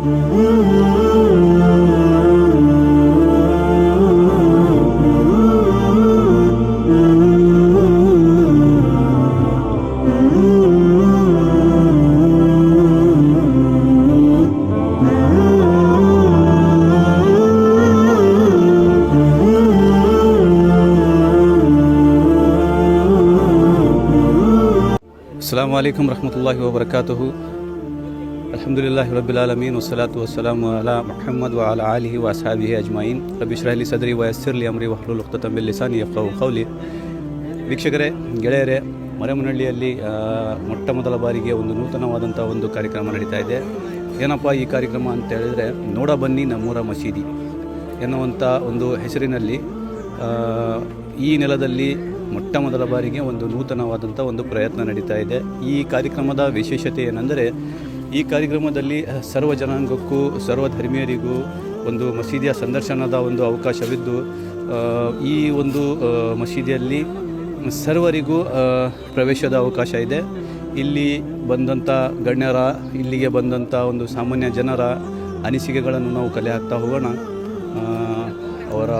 ಅಸ್ಸಲಾಮು ಅಲೈಕುಂ ರಹಮತುಲ್ಲಾಹಿ ವಬರಕಾತುಹು. ಅಲ್ಹಮ್ದುಲಿಲ್ಲಾಹಿ ರಬ್ಬಿಲ್ ಆಲಮೀನ್ ವಸ್ಸಲಾತು ವಸ್ಸಲಾಮು ಅಲಾ ಮುಹಮ್ಮದ್ ವ ಅಲಾ ಆಲಿಹಿ ವ ಅಸ್ಹಾಬಿಹಿ ಅಜ್ಮঈನ್. ರಬ್ಬಿ ಇಶ್ರಹ್ ಲಿ ಸದ್ರಿ ವ ಯಸ್ಸಿರ್ ಲಿ ಅಮ್ರಿ ವಹ್ಲುಲ್ ಉಕ್ದತಂ ಮಿನ್ ಲಿಸಾನಿ ಯಫ್ಖಹು ಕೌಲಿ. ವೀಕ್ಷಕರೇ, ಗೆಳೆಯರೇ, ಮರೆಮನಹಳ್ಳಿಯಲ್ಲಿ ಮೊಟ್ಟ ಮೊದಲ ಬಾರಿಗೆ ಒಂದು ನೂತನವಾದಂಥ ಒಂದು ಕಾರ್ಯಕ್ರಮ ನಡೀತಾ ಇದೆ. ಏನಪ್ಪ ಈ ಕಾರ್ಯಕ್ರಮ ಅಂತ ಹೇಳಿದರೆ, ನೋಡ ಬನ್ನಿ ನಮ್ಮೂರ ಮಸೀದಿ ಎನ್ನುವಂಥ ಒಂದು ಹೆಸರಿನಲ್ಲಿ ಈ ನೆಲದಲ್ಲಿ ಮೊಟ್ಟ ಮೊದಲ ಬಾರಿಗೆ ಒಂದು ನೂತನವಾದಂಥ ಒಂದು ಪ್ರಯತ್ನ ನಡೀತಾ ಇದೆ. ಈ ಕಾರ್ಯಕ್ರಮದ ವಿಶೇಷತೆ ಏನೆಂದರೆ, ಈ ಕಾರ್ಯಕ್ರಮದಲ್ಲಿ ಸರ್ವ ಜನಾಂಗಕ್ಕೂ ಸರ್ವ ಧರ್ಮೀಯರಿಗೂ ಒಂದು ಮಸೀದಿಯ ಸಂದರ್ಶನದ ಒಂದು ಅವಕಾಶವಿದ್ದು, ಈ ಒಂದು ಮಸೀದಿಯಲ್ಲಿ ಸರ್ವರಿಗೂ ಪ್ರವೇಶದ ಅವಕಾಶ ಇದೆ. ಇಲ್ಲಿ ಬಂದಂಥ ಗಣ್ಯರ, ಇಲ್ಲಿಗೆ ಬಂದಂಥ ಒಂದು ಸಾಮಾನ್ಯ ಜನರ ಅನಿಸಿಕೆಗಳನ್ನು ನಾವು ಕಲೆ ಹಾಕ್ತಾ ಹೋಗೋಣ. ಅವರ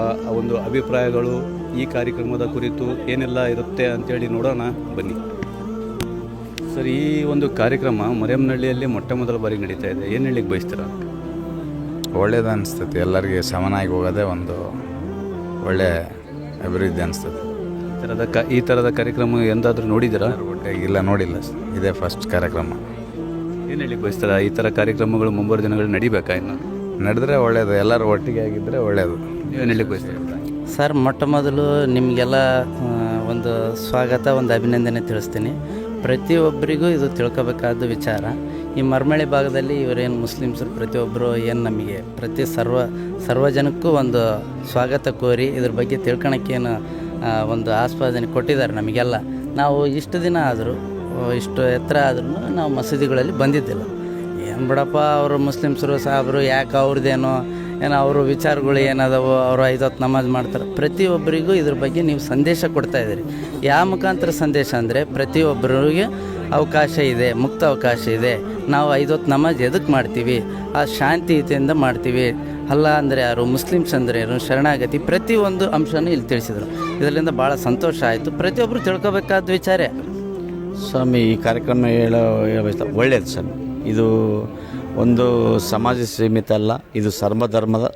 ಒಂದು ಅಭಿಪ್ರಾಯಗಳು ಈ ಕಾರ್ಯಕ್ರಮದ ಕುರಿತು ಏನೆಲ್ಲ ಇರುತ್ತೆ ಅಂತೇಳಿ ನೋಡೋಣ ಬನ್ನಿ. ಸರ್, ಈ ಒಂದು ಕಾರ್ಯಕ್ರಮ ಮರೆಮನಹಳ್ಳಿಯಲ್ಲಿ ಮೊಟ್ಟ ಮೊದಲ ಬಾರಿಗೆ ನಡೀತಾ ಇದೆ. ಏನು ಹೇಳಿಕ್ಕೆ ಬಯಸ್ತೀರಾ? ಒಳ್ಳೇದು ಅನಿಸ್ತೈತಿ. ಎಲ್ಲರಿಗೆ ಸಮನಾಗಿ ಹೋಗೋದೇ ಒಂದು ಒಳ್ಳೆ ಅಭಿವೃದ್ಧಿ ಅನಿಸ್ತದೆ. ಈ ಥರದ ಕಾರ್ಯಕ್ರಮ ಎಂದಾದರೂ ನೋಡಿದ್ದೀರಾ? ಇಲ್ಲ, ನೋಡಿಲ್ಲ. ಇದೇ ಫಸ್ಟ್ ಕಾರ್ಯಕ್ರಮ. ಏನು ಹೇಳಿಕ್ಕೆ ಬಯಸ್ತೀರಾ? ಈ ಥರ ಕಾರ್ಯಕ್ರಮಗಳು ಮುಂಬರುವ ದಿನಗಳು ನಡಿಬೇಕಾ? ಇನ್ನು ನಡೆದ್ರೆ ಒಳ್ಳೆಯದು, ಎಲ್ಲರೂ ಒಟ್ಟಿಗೆ ಆಗಿದ್ದರೆ ಒಳ್ಳೆಯದು. ಏನು ಹೇಳಿಕ್ಕೆ ಬಯಸ್ತೀರಾ? ಸರ್, ಮೊಟ್ಟ ಮೊದಲು ನಿಮಗೆಲ್ಲ ಒಂದು ಸ್ವಾಗತ, ಒಂದು ಅಭಿನಂದನೆ ತಿಳಿಸ್ತೀನಿ. ಪ್ರತಿಯೊಬ್ಬರಿಗೂ ಇದು ತಿಳ್ಕೊಬೇಕಾದ ವಿಚಾರ. ಈ ಮರಮಳ್ಳಿ ಭಾಗದಲ್ಲಿ ಇವರೇನು ಮುಸ್ಲಿಮ್ಸರು ಪ್ರತಿಯೊಬ್ಬರು ಏನು ನಮಗೆ ಸರ್ವ ಜನಕ್ಕೂ ಒಂದು ಸ್ವಾಗತ ಕೋರಿ ಇದ್ರ ಬಗ್ಗೆ ತಿಳ್ಕೊಳಕ್ಕೇನು ಒಂದು ಆಸ್ವಾದನೆ ಕೊಟ್ಟಿದ್ದಾರೆ ನಮಗೆಲ್ಲ. ನಾವು ಇಷ್ಟು ದಿನ ಆದರೂ, ಇಷ್ಟು ಎತ್ತರ ಆದ್ರೂ ನಾವು ಮಸೀದಿಗಳಲ್ಲಿ ಬಂದಿದ್ದಿಲ್ಲ. ಏನು ಬಿಡಪ್ಪ, ಅವರು ಮುಸ್ಲಿಮ್ಸರು ಸಾಬ್ರು ಯಾಕೆ ಅವ್ರದ್ದೇನೋ ಅವರು ವಿಚಾರಗಳು ಏನದಾವೋ, ಅವರು 5 ಹೊತ್ತು ನಮಾಜ್ ಮಾಡ್ತಾರೆ. ಪ್ರತಿಯೊಬ್ಬರಿಗೂ ಇದ್ರ ಬಗ್ಗೆ ನೀವು ಸಂದೇಶ ಕೊಡ್ತಾಯಿದ್ದೀರಿ. ಯಾವ ಮುಖಾಂತರ ಸಂದೇಶ ಅಂದರೆ, ಪ್ರತಿಯೊಬ್ಬರಿಗೆ ಅವಕಾಶ ಇದೆ, ಮುಕ್ತ ಅವಕಾಶ ಇದೆ. ನಾವು 5 ಹೊತ್ತು ನಮಾಜ್ ಎದಕ್ಕೆ ಮಾಡ್ತೀವಿ? ಆ ಶಾಂತಿಯುತಿಯಿಂದ ಮಾಡ್ತೀವಿ. ಅಲ್ಲ ಅಂದರೆ ಯಾರು, ಮುಸ್ಲಿಮ್ಸ್ ಅಂದರೆ ಏನು, ಶರಣಾಗತಿ, ಪ್ರತಿಯೊಂದು ಅಂಶನೂ ಇಲ್ಲಿ ತಿಳಿಸಿದರು. ಇದರಿಂದ ಭಾಳ ಸಂತೋಷ ಆಯಿತು. ಪ್ರತಿಯೊಬ್ಬರು ತಿಳ್ಕೊಬೇಕಾದ ವಿಚಾರ. ಸ್ವಾಮಿ, ಈ ಕಾರ್ಯಕ್ರಮ ಹೇಳಬೇಕು ಒಳ್ಳೆಯದು ಸ್ವಾಮಿ. ಇದು ಒಂದು ಸಮಾಜ ಸೀಮಿತ ಅಲ್ಲ, ಇದು ಸರ್ವಧರ್ಮದ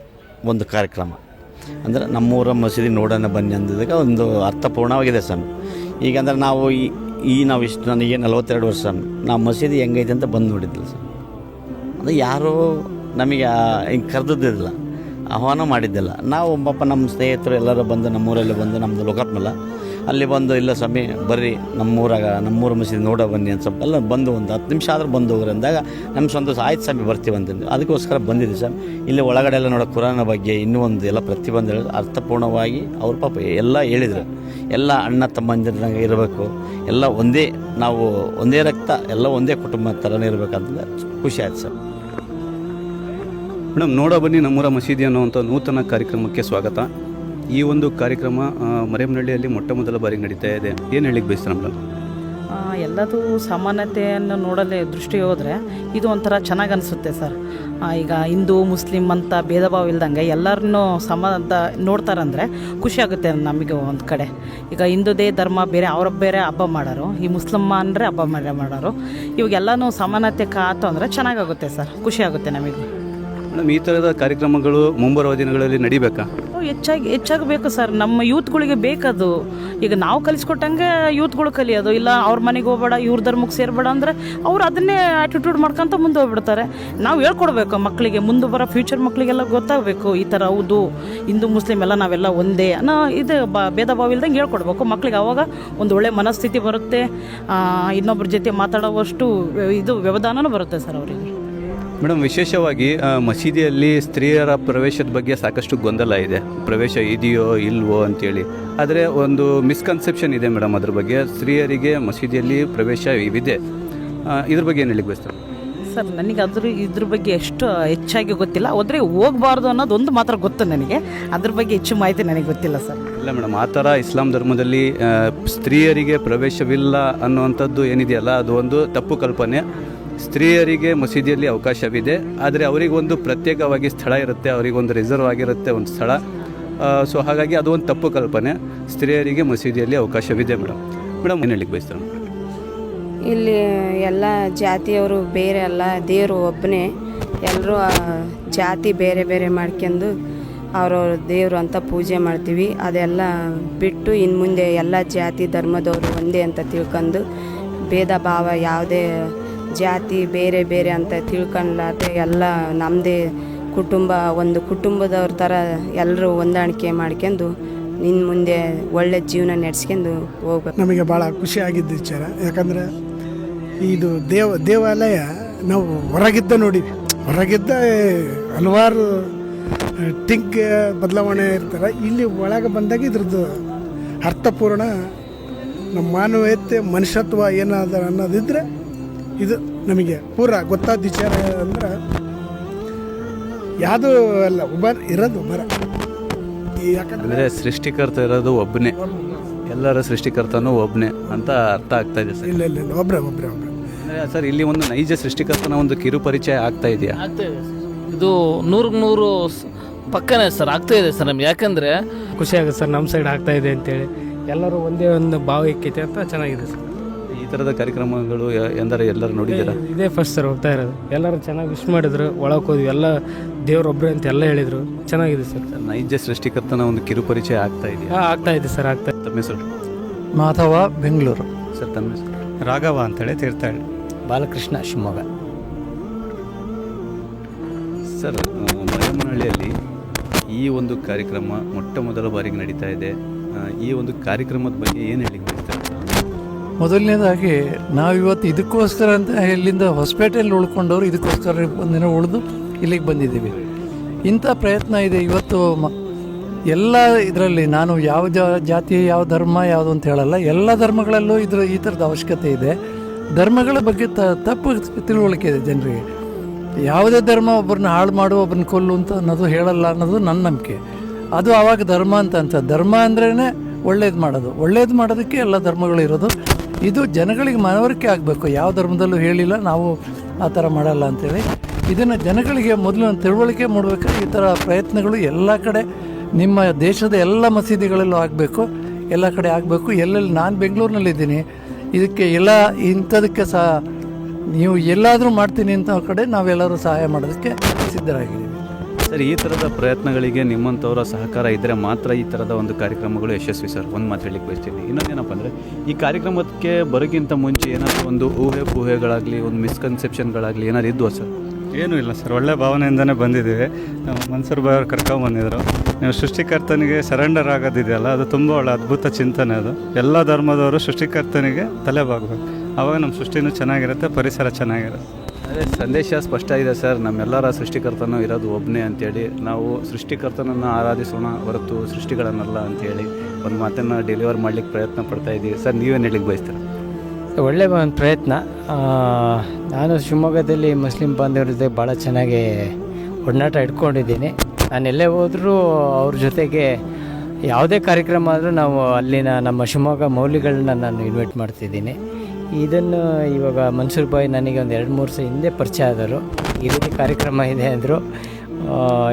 ಒಂದು ಕಾರ್ಯಕ್ರಮ. ಅಂದರೆ ನಮ್ಮೂರ ಮಸೀದಿ ನೋಡೋಣ ಬನ್ನಿ ಅಂದಿದಾಗ ಒಂದು ಅರ್ಥಪೂರ್ಣವಾಗಿದೆ ಸ್ವಾಮಿ. ಈಗ ಅಂದರೆ ನಾವು ನಾವು ಇಷ್ಟು, ನನಗೆ 42 ವರ್ಷ ಸ್ವಾಮಿ. ನಾವು ಮಸೀದಿ ಹೆಂಗೈತೆ ಅಂತ ಬಂದು ನೋಡಿದ್ದಿಲ್ಲ ಸರ್. ಅದು ಯಾರೂ ನಮಗೆ ಹಿಂಗೆ ಕರೆದಿದ್ದಿಲ್ಲ, ಆಹ್ವಾನ ಮಾಡಿದ್ದಿಲ್ಲ. ನಾವು ಪಾಪ ನಮ್ಮ ಸ್ನೇಹಿತರು ಎಲ್ಲರೂ ಬಂದು ನಮ್ಮೂರಲ್ಲಿ ಬಂದು, ನಮ್ಮದು ಲೋಕಾತ್ಮಲ್ಲ ಅಲ್ಲಿ ಬಂದು, ಇಲ್ಲ ಸ್ವಾಮಿ ಬರ್ರಿ ನಮ್ಮೂರ ಮಸೀದಿ ನೋಡೋ ಬನ್ನಿ ಅಂತ ಸ್ವಲ್ಪ ಎಲ್ಲ ಬಂದು ಒಂದು 10 ನಿಮಿಷ ಆದರೂ ಬಂದು ಹೋಗ್ರಿ ಅಂದಾಗ ನಮ್ಮ ಸಂತೋಷ ಆಯ್ತು ಸ್ವಾಮಿ, ಬರ್ತೀವಿ ಅಂತಂದು. ಅದಕ್ಕೋಸ್ಕರ ಬಂದಿದ್ದೀವಿ ಸ್ವಾಮಿ. ಇಲ್ಲಿ ಒಳಗಡೆ ಎಲ್ಲ ನೋಡೋ ಕುರಾನ ಬಗ್ಗೆ ಇನ್ನೂ ಒಂದು ಎಲ್ಲ ಪ್ರತಿಬಂಧ ಅರ್ಥಪೂರ್ಣವಾಗಿ ಅವ್ರ ಪಾಪ ಎಲ್ಲ ಹೇಳಿದರು. ಎಲ್ಲ ಅಣ್ಣ ತಮ್ಮಂದಿರಂಗೆ ಇರಬೇಕು, ಎಲ್ಲ ಒಂದೇ, ನಾವು ಒಂದೇ ರಕ್ತ, ಎಲ್ಲ ಒಂದೇ ಕುಟುಂಬ ಥರನೇ ಇರಬೇಕಂತಂದ್ರೆ ಖುಷಿ ಆಯ್ತು ಸರ್. ಮೇಡಮ್, ನೋಡ ಬನ್ನಿ ನಮ್ಮೂರ ಮಸೀದಿ ಅನ್ನುವಂಥ ನೂತನ ಕಾರ್ಯಕ್ರಮಕ್ಕೆ ಸ್ವಾಗತ. ಈ ಒಂದು ಕಾರ್ಯಕ್ರಮ ಮರೆಮನಹಳ್ಳಿಯಲ್ಲಿ ಮೊಟ್ಟ ಮೊದಲ ಬಾರಿಗೆ ನಡೀತಾ ಇದೆ. ಏನು ಹೇಳಿಕ್ಕೆ ಬಯಸ್ತಾರೆ ಮೇಡಮ್? ಎಲ್ಲದೂ ಸಮಾನತೆಯನ್ನು ನೋಡಲು ದೃಷ್ಟಿ ಹೋದರೆ ಇದು ಒಂಥರ ಚೆನ್ನಾಗಿ ಅನಿಸುತ್ತೆ ಸರ್. ಈಗ ಹಿಂದೂ ಮುಸ್ಲಿಮ್ ಅಂತ ಭೇದ ಭಾವ ಇಲ್ದಂಗೆ ಎಲ್ಲರನ್ನೂ ನೋಡ್ತಾರಂದರೆ ಖುಷಿ ಆಗುತ್ತೆ ನಮಗೆ. ಒಂದು ಕಡೆ ಈಗ ಹಿಂದೂದೇ ಧರ್ಮ ಬೇರೆ, ಅವ್ರ ಬೇರೆ ಹಬ್ಬ ಮಾಡೋರು, ಈ ಮುಸ್ಲಿಮಾನರೇ ಹಬ್ಬ ಮಾಡೋರು. ಇವಾಗೆಲ್ಲನೂ ಸಮಾನತೆ ಕಾತು ಅಂದರೆ ಚೆನ್ನಾಗಾಗುತ್ತೆ ಸರ್, ಖುಷಿ ಆಗುತ್ತೆ ನಮಗೆ. ಮೇಡಮ್, ಈ ಥರದ ಕಾರ್ಯಕ್ರಮಗಳು ಮುಂಬರುವ ದಿನಗಳಲ್ಲಿ ನಡಿಬೇಕಾ? ಹೆಚ್ಚಾಗಿ ಬೇಕು ಸರ್. ನಮ್ಮ ಯೂತ್ಗಳಿಗೆ ಬೇಕದು. ಈಗ ನಾವು ಕಲಿಸ್ಕೊಟ್ಟಂಗೆ ಯೂತ್ಗಳು ಕಲಿಯೋದು. ಇಲ್ಲ ಅವ್ರ ಮನೆಗೆ ಹೋಗ್ಬೇಡ, ಇವ್ರ ಧರ್ಮಕ್ಕೆ ಸೇರಬೇಡ ಅಂದರೆ ಅವ್ರು ಅದನ್ನೇ ಆ್ಯಟಿಟ್ಯೂಡ್ ಮಾಡ್ಕೊತ ಮುಂದೆ ಹೋಗ್ಬಿಡ್ತಾರೆ. ನಾವು ಹೇಳ್ಕೊಡ್ಬೇಕು ಮಕ್ಕಳಿಗೆ, ಮುಂದೆ ಬರೋ ಫ್ಯೂಚರ್ ಮಕ್ಕಳಿಗೆಲ್ಲ ಗೊತ್ತಾಗಬೇಕು. ಈ ಥರ ಹೌದು, ಹಿಂದೂ ಮುಸ್ಲಿಮ್ ಎಲ್ಲ ನಾವೆಲ್ಲ ಒಂದೇ ಅನ್ನೋ ಇದು ಭೇದ ಭಾವ ಇಲ್ದಂಗೆ ಹೇಳ್ಕೊಡ್ಬೇಕು ಮಕ್ಕಳಿಗೆ. ಆವಾಗ ಒಂದು ಒಳ್ಳೆ ಮನಸ್ಥಿತಿ ಬರುತ್ತೆ, ಇನ್ನೊಬ್ಬರ ಜೊತೆ ಮಾತಾಡೋವಷ್ಟು ಇದು ವ್ಯವಧಾನನೂ ಬರುತ್ತೆ ಸರ್ ಅವರಿಗೆ. ಮೇಡಮ್, ವಿಶೇಷವಾಗಿ ಮಸೀದಿಯಲ್ಲಿ ಸ್ತ್ರೀಯರ ಪ್ರವೇಶದ ಬಗ್ಗೆ ಸಾಕಷ್ಟು ಗೊಂದಲ ಇದೆ. ಪ್ರವೇಶ ಇದೆಯೋ ಇಲ್ವೋ ಅಂತೇಳಿ. ಆದರೆ ಒಂದು ಮಿಸ್ಕನ್ಸೆಪ್ಷನ್ ಇದೆ ಮೇಡಮ್ ಅದ್ರ ಬಗ್ಗೆ. ಸ್ತ್ರೀಯರಿಗೆ ಮಸೀದಿಯಲ್ಲಿ ಪ್ರವೇಶ ಇದೆ, ಇದ್ರ ಬಗ್ಗೆ ಏನು ಹೇಳಿಕ್ಕೆ ಬಯಸ್ತಾರೆ? ಸರ್, ನನಗೆ ಇದ್ರ ಬಗ್ಗೆ ಎಷ್ಟು ಹೆಚ್ಚಾಗಿ ಗೊತ್ತಿಲ್ಲ. ಹೋದರೆ ಹೋಗಬಾರ್ದು ಅನ್ನೋದೊಂದು ಮಾತ್ರ ಗೊತ್ತು ನನಗೆ. ಅದ್ರ ಬಗ್ಗೆ ಹೆಚ್ಚು ಮಾಹಿತಿ ನನಗೆ ಗೊತ್ತಿಲ್ಲ ಸರ್. ಇಲ್ಲ ಮೇಡಮ್, ಆ ಥರ ಇಸ್ಲಾಂ ಧರ್ಮದಲ್ಲಿ ಸ್ತ್ರೀಯರಿಗೆ ಪ್ರವೇಶವಿಲ್ಲ ಅನ್ನುವಂಥದ್ದು ಏನಿದೆಯಲ್ಲ, ಅದು ಒಂದು ತಪ್ಪು ಕಲ್ಪನೆ. ಸ್ತ್ರೀಯರಿಗೆ ಮಸೀದಿಯಲ್ಲಿ ಅವಕಾಶವಿದೆ, ಆದರೆ ಅವರಿಗೊಂದು ಪ್ರತ್ಯೇಕವಾಗಿ ಸ್ಥಳ ಇರುತ್ತೆ, ಅವರಿಗೊಂದು ರಿಸರ್ವ್ ಆಗಿರುತ್ತೆ ಒಂದು ಸ್ಥಳ. ಸೊ ಹಾಗಾಗಿ ಅದು ಒಂದು ತಪ್ಪು ಕಲ್ಪನೆ. ಸ್ತ್ರೀಯರಿಗೆ ಮಸೀದಿಯಲ್ಲಿ ಅವಕಾಶವಿದೆ ಮೇಡಮ್. ಏನು ಹೇಳಿಕ್ಕೆ ಬಯಸ್ತಾರೆ? ಇಲ್ಲಿ ಎಲ್ಲ ಜಾತಿಯವರು ಬೇರೆ ಅಲ್ಲ, ದೇವರು ಒಬ್ಬನೇ. ಎಲ್ಲರೂ ಜಾತಿ ಬೇರೆ ಬೇರೆ ಮಾಡ್ಕೊಂಡು ಅವ್ರವ್ರ ದೇವರು ಅಂತ ಪೂಜೆ ಮಾಡ್ತೀವಿ. ಅದೆಲ್ಲ ಬಿಟ್ಟು ಇನ್ನು ಮುಂದೆ ಎಲ್ಲ ಜಾತಿ ಧರ್ಮದವರು ಒಂದೇ ಅಂತ ತಿಳ್ಕೊಂಡು ಭೇದ ಭಾವ ಯಾವುದೇ ಜಾತಿ ಬೇರೆ ಬೇರೆ ಅಂತ ತಿಳ್ಕೊಳ್ಳಾರ್ದೆ ಎಲ್ಲ ನಮ್ಮದೇ ಕುಟುಂಬ, ಒಂದು ಕುಟುಂಬದವ್ರ ಥರ ಎಲ್ಲರೂ ಹೊಂದಾಣಿಕೆ ಮಾಡ್ಕೊಂಡು ಇನ್ನು ಮುಂದೆ ಒಳ್ಳೆ ಜೀವನ ನಡೆಸ್ಕೊಂಡು ಹೋಗ್ಬೇಕು. ನಮಗೆ ಭಾಳ ಖುಷಿಯಾಗಿದ್ದ ವಿಚಾರ. ಯಾಕಂದರೆ ಇದು ದೇವಾಲಯ ನಾವು ಹೊರಗಿದ್ದ ನೋಡಿವಿ, ಹೊರಗಿದ್ದ ಹಲವಾರು ಟಿಂಕ್ ಬದಲಾವಣೆ ಇರ್ತಾರೆ. ಇಲ್ಲಿ ಒಳಗೆ ಬಂದಾಗ ಇದ್ರದ್ದು ಅರ್ಥಪೂರ್ಣ ನಮ್ಮ ಮಾನವೀಯತೆ ಮನುಷ್ಯತ್ವ ಏನಾದ ಅನ್ನೋದಿದ್ರೆ ಇದು ನಮಗೆ ಪೂರ ಗೊತ್ತಾದ ವಿಚಾರ. ಅಂದ್ರೆ ಯಾವುದೂ ಅಲ್ಲ, ಒಬ್ಬ ಇರೋದು ಒಬ್ಬರ. ಯಾಕಂದರೆ ಸೃಷ್ಟಿಕರ್ತ ಇರೋದು ಒಬ್ಬನೇ, ಎಲ್ಲರ ಸೃಷ್ಟಿಕರ್ತನೂ ಒಬ್ಬನೇ ಅಂತ ಅರ್ಥ ಆಗ್ತಾ ಇದೆ ಸರ್. ಇಲ್ಲ ಇಲ್ಲ ಇಲ್ಲ, ಒಬ್ಬರೇ. ಸರ್, ಇಲ್ಲಿ ಒಂದು ನೈಜ ಸೃಷ್ಟಿಕರ್ತನ ಒಂದು ಕಿರು ಪರಿಚಯ ಆಗ್ತಾ ಇದೆಯಾ? ಆಗ್ತಾ ಇದೆ ಸರ್. ಇದು 100 ಪಕ್ಕನೇ ಸರ್, ಆಗ್ತಾ ಇದೆ ಸರ್ ನಮ್ಗೆ. ಯಾಕಂದರೆ ಖುಷಿ ಆಗುತ್ತೆ ಸರ್, ನಮ್ಮ ಸೈಡ್ ಆಗ್ತಾ ಇದೆ ಅಂತೇಳಿ ಎಲ್ಲರೂ ಒಂದೇ ಒಂದು ಭಾವೈಕ್ಯತೆ ಅಂತ ಚೆನ್ನಾಗಿದೆ ಸರ್. ಈ ಥರದ ಕಾರ್ಯಕ್ರಮಗಳು ಎಂದರೆ ಎಲ್ಲರೂ ನೋಡಿದ್ದೀರಾ? ಇದೇ ಫಸ್ಟ್ ಸರ್ ಹೋಗ್ತಾ ಇರೋದು. ಎಲ್ಲರೂ ಚೆನ್ನಾಗಿ ವಿಶ್ ಮಾಡಿದ್ರು, ಒಳಗೆ ಹೋದ್ವಿ, ಎಲ್ಲ ದೇವ್ರೊಬ್ಬರೇ ಅಂತ ಎಲ್ಲ ಹೇಳಿದರು. ಚೆನ್ನಾಗಿದೆ ಸರ್. ನೈಜ ಸೃಷ್ಟಿಕರ್ತನ ಒಂದು ಕಿರು ಪರಿಚಯ ಆಗ್ತಾ ಇದೆಯಾ? ಆಗ್ತಾ ಇದೆ ಸರ್, ಆಗ್ತಾ ಇದೆ. ತಮ್ಮ ಹೆಸರು? ಮಾಧವ, ಬೆಂಗಳೂರು. ಸರ್, ತಮ್ಮ ಹೆಸರು? ರಾಘವ ಅಂತೇಳಿ ತೀರ್ಥಹಳ್ಳಿ. ಬಾಲಕೃಷ್ಣ, ಶಿವಮೊಗ್ಗ. ಸರ್, ಮರಿಯಮ್ಮನಹಳ್ಳಿಯಲ್ಲಿ ಈ ಒಂದು ಕಾರ್ಯಕ್ರಮ ಮೊಟ್ಟ ಮೊದಲ ಬಾರಿಗೆ ನಡೀತಾ ಇದೆ. ಈ ಒಂದು ಕಾರ್ಯಕ್ರಮದ ಬಗ್ಗೆ ಏನು ಹೇಳಿಕ್ಕೆ ಬಯಸ್ತಾರೆ? ಮೊದಲನೇದಾಗಿ ನಾವಿವತ್ತು ಇದಕ್ಕೋಸ್ಕರ ಅಂತ ಇಲ್ಲಿಂದ ಹೊಸಪೇಟೆಯಲ್ಲಿ ಉಳ್ಕೊಂಡವರು ಇದಕ್ಕೋಸ್ಕರ ಒಂದಿನ ಉಳಿದು ಇಲ್ಲಿಗೆ ಬಂದಿದ್ದೀವಿ. ಇಂಥ ಪ್ರಯತ್ನ ಇದೆ ಇವತ್ತು. ಎಲ್ಲ ಇದರಲ್ಲಿ ನಾನು ಯಾವ ಜಾತಿ, ಯಾವ ಧರ್ಮ ಯಾವುದು ಅಂತ ಹೇಳಲ್ಲ, ಎಲ್ಲ ಧರ್ಮಗಳಲ್ಲೂ ಈ ಥರದ ಅವಶ್ಯಕತೆ ಇದೆ. ಧರ್ಮಗಳ ಬಗ್ಗೆ ತಪ್ಪು ತಿಳುವಳಿಕೆ ಇದೆ ಜನರಿಗೆ. ಯಾವುದೇ ಧರ್ಮ ಒಬ್ಬರನ್ನ ಹಾಳು ಮಾಡು, ಒಬ್ಬರನ್ನ ಕೊಲ್ಲು ಅಂತ ಅನ್ನೋದು ಹೇಳಲ್ಲ ಅನ್ನೋದು ನನ್ನ ನಂಬಿಕೆ. ಅದು ಆವಾಗ ಧರ್ಮ ಅಂತ ಧರ್ಮ ಅಂದ್ರೇ ಒಳ್ಳೇದು ಮಾಡೋದಕ್ಕೆ ಎಲ್ಲ ಧರ್ಮಗಳು ಇರೋದು. ಇದು ಜನಗಳಿಗೆ ಮನವರಿಕೆ ಆಗಬೇಕು. ಯಾವ ಧರ್ಮದಲ್ಲೂ ಹೇಳಿಲ್ಲ ನಾವು ಆ ಥರ ಮಾಡಲ್ಲ ಅಂಥೇಳಿ. ಇದನ್ನು ಜನಗಳಿಗೆ ಮೊದಲು ತಿಳುವಳಿಕೆ ಮಾಡಬೇಕಾದ್ರೆ ಈ ಥರ ಪ್ರಯತ್ನಗಳು ಎಲ್ಲ ಕಡೆ, ನಿಮ್ಮ ದೇಶದ ಎಲ್ಲ ಮಸೀದಿಗಳಲ್ಲೂ ಆಗಬೇಕು, ಎಲ್ಲ ಕಡೆ ಆಗಬೇಕು. ಎಲ್ಲೆಲ್ಲಿ ನಾನು ಬೆಂಗಳೂರಿನಲ್ಲಿದ್ದೀನಿ, ಇದಕ್ಕೆ ಎಲ್ಲ ಇಂಥದಕ್ಕೆ ಸಹ ನೀವು ಎಲ್ಲಾದರೂ ಮಾಡ್ತೀನಿ ಅಂತ ಕಡೆ ನಾವೆಲ್ಲರೂ ಸಹಾಯ ಮಾಡೋದಕ್ಕೆ ಸಿದ್ಧರಾಗಿದ್ದೀವಿ. ಸರ್, ಈ ಥರದ ಪ್ರಯತ್ನಗಳಿಗೆ ನಿಮ್ಮಂಥವರ ಸಹಕಾರ ಇದ್ದರೆ ಮಾತ್ರ ಈ ಥರದ ಒಂದು ಕಾರ್ಯಕ್ರಮಗಳು ಯಶಸ್ವಿ ಸರ್. ಒಂದು ಮಾತು ಹೇಳಿಕ್ಕೆ ಬಯಸ್ತೀನಿ. ಇನ್ನೊಂದೇನಪ್ಪ ಅಂದರೆ, ಈ ಕಾರ್ಯಕ್ರಮಕ್ಕೆ ಬರೋಕ್ಕಿಂತ ಮುಂಚೆ ಏನಾದರೂ ಒಂದು ಊಹೆಗಳಾಗಲಿ, ಒಂದು ಮಿಸ್ಕನ್ಸೆಪ್ಷನ್ಗಳಾಗಲಿ ಏನಾದ್ರು ಇದ್ವಾ ಸರ್? ಏನೂ ಇಲ್ಲ ಸರ್, ಒಳ್ಳೆ ಭಾವನೆಯಿಂದನೇ ಬಂದಿದ್ದೀವಿ. ಮನ್ಸೂರ್ ಭಾಯ್ ಅವ್ರು ಕರ್ಕೊಂಬಂದಿದ್ರು. ನೀವು ಸೃಷ್ಟಿಕರ್ತನಿಗೆ ಸರೆಂಡರ್ ಆಗೋದಿದೆಯಲ್ಲ, ಅದು ತುಂಬ ಒಳ್ಳೆ ಅದ್ಭುತ ಚಿಂತನೆ. ಅದು ಎಲ್ಲ ಧರ್ಮದವರು ಸೃಷ್ಟಿಕರ್ತನಿಗೆ ತಲೆಬಾಗಬೇಕು. ಆವಾಗ ನಮ್ಮ ಸೃಷ್ಟಿನೂ ಚೆನ್ನಾಗಿರುತ್ತೆ, ಪರಿಸರ ಚೆನ್ನಾಗಿರುತ್ತೆ. ಅದೇ ಸಂದೇಶ ಸ್ಪಷ್ಟ ಇದೆ ಸರ್. ನಮ್ಮೆಲ್ಲರ ಸೃಷ್ಟಿಕರ್ತನೂ ಇರೋದು ಒಬ್ಬನೇ ಅಂತೇಳಿ ನಾವು ಸೃಷ್ಟಿಕರ್ತನನ್ನು ಆರಾಧಿಸೋಣ ಹೊರತು ಸೃಷ್ಟಿಗಳನ್ನಲ್ಲ ಅಂಥೇಳಿ ಒಂದು ಮಾತನ್ನು ಡೆಲಿವರ್ ಮಾಡಲಿಕ್ಕೆ ಪ್ರಯತ್ನ ಪಡ್ತಾ ಇದ್ದೀವಿ ಸರ್. ನೀವೇನು ಹೇಳಿಕ್ಕೆ ಬಯಸ್ತೀರ? ಒಳ್ಳೆ ಒಂದು ಪ್ರಯತ್ನ. ನಾನು ಶಿವಮೊಗ್ಗದಲ್ಲಿ ಮುಸ್ಲಿಂ ಬಾಂಧವ್ರ ಜೊತೆ ಭಾಳ ಚೆನ್ನಾಗಿ ಒಡನಾಟ ಇಟ್ಕೊಂಡಿದ್ದೀನಿ. ನಾನು ಎಲ್ಲೇ ಹೋದರೂ ಅವ್ರ ಜೊತೆಗೆ ಯಾವುದೇ ಕಾರ್ಯಕ್ರಮ ಆದರೂ ನಾವು ಅಲ್ಲಿನ ನಮ್ಮ ಶಿವಮೊಗ್ಗ ಮೌಲ್ಯಗಳನ್ನ ನಾನು ಇನ್ವೈಟ್ ಮಾಡ್ತಿದ್ದೀನಿ. ಇದನ್ನು ಇವಾಗ ಮನ್ಸೂರ್ ಭಾಯ್ ನನಗೆ ಒಂದು 2-3 ವರ್ಷ ಹಿಂದೆ ಪರಿಚಯ ಆದರು. ಈ ರೀತಿ ಕಾರ್ಯಕ್ರಮ ಇದೆ ಅಂದರು.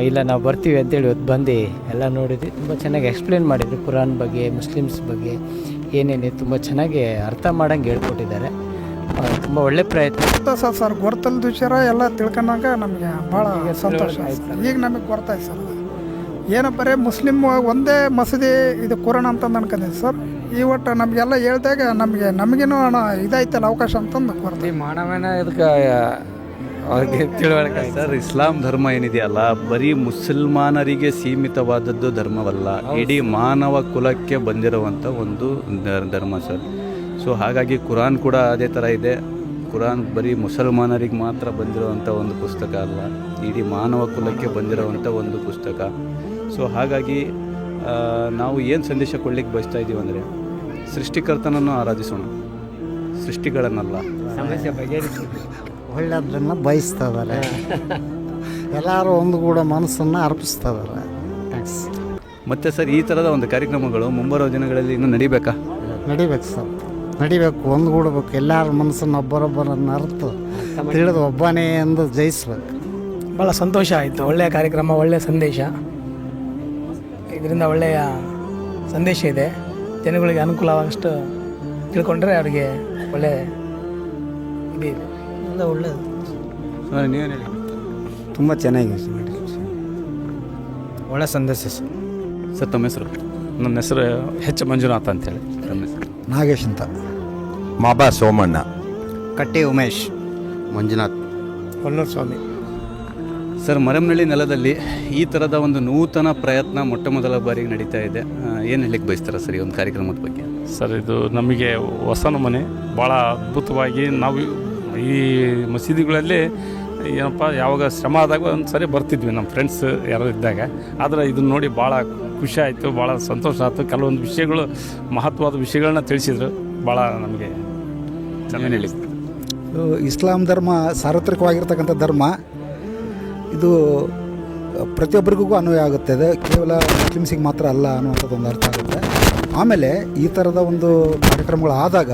ಇಲ್ಲ ನಾವು ಬರ್ತೀವಿ ಅಂತೇಳಿ ಇವತ್ತು ಬಂದು ಎಲ್ಲ ನೋಡಿದ್ವಿ. ತುಂಬ ಚೆನ್ನಾಗಿ ಎಕ್ಸ್ಪ್ಲೇನ್ ಮಾಡಿದರು ಕುರಾನ್ ಬಗ್ಗೆ, ಮುಸ್ಲಿಮ್ಸ್ ಬಗ್ಗೆ ಏನೇನಿದೆ ತುಂಬ ಚೆನ್ನಾಗಿ ಅರ್ಥ ಮಾಡಂಗೆ ಹೇಳ್ಕೊಟ್ಟಿದ್ದಾರೆ. ತುಂಬ ಒಳ್ಳೆ ಪ್ರಯತ್ನ ಸರ್. ಗೊತ್ತಲ್ದ ವಿಚಾರ ಎಲ್ಲ ತಿಳ್ಕೊಂಡಾಗ ನಮಗೆ ಭಾಳ ಸಂತೋಷ ಆಯ್ತು. ಈಗ ನಮಗೆ ಗೊತ್ತಾಯ್ತು ಸರ್. ಏನೋ ಬರೀ ಮುಸ್ಲಿಮ್ ಒಂದೇ ಮಸೀದಿ ಇದು ಕುರಾನ್ ಅಂತಂದು ಅನ್ಕೊಂಡಿದ್ದೆ ಸರ್. ಈ ಒಟ್ಟು ನಮಗೆಲ್ಲ ಹೇಳ್ದಾಗ ನಮಗೇನೋ ಇದಾಯ್ತಲ್ಲ ಅವಕಾಶ ಅಂತಂದು ಕೊಡ್ತೀವಿ ಮಾನವನ ಇದಕ್ಕೆ ತಿಳುವಳಿಕೆ ಸರ್. ಇಸ್ಲಾಂ ಧರ್ಮ ಏನಿದೆಯಲ್ಲ, ಬರೀ ಮುಸಲ್ಮಾನರಿಗೆ ಸೀಮಿತವಾದದ್ದು ಧರ್ಮವಲ್ಲ, ಇಡೀ ಮಾನವ ಕುಲಕ್ಕೆ ಬಂದಿರುವಂಥ ಒಂದು ಧರ್ಮ ಸರ್. ಸೊ ಹಾಗಾಗಿ ಕುರಾನ್ ಕೂಡ ಅದೇ ಥರ ಇದೆ. ಕುರಾನ್ ಬರೀ ಮುಸಲ್ಮಾನರಿಗೆ ಮಾತ್ರ ಬಂದಿರುವಂಥ ಒಂದು ಪುಸ್ತಕ ಅಲ್ಲ, ಇಡೀ ಮಾನವ ಕುಲಕ್ಕೆ ಬಂದಿರುವಂಥ ಒಂದು ಪುಸ್ತಕ. ಸೊ ಹಾಗಾಗಿ ನಾವು ಏನು ಸಂದೇಶ ಕೊಡ್ಲಿಕ್ಕೆ ಬಯಸ್ತಾ ಇದ್ದೀವಿ ಅಂದರೆ, ಸೃಷ್ಟಿಕರ್ತನನ್ನು ಆರಾಧಿಸೋಣ, ಸೃಷ್ಟಿಗಳನ್ನಲ್ಲ. ಸಮಸ್ಯೆ ಬಗೆಹರಿಸಿ ಒಳ್ಳೆಯದನ್ನು ಬಯಸ್ತಾ ಇದ್ದಾರೆ. ಎಲ್ಲರೂ ಒಂದುಗೂಡ ಮನಸ್ಸನ್ನು ಅರ್ಪಿಸ್ತಾ ಇದ್ದಾರೆ. ಥ್ಯಾಂಕ್ಸ್. ಮತ್ತು ಸರ್, ಈ ಥರದ ಒಂದು ಕಾರ್ಯಕ್ರಮಗಳು ಮುಂಬರುವ ದಿನಗಳಲ್ಲಿ ಇನ್ನೂ ನಡಿಬೇಕಾ? ನಡಿಬೇಕು ಸರ್, ನಡಿಬೇಕು, ಒಂದುಗೂಡಬೇಕು. ಎಲ್ಲರ ಮನಸ್ಸನ್ನು ಒಬ್ಬರೊಬ್ಬರನ್ನು ಅರ್ತು ತಿಳಿದು ಒಬ್ಬನೇ ಎಂದು ಜಯಿಸ್ಬೇಕು. ಭಾಳ ಸಂತೋಷ ಆಯಿತು. ಒಳ್ಳೆಯ ಕಾರ್ಯಕ್ರಮ, ಒಳ್ಳೆಯ ಸಂದೇಶ. ಇದರಿಂದ ಒಳ್ಳೆಯ ಸಂದೇಶ ಇದೆ. ಜನಗಳಿಗೆ ಅನುಕೂಲವಾಗಷ್ಟು ತಿಳ್ಕೊಂಡ್ರೆ ಅವರಿಗೆ ಒಳ್ಳೆ ಇದೆ. ಎಲ್ಲ ಒಳ್ಳೆಯದು. ನೀವೇನು ಹೇಳಿ? ತುಂಬ ಚೆನ್ನಾಗಿದೆ. ಒಳ್ಳೆ ಸಂದೇಶ ಸರ್. ಸರ್ ತಮ್ಮ ಹೆಸರು? ನನ್ನ ಹೆಸರು ಎಚ್ ಮಂಜುನಾಥ್ ಅಂತೇಳಿ. ತಮ್ಮ ಹೆಸರು? ನಾಗೇಶ್ ಅಂತ. ಮಾಬಾ ಸೋಮಣ್ಣ. ಕಟ್ಟಿ ಉಮೇಶ್. ಮಂಜುನಾಥ್. ಕೊಲ್ಲೂರು ಸ್ವಾಮಿ. ಸರ್, ಮರಮ್ನಳ್ಳಿ ನೆಲದಲ್ಲಿ ಈ ಥರದ ಒಂದು ನೂತನ ಪ್ರಯತ್ನ ಮೊಟ್ಟ ಮೊದಲ ಬಾರಿಗೆ ನಡೀತಾ ಇದೆ. ಏನು ಹೇಳಲಿಕ್ಕೆ ಬಯಸ್ತಾರ ಸರ್ ಈ ಒಂದು ಕಾರ್ಯಕ್ರಮದ ಬಗ್ಗೆ? ಸರ್, ಇದು ನಮಗೆ ಹೊಸ ನಮೂನೆ, ಭಾಳ ಅದ್ಭುತವಾಗಿ ನಾವು ಈ ಮಸೀದಿಗಳಲ್ಲಿ ಏನಪ್ಪ ಯಾವಾಗ ಶ್ರಮ ಆದಾಗ ಒಂದು ಸರಿ ಬರ್ತಿದ್ವಿ ನಮ್ಮ ಫ್ರೆಂಡ್ಸ್ ಯಾರು ಇದ್ದಾಗ. ಆದರೆ ಇದನ್ನ ನೋಡಿ ಭಾಳ ಖುಷಿ ಆಯಿತು, ಭಾಳ ಸಂತೋಷ ಆಯಿತು. ಕೆಲವೊಂದು ವಿಷಯಗಳು, ಮಹತ್ವದ ವಿಷಯಗಳನ್ನ ತಿಳಿಸಿದ್ರು. ಭಾಳ ನಮಗೆ ಚೆನ್ನಾಗಿ ಹೇಳಿ. ಇಸ್ಲಾಂ ಧರ್ಮ ಸಾರ್ವತ್ರಿಕವಾಗಿರ್ತಕ್ಕಂಥ ಧರ್ಮ. ಇದು ಪ್ರತಿಯೊಬ್ಬರಿಗೂ ಅನ್ವಯ ಆಗುತ್ತದೆ, ಕೇವಲ ಮುಸ್ಲಿಮ್ಸಿಗೆ ಮಾತ್ರ ಅಲ್ಲ ಅನ್ನುವಂಥದ್ದು ಒಂದು ಅರ್ಥ ಆಗುತ್ತೆ. ಆಮೇಲೆ ಈ ಥರದ ಒಂದು ಕಾರ್ಯಕ್ರಮಗಳು ಆದಾಗ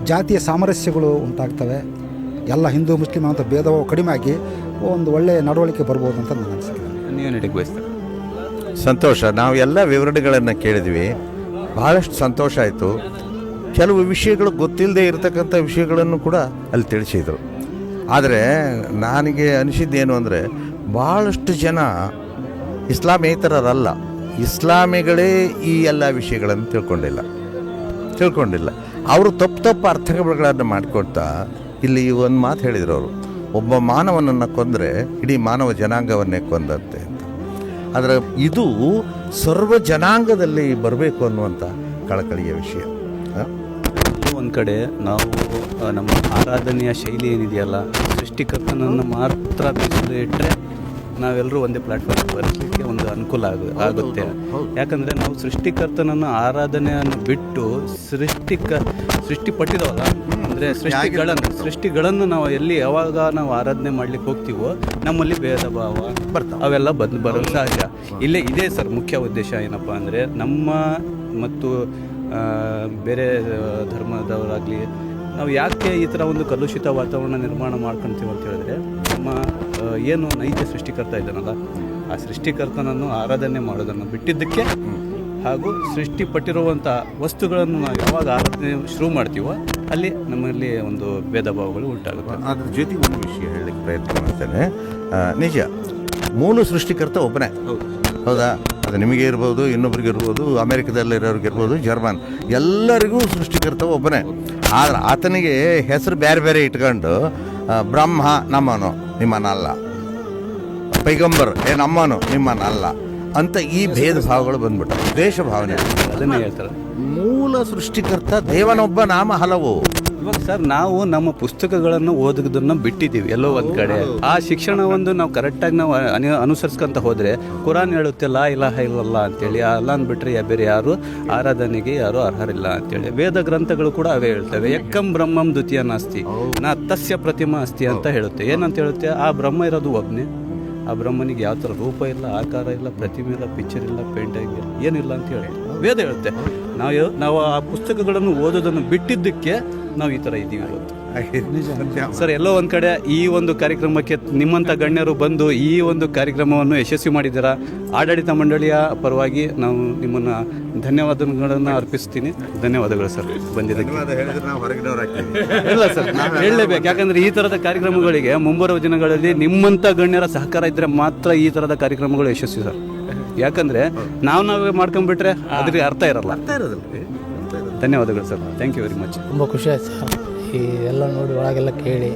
ಜಾತಿಯ ಸಾಮರಸ್ಯಗಳು ಉಂಟಾಗ್ತವೆ. ಎಲ್ಲ ಹಿಂದೂ ಮುಸ್ಲಿಂ ಅಂತ ಭೇದವು ಕಡಿಮೆ ಆಗಿ ಒಂದು ಒಳ್ಳೆಯ ನಡವಳಿಕೆ ಬರ್ಬೋದು ಅಂತ ನನ್ನ ಅನಿಸಿಕೆ. ನೀವೇನು ಹೇಳಕ್ಕೆ ಬಯಸ್ತಾರೆ? ಸಂತೋಷ. ನಾವು ಎಲ್ಲ ವಿವರಣೆಗಳನ್ನು ಕೇಳಿದ್ವಿ, ಬಹಳಷ್ಟು ಸಂತೋಷ ಆಯಿತು. ಕೆಲವು ವಿಷಯಗಳು ಗೊತ್ತಿಲ್ಲದೆ ಇರತಕ್ಕಂಥ ವಿಷಯಗಳನ್ನು ಕೂಡ ಅಲ್ಲಿ ತಿಳಿಸಿದರು. ಆದರೆ ನನಗೆ ಅನಿಸಿದ್ದೇನು ಅಂದರೆ, ಭಾಳಷ್ಟು ಜನ ಇಸ್ಲಾಮೇತರರಲ್ಲ, ಇಸ್ಲಾಮಿಗಳೇ ಈ ಎಲ್ಲ ವಿಷಯಗಳನ್ನು ತಿಳ್ಕೊಂಡಿಲ್ಲ. ಅವರು ತಪ್ಪು ಅರ್ಥಗಳನ್ನು ಮಾಡಿಕೊಡ್ತಾ ಇಲ್ಲಿ ಒಂದು ಮಾತು ಹೇಳಿದರು ಅವರು, ಒಬ್ಬ ಮಾನವನನ್ನು ಕೊಂದರೆ ಇಡೀ ಮಾನವ ಜನಾಂಗವನ್ನೇ ಕೊಂದಂತೆ ಅಂತ. ಆದರೆ ಇದು ಸರ್ವ ಜನಾಂಗದಲ್ಲಿ ಬರಬೇಕು ಅನ್ನುವಂಥ ಕಳಕಳಿಯ ವಿಷಯ. ಒಂದು ಕಡೆ ನಾವು ನಮ್ಮ ಆರಾಧನೆಯ ಶೈಲಿ ಏನಿದೆಯಲ್ಲ, ಸೃಷ್ಟಿಕರ್ತನನ್ನು ಮಾತ್ರ ಮೀಸಲು ಇಟ್ಟರೆ ನಾವೆಲ್ಲರೂ ಒಂದೇ ಪ್ಲಾಟ್ಫಾರ್ಮ್ ಬರಲಿಕ್ಕೆ ಒಂದು ಅನುಕೂಲ ಆಗುತ್ತೆ. ಯಾಕಂದರೆ ನಾವು ಸೃಷ್ಟಿಕರ್ತನನ್ನು ಆರಾಧನೆಯನ್ನು ಬಿಟ್ಟು ಸೃಷ್ಟಿಪಟ್ಟಿದವಲ್ಲ, ಅಂದರೆ ಸೃಷ್ಟಿಗಳನ್ನು ನಾವು ಯಾವಾಗ ನಾವು ಆರಾಧನೆ ಮಾಡ್ಲಿಕ್ಕೆ ಹೋಗ್ತೀವೋ ನಮ್ಮಲ್ಲಿ ಭೇದ ಭಾವ ಅವೆಲ್ಲ ಬರೋದು ಸಹಜ. ಇದೇ ಸರ್ ಮುಖ್ಯ ಉದ್ದೇಶ. ಏನಪ್ಪ ಅಂದರೆ ನಮ್ಮ ಮತ್ತು ಬೇರೆ ಧರ್ಮದವರಾಗಲಿ ನಾವು ಯಾಕೆ ಈ ಥರ ಒಂದು ಕಲುಷಿತ ವಾತಾವರಣ ನಿರ್ಮಾಣ ಮಾಡ್ಕೊತೀವಿ ಅಂತ ಹೇಳಿದ್ರೆ, ನಮ್ಮ ಏನು ನೈಜ ಸೃಷ್ಟಿಕರ್ತ ಇದ್ದಾನಲ್ಲ, ಆ ಸೃಷ್ಟಿಕರ್ತನನ್ನು ಆರಾಧನೆ ಮಾಡೋದನ್ನು ಬಿಟ್ಟಿದ್ದಕ್ಕೆ, ಹಾಗೂ ಸೃಷ್ಟಿಪಟ್ಟಿರುವಂಥ ವಸ್ತುಗಳನ್ನು ನಾವು ಯಾವಾಗ ಆರಾಧನೆ ಶುರು ಮಾಡ್ತೀವೋ ಅಲ್ಲಿ ನಮ್ಮಲ್ಲಿ ಒಂದು ಭೇದ ಭಾವಗಳು ಉಂಟಾಗುತ್ತೆ. ಅದ್ರ ಜೊತೆಗೆ ಒಂದು ವಿಷಯ ಹೇಳಲಿಕ್ಕೆ ಪ್ರಯತ್ನ ಮಾಡ್ತೇನೆ. ನಿಜ, ಮೂಲ ಸೃಷ್ಟಿಕರ್ತ ಒಬ್ಬನೇ. ಹೌದಾ? ಅದು ನಿಮಗೆ ಇರ್ಬೋದು, ಇನ್ನೊಬ್ರಿಗೆ ಇರ್ಬೋದು, ಅಮೇರಿಕದಲ್ಲಿರೋರಿಗೆ ಇರ್ಬೋದು, ಜರ್ಮನ್, ಎಲ್ಲರಿಗೂ ಸೃಷ್ಟಿಕರ್ತ ಒಬ್ಬನೇ. ಆದರೆ ಆತನಿಗೆ ಹೆಸರು ಬೇರೆ ಬೇರೆ ಇಟ್ಕೊಂಡು ಬ್ರಹ್ಮ ನಮ್ಮನು ನಿಮ್ಮನಲ್ಲ, ಪೈಗಂಬರ್ ನಮ್ಮನು ನಿಮ್ಮನಲ್ಲ ಅಂತ ಈ ಭೇದ ಭಾವಗಳು ಬಂದ್ಬಿಟ್ಟು ದ್ವೇಷ ಭಾವನೆ. ಅದನ್ನೇ ಹೇಳ್ತಾರೆ, ಮೂಲ ಸೃಷ್ಟಿಕರ್ತ ದೇವನೊಬ್ಬ, ನಾಮ ಹಲವು. ಇವಾಗ ಸರ್ ನಾವು ನಮ್ಮ ಪುಸ್ತಕಗಳನ್ನು ಓದೋದನ್ನು ಬಿಟ್ಟಿದ್ದೀವಿ ಎಲ್ಲೋ ಒಂದು ಕಡೆ. ಆ ಶಿಕ್ಷಣವನ್ನು ನಾವು ಕರೆಕ್ಟಾಗಿ ನಾವು ಅನುಸರಿಸ್ಕೊಂತ ಹೋದರೆ, ಕುರಾನ್ ಹೇಳುತ್ತೆ ಲಾ ಇಲಾಹ ಇಲ್ಲಲ್ಲ ಅಂತೇಳಿ, ಆ ಅಲ್ಲಾನ್ ಬಿಟ್ಟರೆ ಬೇರೆ ಯಾರು ಆರಾಧನೆಗೆ ಯಾರು ಅರ್ಹರಿಲ್ಲ ಅಂತೇಳಿ. ವೇದ ಗ್ರಂಥಗಳು ಕೂಡ ಅವೇ ಹೇಳ್ತವೆ. ಎಕ್ಕಂ ಬ್ರಹ್ಮಂ ದ್ವಿತೀಯ ನಾಸ್ತಿ ನಾ ತಸ್ಯ ಪ್ರತಿಮಾ ಅಸ್ತಿ ಅಂತ ಹೇಳುತ್ತೆ. ಏನಂತ ಹೇಳುತ್ತೆ? ಆ ಬ್ರಹ್ಮ ಇರೋದು ಒಬ್ಬನೇ. ಆ ಬ್ರಹ್ಮನಿಗೆ ಯಾವ ಥರ ರೂಪ ಇಲ್ಲ, ಆಕಾರ ಇಲ್ಲ, ಪ್ರತಿಮೆ ಇಲ್ಲ, ಪಿಕ್ಚರ್ ಇಲ್ಲ, ಪೇಂಟಿಂಗ್ ಇಲ್ಲ, ಏನಿಲ್ಲ ಅಂತ ಹೇಳಿ ವೇದ ಹೇಳುತ್ತೆ. ನಾವು ಆ ಪುಸ್ತಕಗಳನ್ನು ಓದೋದನ್ನು ಬಿಟ್ಟಿದ್ದಕ್ಕೆ ನಾವು ಈ ಥರ ಇದ್ದೀವಿ ಇವತ್ತು. ಸರ್, ಎಲ್ಲೋ ಒಂದು ಕಡೆ ಈ ಒಂದು ಕಾರ್ಯಕ್ರಮಕ್ಕೆ ನಿಮ್ಮಂಥ ಗಣ್ಯರು ಬಂದು ಈ ಒಂದು ಕಾರ್ಯಕ್ರಮವನ್ನು ಯಶಸ್ವಿ ಮಾಡಿದ್ದೀರಾ. ಆಡಳಿತ ಮಂಡಳಿಯ ಪರವಾಗಿ ನಾವು ನಿಮ್ಮನ್ನು ಧನ್ಯವಾದಗಳನ್ನು ಅರ್ಪಿಸ್ತೀನಿ. ಧನ್ಯವಾದಗಳು ಸರ್ ಬಂದಿದ್ದಕ್ಕೆ. ಇಲ್ಲ ಸರ್, ಹೇಳಲೇಬೇಕು. ಯಾಕಂದರೆ ಈ ಥರದ ಕಾರ್ಯಕ್ರಮಗಳಿಗೆ ಮುಂಬರುವ ದಿನಗಳಲ್ಲಿ ನಿಮ್ಮಂಥ ಗಣ್ಯರ ಸಹಕಾರ ಇದ್ದರೆ ಮಾತ್ರ ಈ ಥರದ ಕಾರ್ಯಕ್ರಮಗಳು ಯಶಸ್ವಿ ಸರ್. ಯಾಕಂದರೆ ನಾವೇ ಮಾಡ್ಕೊಂಡ್ಬಿಟ್ರೆ ಅದ್ರಿಗೆ ಅರ್ಥ ಇರಲ್ಲ. ಧನ್ಯವಾದಗಳು sir. Thank you very much. ತುಂಬ ಖುಷಿ ಆಯ್ತು ಸರ್ ಈ ಎಲ್ಲ ನೋಡಿ, ಒಳಗೆಲ್ಲ ಕೇಳಿ.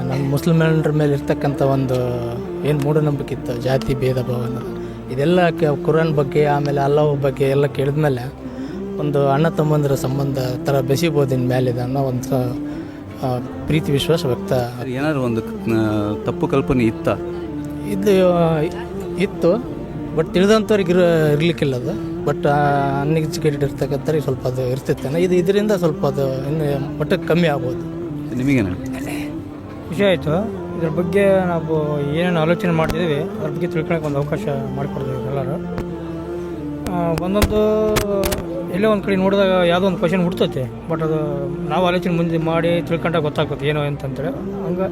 ನಮ್ಮ ಮುಸ್ಲಿಮರ ಮೇಲೆ ಇರ್ತಕ್ಕಂಥ ಒಂದು ಏನು ಮೂಢನಂಬಿಕೆ ಇತ್ತು, ಜಾತಿ ಭೇದ ಭಾವ ಅನ್ನೋದು, ಇದೆಲ್ಲ ಕುರಾನ್ ಬಗ್ಗೆ, ಆಮೇಲೆ ಅಲ್ಲಾಹ್ ಬಗ್ಗೆ ಎಲ್ಲ ಕೇಳಿದ್ಮೇಲೆ ಒಂದು ಅಣ್ಣ ತಮ್ಮಂದಿರ ಸಂಬಂಧ ಥರ ಬೆಸಿಬೋದು ಇನ್ಮೇಲಿದೆ ಅನ್ನೋ ಒಂದು ಪ್ರೀತಿ ವಿಶ್ವಾಸ ವ್ಯಕ್ತ. ಏನಾದ್ರು ಒಂದು ತಪ್ಪು ಕಲ್ಪನೆ ಇದು ಇತ್ತು, ಬಟ್ ತಿಳಿದಂಥವ್ರಿಗೆ ಇರಲಿಕ್ಕಿಲ್ಲ ಅದು. ಬಟ್ ಅನ್ಎಜುಕೇಟೆಡ್ ಇರ್ತಕ್ಕಂಥವ್ರಿಗೆ ಸ್ವಲ್ಪ ಅದು ಇರ್ತಿತ್ತೇನೆ. ಇದರಿಂದ ಸ್ವಲ್ಪ ಅದು ಇನ್ನು ಮಟ್ಟಕ್ಕೆ ಕಮ್ಮಿ ಆಗ್ಬೋದು. ನಿಮಗೇನು ಖುಷಿ ಆಯಿತು. ಇದ್ರ ಬಗ್ಗೆ ನಾವು ಏನೇನು ಆಲೋಚನೆ ಮಾಡ್ತಿದ್ದೀವಿ ಅದ್ರ ಬಗ್ಗೆ ತಿಳ್ಕೊಳಕ್ಕೆ ಒಂದು ಅವಕಾಶ ಮಾಡಿಕೊಡ್ತೀವಿ ಎಲ್ಲರೂ. ಒಂದೊಂದು ಎಲ್ಲೋ ಒಂದು ಕಡೆ ನೋಡಿದಾಗ ಯಾವುದೋ ಒಂದು ಕ್ವಶನ್ ಹುಡ್ತೈತೆ, ಬಟ್ ಅದು ನಾವು ಆಲೋಚನೆ ಮುಂದೆ ಮಾಡಿ ತಿಳ್ಕೊಂಡಾಗ ಗೊತ್ತಾಗ್ತದೆ ಏನೋ ಅಂತಂತೇಳಿ. ಹಂಗೆ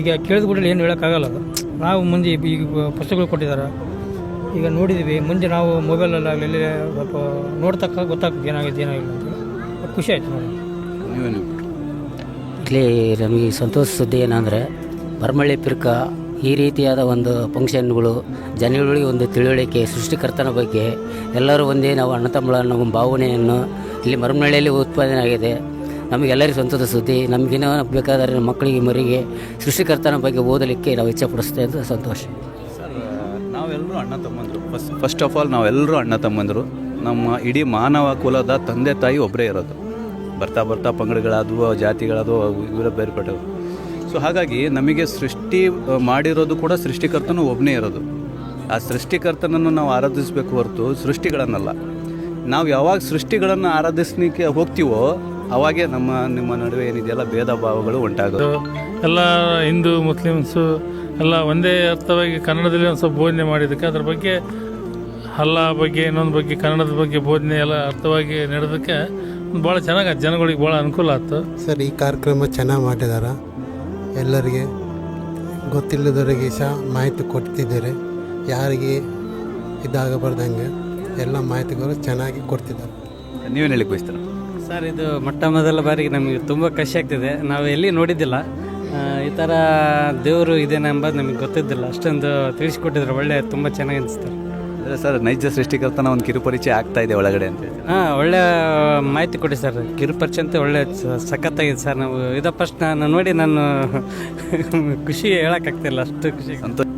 ಈಗ ಕೇಳಿದ ಕೂಡ ಏನು ಹೇಳೋಕ್ಕಾಗಲ್ಲ. ಅದು ನಾವು ಮುಂದೆ ಈಗ ಪುಸ್ತಕಗಳು ಕೊಟ್ಟಿದ್ದಾರೆ, ಈಗ ನೋಡಿದ್ದೀವಿ. ಮುಂದೆ ನಾವು ಮೊಬೈಲಲ್ಲಾಗಲಿ ಸ್ವಲ್ಪ ನೋಡ್ತಕ್ಕ ಗೊತ್ತಾಗ್ತದೆ ಏನಾಗಿದೆ ಏನಾಗಿಲ್ಲ ಅಂತೇಳಿ. ಖುಷಿ ಆಯಿತು ನೋಡಿ. ಇಲ್ಲಿ ನಮಗೆ ಸಂತೋಷ ಸುದ್ದಿ ಏನಂದರೆ ಮರಮಳ್ಳಿ ಪಿರ್ಕ ಈ ರೀತಿಯಾದ ಒಂದು ಫಂಕ್ಷನ್ಗಳು ಜನಗಳಿಗೆ ಒಂದು ತಿಳುವಳಿಕೆ, ಸೃಷ್ಟಿಕರ್ತನ ಬಗ್ಗೆ ಎಲ್ಲರೂ ಒಂದೇ ನಾವು ಅಣ್ಣ ತಮ್ಮಳ ಅನ್ನೋ ಭಾವನೆಯನ್ನು ಇಲ್ಲಿ ಮರಮಳ್ಳಿಯಲ್ಲಿ ಉತ್ಪಾದನೆ ಆಗಿದೆ. ನಮಗೆಲ್ಲರಿಗೂ ಸಂತೋಷ ಸುದ್ದಿ. ನಮಗೇನೋ ಬೇಕಾದರೆ ನಮ್ಮ ಮಕ್ಕಳಿಗೆ ಮರಿಗೆ ಸೃಷ್ಟಿಕರ್ತನ ಬಗ್ಗೆ ಓದಲಿಕ್ಕೆ ನಾವು ಇಚ್ಛೆಪಡಿಸ್ತೇವೆ ಅಂತ ಸಂತೋಷ. ಸರ್, ನಾವೆಲ್ಲರೂ ಅಣ್ಣ ತಮ್ಮಂದರು. ಫಸ್ಟ್ ಆಫ್ ಆಲ್ ನಾವೆಲ್ಲರೂ ಅಣ್ಣ ತಮ್ಮಂದರು. ನಮ್ಮ ಇಡೀ ಮಾನವ ಕುಲದ ತಂದೆ ತಾಯಿ ಒಬ್ಬರೇ ಇರೋದು. ಬರ್ತಾ ಬರ್ತಾ ಪಂಗಡಗಳಾದವು, ಜಾತಿಗಳಾದವು, ಇವರ ಬೇರ್ಪಟ್ಟವು. ಸೊ ಹಾಗಾಗಿ ನಮಗೆ ಸೃಷ್ಟಿ ಮಾಡಿರೋದು ಕೂಡ ಸೃಷ್ಟಿಕರ್ತನೂ ಒಬ್ಬನೇ ಇರೋದು. ಆ ಸೃಷ್ಟಿಕರ್ತನನ್ನು ನಾವು ಆರಾಧಿಸಬೇಕು ಹೊರತು ಸೃಷ್ಟಿಗಳನ್ನಲ್ಲ. ನಾವು ಯಾವಾಗ ಸೃಷ್ಟಿಗಳನ್ನು ಆರಾಧಿಸ್ಲಿಕ್ಕೆ ಹೋಗ್ತೀವೋ ಅವಾಗೇ ನಿಮ್ಮ ನಡುವೆ ಏನಿದೆಯಲ್ಲ ಭೇದ ಭಾವಗಳು ಉಂಟಾಗೋದು. ಎಲ್ಲ ಹಿಂದೂ ಮುಸ್ಲಿಮ್ಸು ಎಲ್ಲ ಒಂದೇ ಅರ್ಥವಾಗಿ ಕನ್ನಡದಲ್ಲಿ ಒಂದು ಸ್ವಲ್ಪ ಬೋಧನೆ ಮಾಡಿದ್ದಕ್ಕೆ ಅದ್ರ ಬಗ್ಗೆ ಅಲ್ಲಾ ಬಗ್ಗೆ ಇನ್ನೊಂದು ಬಗ್ಗೆ ಕನ್ನಡದ ಬಗ್ಗೆ ಬೋಧನೆ ಎಲ್ಲ ಅರ್ಥವಾಗಿ ನಡೆದಕ್ಕೆ ಭಾಳ ಚೆನ್ನಾಗಿ ಜನಗಳಿಗೆ ಭಾಳ ಅನುಕೂಲ ಆಯ್ತು. ಸರ್, ಈ ಕಾರ್ಯಕ್ರಮ ಚೆನ್ನಾಗಿ ಮಾಡಿದ್ದಾರೆ. ಎಲ್ಲರಿಗೆ ಗೊತ್ತಿಲ್ಲದವರಿಗೆ ಸಹ ಮಾಹಿತಿ ಕೊಡ್ತಿದ್ದಾರೆ. ಯಾರಿಗೆ ಇದಾಗಬಾರ್ದಂಗೆ ಎಲ್ಲ ಮಾಹಿತಿಗಳು ಚೆನ್ನಾಗಿ ಕೊಡ್ತಿದ್ದಾರೆ. ನೀವೇನು ಹೇಳಿ ಬಯಸ್ತೀರ? ಸರ್, ಇದು ಮೊಟ್ಟ ಮೊದಲ ಬಾರಿಗೆ ನಮಗೆ ತುಂಬ ಖುಷಿ ಆಗ್ತಿದೆ. ನಾವು ಎಲ್ಲಿ ನೋಡಿದ್ದಿಲ್ಲ ಈ ಥರ ದೇವರು ಇದೇನೆ ಎಂಬುದು ನಮಗೆ ಗೊತ್ತಿದ್ದಿಲ್ಲ. ಅಷ್ಟೊಂದು ತಿಳಿಸ್ಕೊಟ್ಟಿದ್ರು. ಒಳ್ಳೆ ತುಂಬ ಚೆನ್ನಾಗಿ ಅನಿಸ್ತಾರೆ. ಅಂದರೆ ಸರ್, ನೈಜ ಸೃಷ್ಟಿಕರ್ತನ ಒಂದು ಕಿರುಪರಿಚಯ ಆಗ್ತಾ ಇದೆ ಒಳಗಡೆ ಅಂತ. ಒಳ್ಳೆ ಮಾಹಿತಿ ಕೊಡಿ ಸರ್. ಕಿರುಪರಿಚಯ ಅಂತ ಒಳ್ಳೆ ಸಖತ್ತಾಗಿದೆ ಸರ್. ನಾವು ಫಸ್ಟ್ ನಾನು ನೋಡಿ ನಾನು ಖುಷಿ ಹೇಳೋಕ್ಕಾಗ್ತಿಲ್ಲ, ಅಷ್ಟು ಖುಷಿ ಅಂತ.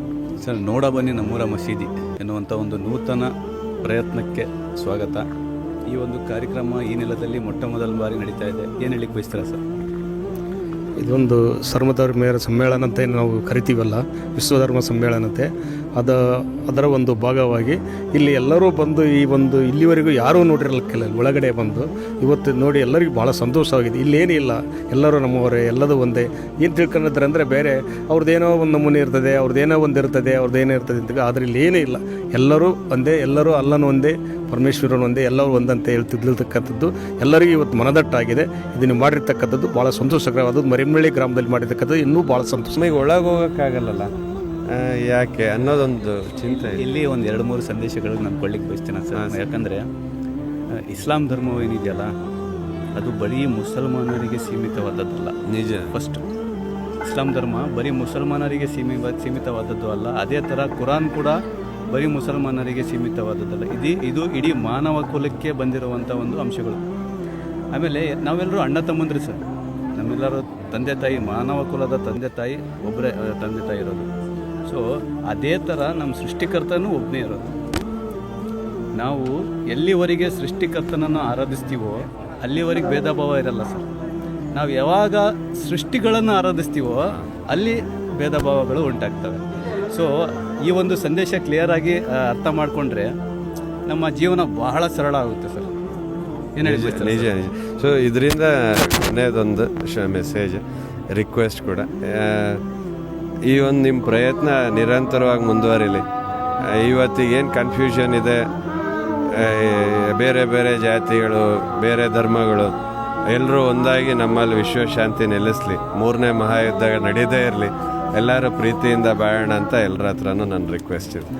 ಸರ್, ನೋಡ ಬನ್ನಿ ನಮ್ಮೂರ ಮಸೀದಿ ಎನ್ನುವಂಥ ಒಂದು ನೂತನ ಪ್ರಯತ್ನಕ್ಕೆ ಸ್ವಾಗತ. ಈ ಒಂದು ಕಾರ್ಯಕ್ರಮ ಈ ನೆಲದಲ್ಲಿ ಮೊಟ್ಟ ಮೊದಲ ಬಾರಿ ನಡೀತಾ ಇದೆ. ಏನು ಹೇಳಿಕ್ಕೆ ಬಯಸ್ತೀರಾ ಸರ್? ಇದೊಂದು ಸರ್ವಧರ್ಮೀಯರ ಸಮ್ಮೇಳನ ಅಂತ ಏನು ನಾವು ಕರಿತೀವಲ್ಲ, ವಿಶ್ವಧರ್ಮ ಸಮ್ಮೇಳನತೆ, ಅದರ ಒಂದು ಭಾಗವಾಗಿ ಇಲ್ಲಿ ಎಲ್ಲರೂ ಬಂದು ಈ ಒಂದು ಇಲ್ಲಿವರೆಗೂ ಯಾರೂ ನೋಡಿರಲಿಕ್ಕಿಲ್ಲ. ಒಳಗಡೆ ಬಂದು ಇವತ್ತು ನೋಡಿ ಎಲ್ಲರಿಗೂ ಭಾಳ ಸಂತೋಷವಾಗಿದೆ. ಇಲ್ಲೇನಿಲ್ಲ, ಎಲ್ಲರೂ ನಮ್ಮವರೇ, ಎಲ್ಲದೂ ಒಂದೇ. ಏನು ತಿಳ್ಕೊಂಡಿದ್ರೆ ಅಂದರೆ ಬೇರೆ ಅವ್ರದ್ದೇನೋ ಒಂದು ನಮೂನೆ ಇರ್ತದೆ, ಅವ್ರದ್ದೇನೋ ಒಂದು ಇರ್ತದೆ, ಅವ್ರದ್ದೇನೋ ಇರ್ತದೆ ಅಂತ. ಆದರೆ ಇಲ್ಲಿ ಏನೂ ಇಲ್ಲ, ಎಲ್ಲರೂ ಒಂದೇ, ಎಲ್ಲರೂ ಅಲ್ಲನೂ ಒಂದೇ, ಪರಮೇಶ್ವರನು ಒಂದೇ, ಎಲ್ಲರೂ ಒಂದಂತೆ ಹೇಳ್ತಿರ್ತಕ್ಕಂಥದ್ದು ಎಲ್ಲರಿಗೂ ಇವತ್ತು ಮನದಟ್ಟಾಗಿದೆ. ಇದನ್ನು ಮಾಡಿರ್ತಕ್ಕಂಥದ್ದು ಭಾಳ ಸಂತೋಷಕರವಾದದ್ದು. ಮರಿಮಳ್ಳಿ ಗ್ರಾಮದಲ್ಲಿ ಮಾಡಿರ್ತಕ್ಕಂಥದ್ದು ಇನ್ನೂ ಭಾಳ ಸಂತೋಷ. ನಮಗೆ ಒಳಗೆ ಹೋಗೋಕ್ಕಾಗಲ್ಲ ಯಾಕೆ ಅನ್ನೋದೊಂದು ಚಿಂತೆ. ಇಲ್ಲಿ ಒಂದು 2-3 ಸಂದೇಶಗಳು ನಾನು ಕೊಡ್ಲಿಕ್ಕೆ ಬಯಸ್ತೀನಿ ಸರ್. ಯಾಕಂದರೆ ಇಸ್ಲಾಂ ಧರ್ಮ ಏನಿದೆಯಲ್ಲ ಅದು ಬರೀ ಮುಸಲ್ಮಾನರಿಗೆ ಸೀಮಿತವಾದದ್ದಲ್ಲ. ನಿಜ. ಫಸ್ಟ್ ಇಸ್ಲಾಂ ಧರ್ಮ ಬರೀ ಮುಸಲ್ಮಾನರಿಗೆ ಸೀಮಿತವಾದದ್ದು ಅಲ್ಲ. ಅದೇ ಥರ ಕುರಾನ್ ಕೂಡ ಬರೀ ಮುಸಲ್ಮಾನರಿಗೆ ಸೀಮಿತವಾದದ್ದಲ್ಲ. ಇದು ಇಡೀ ಮಾನವ ಕುಲಕ್ಕೆ ಬಂದಿರುವಂಥ ಒಂದು ಅಂಶಗಳು. ಆಮೇಲೆ ನಾವೆಲ್ಲರೂ ಅಣ್ಣ ತಮ್ಮಂದ್ರಿ ಸರ್. ನಮ್ಮೆಲ್ಲರೂ ತಂದೆ ತಾಯಿ, ಮಾನವ ಕುಲದ ತಂದೆ ತಾಯಿ ಒಬ್ಬರೇ ತಂದೆ ತಾಯಿ ಇರೋದು. ಸೊ ಅದೇ ಥರ ನಮ್ಮ ಸೃಷ್ಟಿಕರ್ತನೂ ಒಬ್ಬನೇ ಇರೋದು. ನಾವು ಎಲ್ಲಿವರೆಗೆ ಸೃಷ್ಟಿಕರ್ತನನ್ನು ಆರಾಧಿಸ್ತೀವೋ ಅಲ್ಲಿವರೆಗೆ ಭೇದ ಭಾವ ಇರಲ್ಲ ಸರ್. ನಾವು ಯಾವಾಗ ಸೃಷ್ಟಿಗಳನ್ನು ಆರಾಧಿಸ್ತೀವೋ ಅಲ್ಲಿ ಭೇದ ಭಾವಗಳು ಉಂಟಾಗ್ತವೆ. ಸೊ ಈ ಒಂದು ಸಂದೇಶ ಕ್ಲಿಯರಾಗಿ ಅರ್ಥ ಮಾಡಿಕೊಂಡ್ರೆ ನಮ್ಮ ಜೀವನ ಬಹಳ ಸರಳ ಆಗುತ್ತೆ ಸರ್. ಏನು ಹೇಳ್ಬೋದು? ನಿಜ ನಿಜ. ಸೊ ಇದರಿಂದ ಕೊನೆಯದೊಂದು ಮೆಸೇಜ್, ರಿಕ್ವೆಸ್ಟ್ ಕೂಡ, ಈ ಒಂದು ನಿಮ್ಮ ಪ್ರಯತ್ನ ನಿರಂತರವಾಗಿ ಮುಂದುವರಿಲಿ. ಇವತ್ತಿಗೇನು ಕನ್ಫ್ಯೂಷನ್ ಇದೆ, ಬೇರೆ ಬೇರೆ ಜಾತಿಗಳು, ಬೇರೆ ಧರ್ಮಗಳು ಎಲ್ಲರೂ ಒಂದಾಗಿ ನಮ್ಮಲ್ಲಿ ವಿಶ್ವಶಾಂತಿ ನೆಲೆಸಲಿ, 3ನೇ ಮಹಾಯುದ್ಧ ನಡೀದೇ ಇರಲಿ, ಎಲ್ಲರೂ ಪ್ರೀತಿಯಿಂದ ಬಾಳೋಣ ಅಂತ ಎಲ್ಲರ ಹತ್ರನೂ ನನ್ನ ರಿಕ್ವೆಸ್ಟ್ ಇದೆ.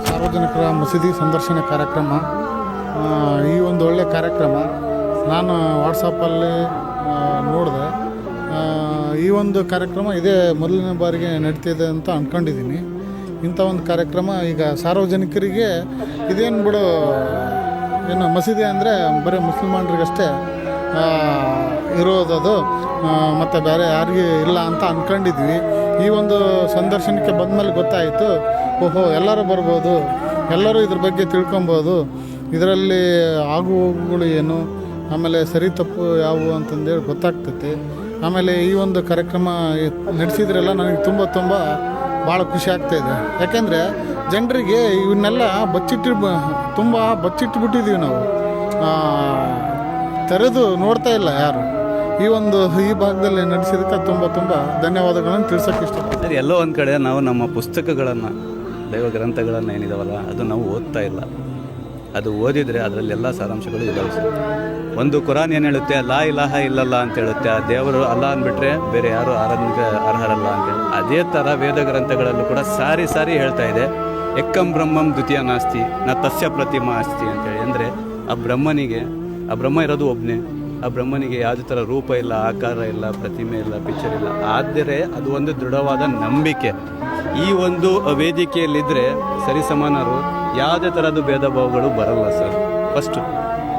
ಸಾರ್ವಜನಿಕರ ಮಸೀದಿ ಸಂದರ್ಶನ ಕಾರ್ಯಕ್ರಮ ಈ ಒಂದು ಒಳ್ಳೆಯ ಕಾರ್ಯಕ್ರಮ. ನಾನು ವಾಟ್ಸಪ್ಪಲ್ಲಿ ನೋಡಿದೆ. ಈ ಒಂದು ಕಾರ್ಯಕ್ರಮ ಇದೇ ಮೊದಲನೇ ಬಾರಿಗೆ ನಡೀತಿದೆ ಅಂತ ಅಂದ್ಕೊಂಡಿದ್ದೀನಿ. ಇಂಥ ಒಂದು ಕಾರ್ಯಕ್ರಮ ಈಗ ಸಾರ್ವಜನಿಕರಿಗೆ ಇದೇನು ಬಿಡು, ಏನು ಮಸೀದಿ ಅಂದರೆ ಬರೀ ಮುಸಲ್ಮಾನರಿಗಷ್ಟೇ ಇರೋದದು, ಮತ್ತು ಬೇರೆ ಯಾರಿಗೆ ಇಲ್ಲ ಅಂತ ಅಂದ್ಕೊಂಡಿದ್ವಿ. ಈ ಒಂದು ಸಂದರ್ಶನಕ್ಕೆ ಬಂದಮೇಲೆ ಗೊತ್ತಾಯಿತು, ಓಹೋ ಎಲ್ಲರೂ ಬರ್ಬೋದು, ಎಲ್ಲರೂ ಇದ್ರ ಬಗ್ಗೆ ತಿಳ್ಕೊಬೋದು, ಇದರಲ್ಲಿ ಆಗು ಹೋಗುಗಳು ಏನು, ಆಮೇಲೆ ಸರಿ ತಪ್ಪು ಯಾವುವು ಅಂತಂದೇಳಿ ಗೊತ್ತಾಗ್ತೈತಿ. ಆಮೇಲೆ ಈ ಒಂದು ಕಾರ್ಯಕ್ರಮ ನಡೆಸಿದ್ರೆಲ್ಲ ನನಗೆ ತುಂಬ ಭಾಳ ಖುಷಿ ಆಗ್ತಾಯಿದೆ. ಯಾಕೆಂದರೆ ಜನರಿಗೆ ಇವನ್ನೆಲ್ಲ ಬಚ್ಚಿಟ್ಬಿಟ್ಟಿದ್ದೀವಿ ನಾವು, ತೆರೆದು ನೋಡ್ತಾ ಇಲ್ಲ ಯಾರು. ಈ ಭಾಗದಲ್ಲಿ ನಡೆಸಿದಕ್ಕೆ ತುಂಬ ಧನ್ಯವಾದಗಳನ್ನು ತಿಳಿಸೋಕ್ಕೆ ಇಷ್ಟಪಡ್ತೀನಿ. ಎಲ್ಲೋ ಒಂದು ಕಡೆ ನಾವು ನಮ್ಮ ಪುಸ್ತಕಗಳನ್ನು, ದೈವ ಗ್ರಂಥಗಳನ್ನು ಏನಿದಾವಲ್ಲ ಅದು ನಾವು ಓದ್ತಾ ಇಲ್ಲ. ಅದು ಓದಿದರೆ ಅದರಲ್ಲೆಲ್ಲ ಸಾರಾಂಶಗಳು ಇದ್ದಾವೆ ಸರ್. ಒಂದು ಕುರಾನ್ ಏನು ಹೇಳುತ್ತೆ, ಲಾ ಇಲಾಹ ಇಲ್ಲಲ್ಲ ಅಂತ ಹೇಳುತ್ತೆ, ಆ ದೇವರು ಅಲ್ಲ ಅಂದ್ಬಿಟ್ರೆ ಬೇರೆ ಯಾರು ಆರಾಧನೆಗೆ ಅರ್ಹರಲ್ಲ ಅಂತೇಳಿ. ಅದೇ ಥರ ವೇದ ಗ್ರಂಥಗಳಲ್ಲೂ ಕೂಡ ಸಾರಿ ಸಾರಿ ಹೇಳ್ತಾ ಇದೆ, ಎಕ್ಕಂ ಬ್ರಹ್ಮಂ ದ್ವಿತೀಯ ನಾಸ್ತಿ ನ ತಸ್ಯ ಪ್ರತಿಮಾ ಅಸ್ತಿ ಅಂತೇಳಿ. ಅಂದರೆ ಆ ಬ್ರಹ್ಮ ಇರೋದು ಒಬ್ಬನೇ, ಆ ಬ್ರಹ್ಮನಿಗೆ ಯಾವುದೇ ಥರ ರೂಪ ಇಲ್ಲ, ಆಕಾರ ಇಲ್ಲ, ಪ್ರತಿಮೆ ಇಲ್ಲ, ಪಿಕ್ಚರ್ ಇಲ್ಲ. ಆದರೆ ಅದು ಒಂದು ದೃಢವಾದ ನಂಬಿಕೆ. ಈ ಒಂದು ವೇದಿಕೆಯಲ್ಲಿದ್ದರೆ ಸರಿಸಮಾನರು, ಯಾವುದೇ ಥರದ್ದು ಭೇದ ಭಾವಗಳು ಬರಲ್ಲ ಸರ್. ಫಸ್ಟು